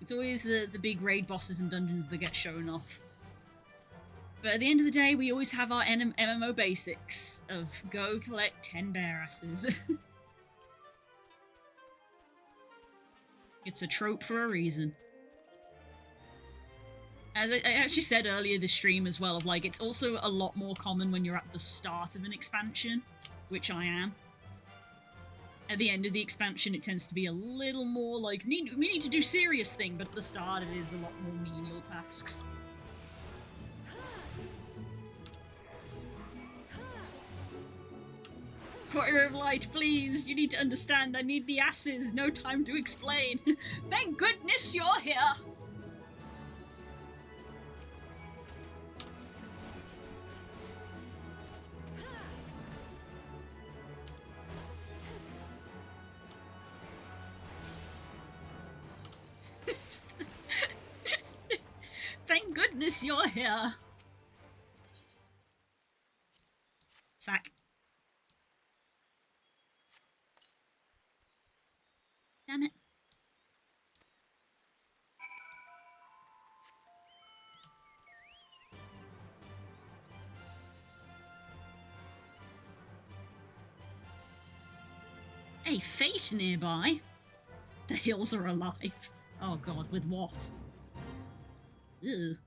It's always the big raid bosses and dungeons that get shown off. But at the end of the day, we always have our MMO basics of go collect 10 bear asses. It's a trope for a reason. As I actually said earlier this stream as well, of like, it's also a lot more common when you're at the start of an expansion, which I am. At the end of the expansion, it tends to be a little more like, we need to do serious thing, but at the start it is a lot more menial tasks. Quarter of Light, please, you need to understand, I need the asses, no time to explain. Thank goodness you're here! Thank goodness you're here! Sack. Damn it. A fate nearby? The hills are alive. Oh god, with what? Ew.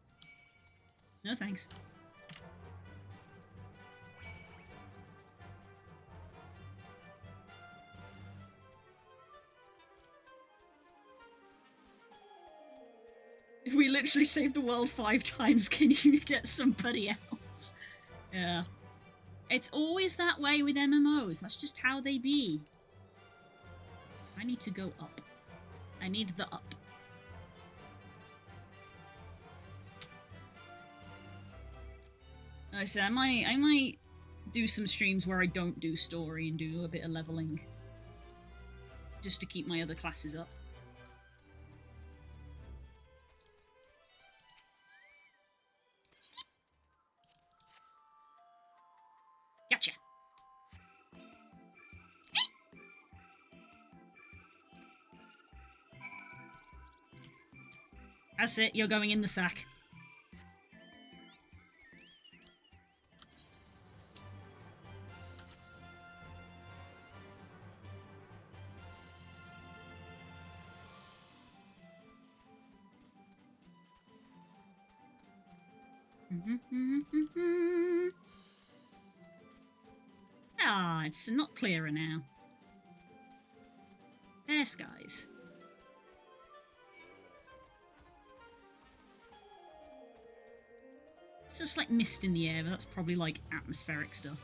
No thanks. If we literally save the world 5 times, can you get somebody else? Yeah. It's always that way with MMOs. That's just how they be. I need to go up. I need the up. Like I said, I might do some streams where I don't do story and do a bit of leveling. Just to keep my other classes up. Gotcha. That's it, you're going in the sack. Ah, it's not clearer now. Fair skies. It's just like mist in the air, but that's probably like atmospheric stuff.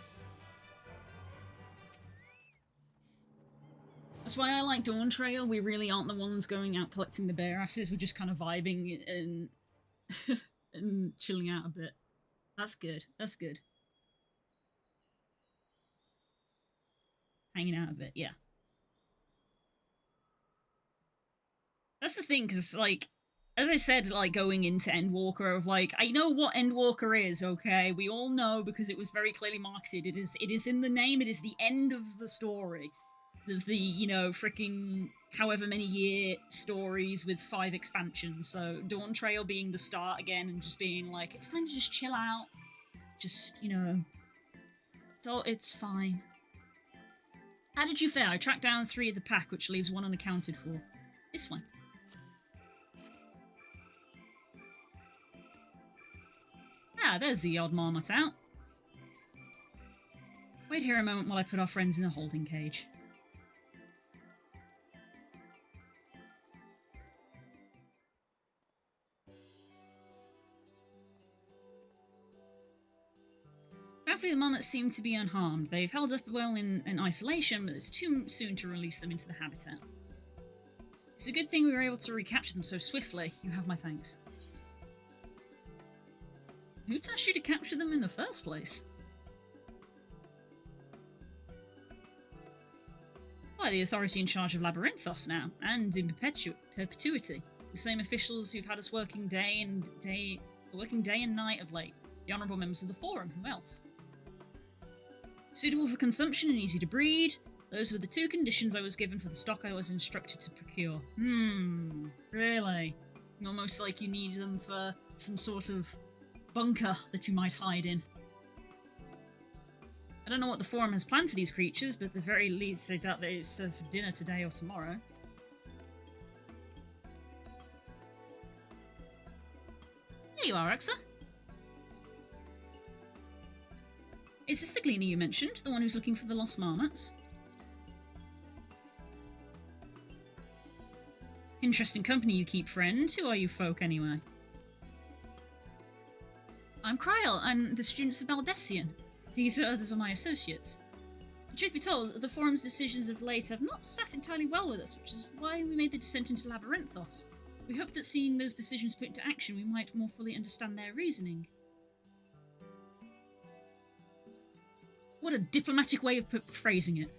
That's why I like Dawn Trail. We really aren't the ones going out collecting the bear asses. We're just kind of vibing and and chilling out a bit. That's good. That's good. Hanging out a bit, yeah. That's the thing, because, like, as I said, like, going into Endwalker, of, like, I know what Endwalker is, okay? We all know, because it was very clearly marketed. It is in the name, it is the end of the story. The you know, freaking however many year stories with 5 expansions. So, Dawn Trail being the start again, and just being like, it's time to just chill out. Just, you know, it's fine. How did you fare? I tracked down 3 of the pack, which leaves 1 unaccounted for. This one. Ah, there's the odd marmot out. Wait here a moment while I put our friends in a holding cage. Thankfully, the marmots seem to be unharmed. They've held up well in isolation, but it's too soon to release them into the habitat. It's a good thing we were able to recapture them so swiftly. You have my thanks. Who tasked you to capture them in the first place? Why, the authority in charge of Labyrinthos now, and in perpetuity. The same officials who've had us working day and night of late. The honourable members of the Forum, who else? Suitable for consumption and easy to breed. Those were the 2 conditions I was given for the stock I was instructed to procure. Really? Almost like you need them for some sort of bunker that you might hide in. I don't know what the Forum has planned for these creatures, but at the very least I doubt they serve for dinner today or tomorrow. There you are, Axa. Is this the gleaner you mentioned? The one who's looking for the lost marmots? Interesting company you keep, friend. Who are you folk, anyway? I'm Kryl. I'm the students of Baldessian. These are others of my associates. Truth be told, the Forum's decisions of late have not sat entirely well with us, which is why we made the descent into Labyrinthos. We hope that seeing those decisions put into action, we might more fully understand their reasoning. What a diplomatic way of phrasing it.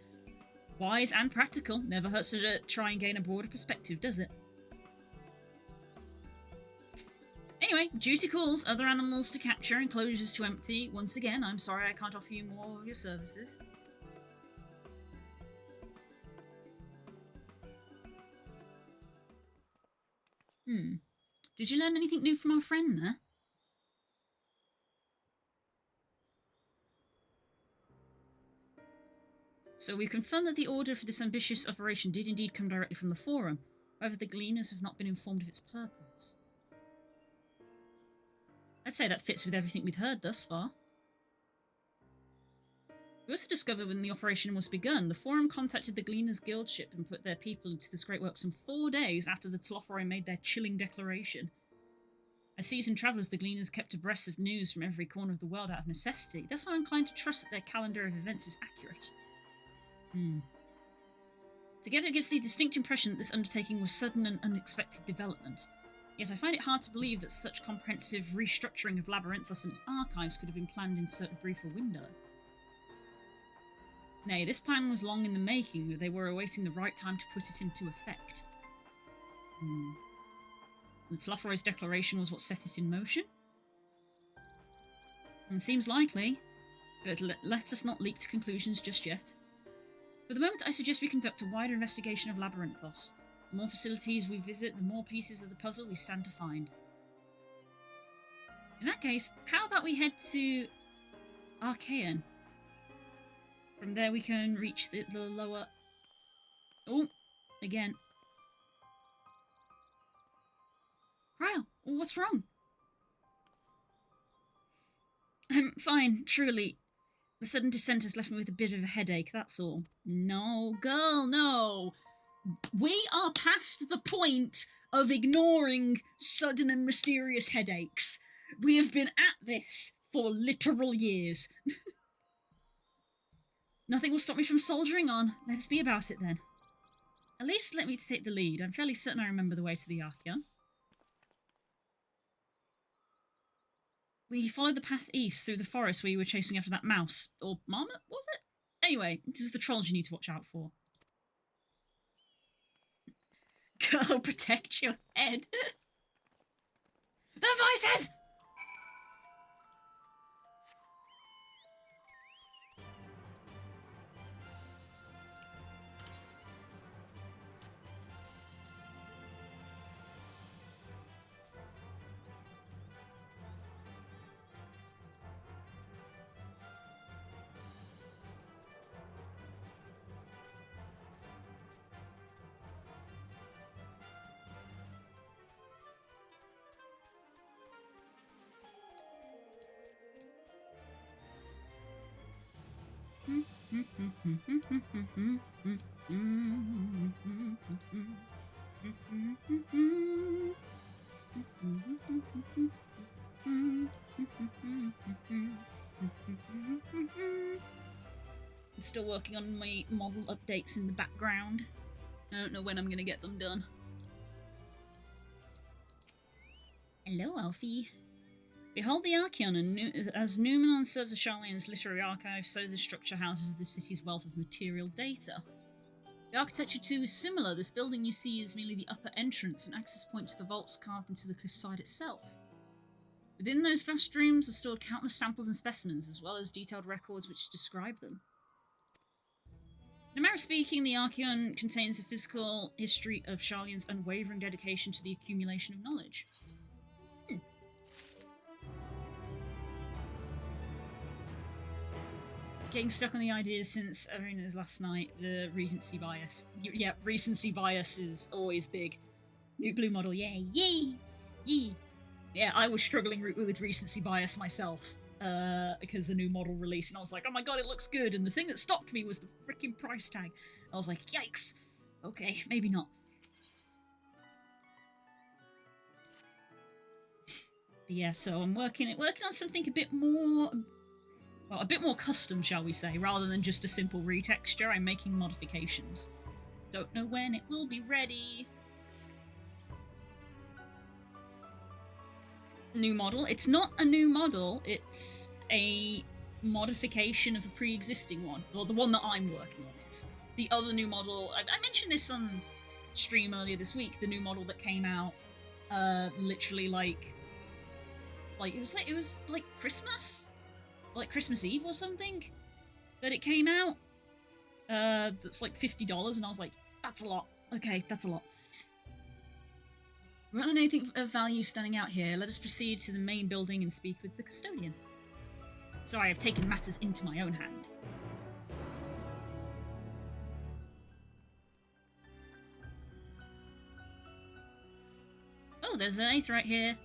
Wise and practical. Never hurts to try and gain a broader perspective, does it? Anyway, duty calls, other animals to capture, enclosures to empty. Once again, I'm sorry I can't offer you more of your services. Did you learn anything new from our friend there? So we confirmed that the order for this ambitious operation did indeed come directly from the Forum. However, the Gleaners have not been informed of its purpose. I'd say that fits with everything we've heard thus far. We also discovered when the operation was begun, the Forum contacted the Gleaners Guild ship and put their people into this great work some 4 days after the Telophori made their chilling declaration. As seasoned travellers, the Gleaners kept abreast of news from every corner of the world out of necessity. Thus I'm inclined to trust that their calendar of events is accurate. Together it gives the distinct impression that this undertaking was sudden and unexpected development. Yet I find it hard to believe that such comprehensive restructuring of Labyrinthos and its archives could have been planned in so brief a window. Nay, this plan was long in the making, but they were awaiting the right time to put it into effect. The Telophori's declaration was what set it in motion? And it seems likely, but let us not leap to conclusions just yet. For the moment, I suggest we conduct a wider investigation of Labyrinthos. The more facilities we visit, the more pieces of the puzzle we stand to find. In that case, how about we head to Archaean? From there we can reach the lower... Oh, again. Kryl, what's wrong? I'm fine, truly. The sudden descent has left me with a bit of a headache, that's all. No, girl, no. We are past the point of ignoring sudden and mysterious headaches. We have been at this for literal years. Nothing will stop me from soldiering on. Let us be about it then. At least let me take the lead. I'm fairly certain I remember the way to the Archeon. We followed the path east through the forest where you were chasing after that mouse. Or marmot, was it? Anyway, this is the trolls you need to watch out for. Go protect your head. The voices! Still working on my model updates in the background. I don't know when I'm gonna get them done. Hello, Alfie. Behold the Archeon, and as Numenon serves as Charlene's literary archive, so the structure houses the city's wealth of material data. The architecture too is similar. This building you see is merely the upper entrance, an access point to the vaults carved into the cliffside itself. Within those vast rooms are stored countless samples and specimens, as well as detailed records which describe them. In a manner of speaking, the Archeon contains a physical history of Charlene's unwavering dedication to the accumulation of knowledge. Getting stuck on the idea since Arena's last night, the recency bias. Yeah, recency bias is always big. New blue model, yay, yay, yay. Yeah, I was struggling with recency bias myself, because the new model released, and I was like, oh my god, it looks good, and the thing that stopped me was the freaking price tag. I was like, yikes. Okay, maybe not. yeah, so I'm working on something a bit more custom, shall we say, rather than just a simple retexture. I'm making modifications. Don't know when it will be ready. New model. It's not a new model, it's a modification of a pre-existing one. Well, the one that I'm working on is. The other new model, I mentioned this on stream earlier this week, the new model that came out literally like it was like Christmas? Like Christmas Eve or something that it came out. That's like $50, and I was like, that's a lot. Okay, that's a lot. We're not on anything of value standing out here. Let us proceed to the main building and speak with the custodian. Sorry, I've taken matters into my own hand. Oh, there's an 8th right here.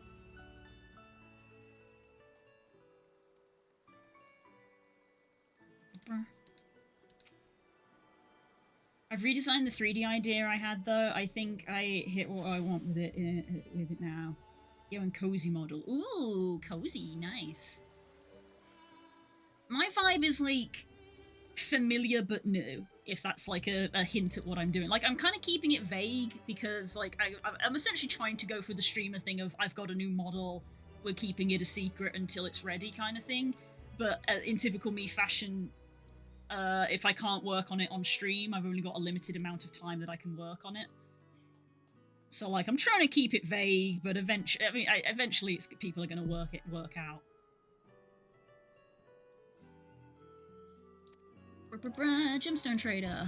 I've redesigned the 3D idea I had, though. I think I hit what I want with it now. Go and cozy model. Ooh, cozy, nice. My vibe is like familiar but new, if that's like a hint at what I'm doing. Like, I'm kind of keeping it vague because like I'm essentially trying to go for the streamer thing of I've got a new model, we're keeping it a secret until it's ready kind of thing. But in typical me fashion, if I can't work on it on stream, I've only got a limited amount of time that I can work on it. So like, I'm trying to keep it vague, but eventually, people are going to work out. Gemstone trader.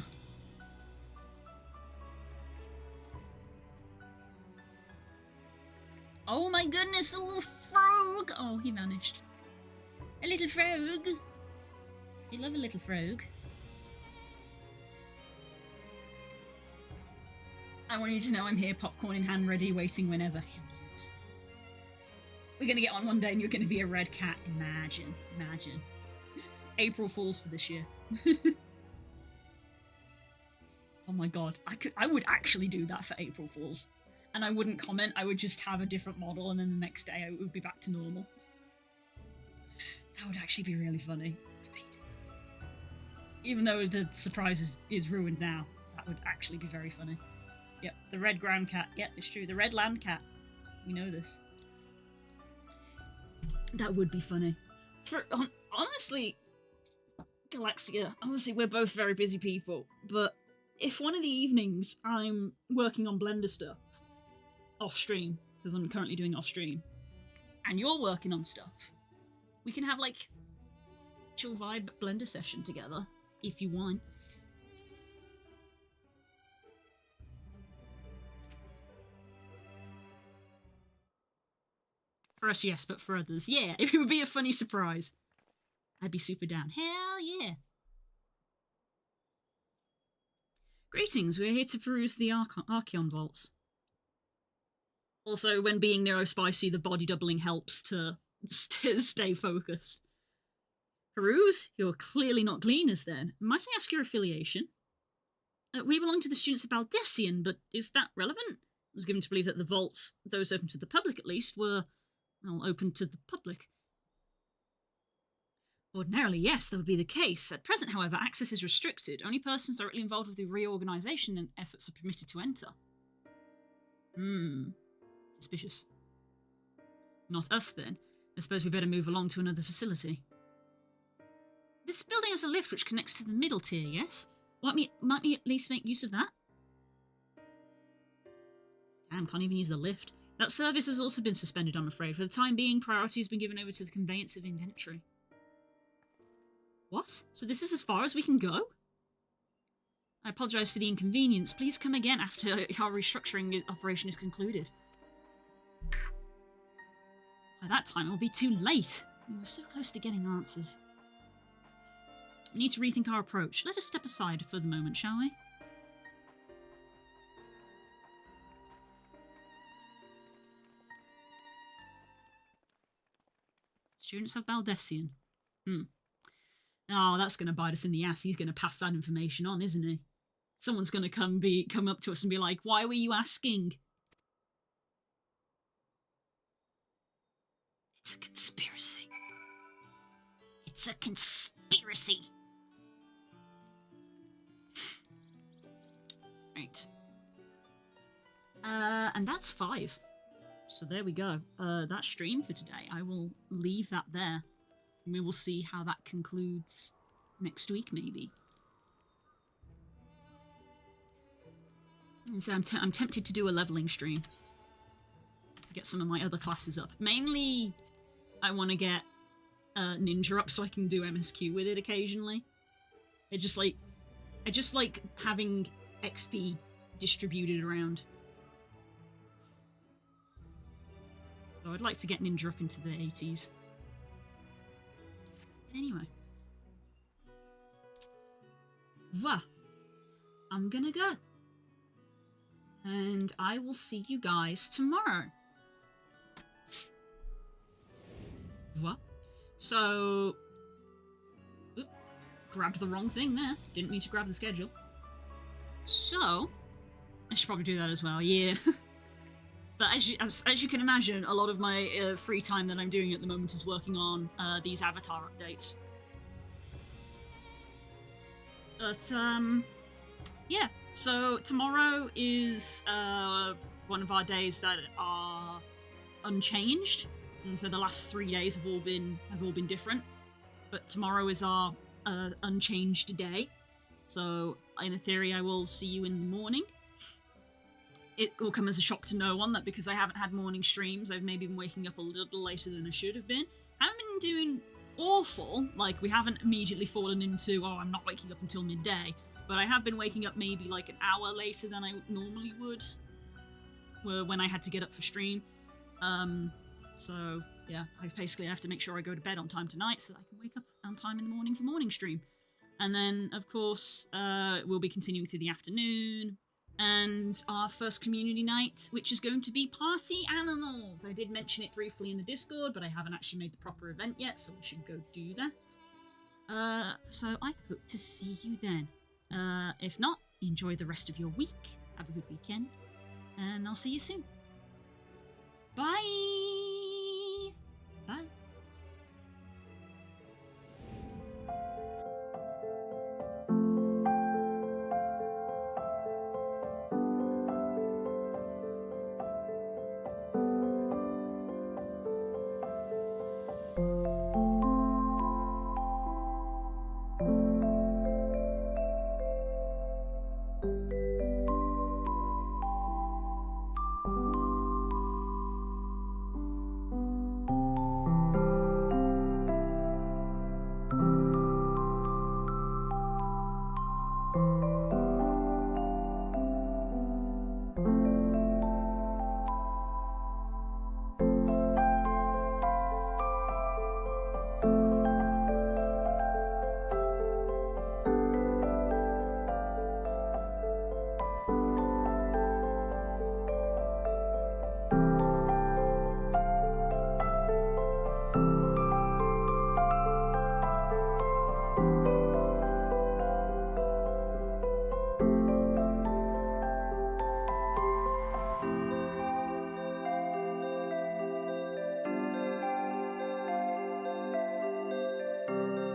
Oh my goodness, a little frog! Oh, he vanished. A little frog. You love a little frog. I want you to know I'm here, popcorn in hand, ready, waiting whenever. We're gonna get on one day and you're gonna be a red cat. Imagine. Imagine. April Fools for this year. Oh my god. I would actually do that for April Fools. And I wouldn't comment, I would just have a different model and then the next day I would be back to normal. That would actually be really funny. Even though the surprise is ruined now, that would actually be very funny. Yep, the red ground cat. Yep, it's true. The red land cat. We know this. That would be funny. Honestly, Galaxia, obviously we're both very busy people, but if one of the evenings I'm working on Blender stuff off stream, because I'm currently doing off stream, and you're working on stuff, we can have like chill vibe Blender session together. If you want. For us, yes, but for others, yeah, it would be a funny surprise. I'd be super down. Hell yeah. Greetings, we're here to peruse the Archeon vaults. Also, when being neurospicy, the body doubling helps to stay focused. Peruse? You're clearly not gleaners then. Might I ask your affiliation? We belong to the students of Baldessian, but is that relevant? I was given to believe that the vaults, those open to the public at least, were, well, open to the public. Ordinarily, yes, that would be the case. At present, however, access is restricted. Only persons directly involved with the reorganisation and efforts are permitted to enter. Suspicious. Not us, then. I suppose we better move along to another facility. This building has a lift which connects to the middle tier, yes? Might we at least make use of that? Damn, can't even use the lift. That service has also been suspended, I'm afraid. For the time being, priority has been given over to the conveyance of inventory. What? So this is as far as we can go? I apologise for the inconvenience. Please come again after our restructuring operation is concluded. By that time, it will be too late. We were so close to getting answers. We need to rethink our approach. Let us step aside for the moment, shall we? Students of Baldessian. Oh, that's going to bite us in the ass. He's going to pass that information on, isn't he? Someone's going to come up to us and be like, why were you asking? It's a conspiracy. It's a conspiracy. Right. And that's 5. So there we go. That stream for today. I will leave that there. And we will see how that concludes next week, maybe. And so I'm tempted to do a leveling stream. Get some of my other classes up. Mainly, I want to get Ninja up so I can do MSQ with it occasionally. I just like having XP distributed around. So I'd like to get Ninja up into the 80s. Anyway. Well, I'm gonna go. And I will see you guys tomorrow. What? So... Oop, grabbed the wrong thing there. Didn't mean to grab the schedule. So... I should probably do that as well, yeah. But as you can imagine, a lot of my free time that I'm doing at the moment is working on these avatar updates. But, yeah. So tomorrow is one of our days that are unchanged. And so the last 3 days have all been different, but tomorrow is our unchanged day. So in theory, I will see you in the morning. It will come as a shock to no one that because I haven't had morning streams, I've maybe been waking up a little later than I should have been. I haven't been doing awful, like we haven't immediately fallen into, oh, I'm not waking up until midday, but I have been waking up maybe like an hour later than I normally would, when I had to get up for stream. So, yeah, I have to make sure I go to bed on time tonight so that I can wake up on time in the morning for morning stream. And then, of course, we'll be continuing through the afternoon, and our first community night, which is going to be Party Animals. I did mention it briefly in the Discord, but I haven't actually made the proper event yet, so we should go do that. So I hope to see you then. If not, enjoy the rest of your week. Have a good weekend, and I'll see you soon. Bye! Bye.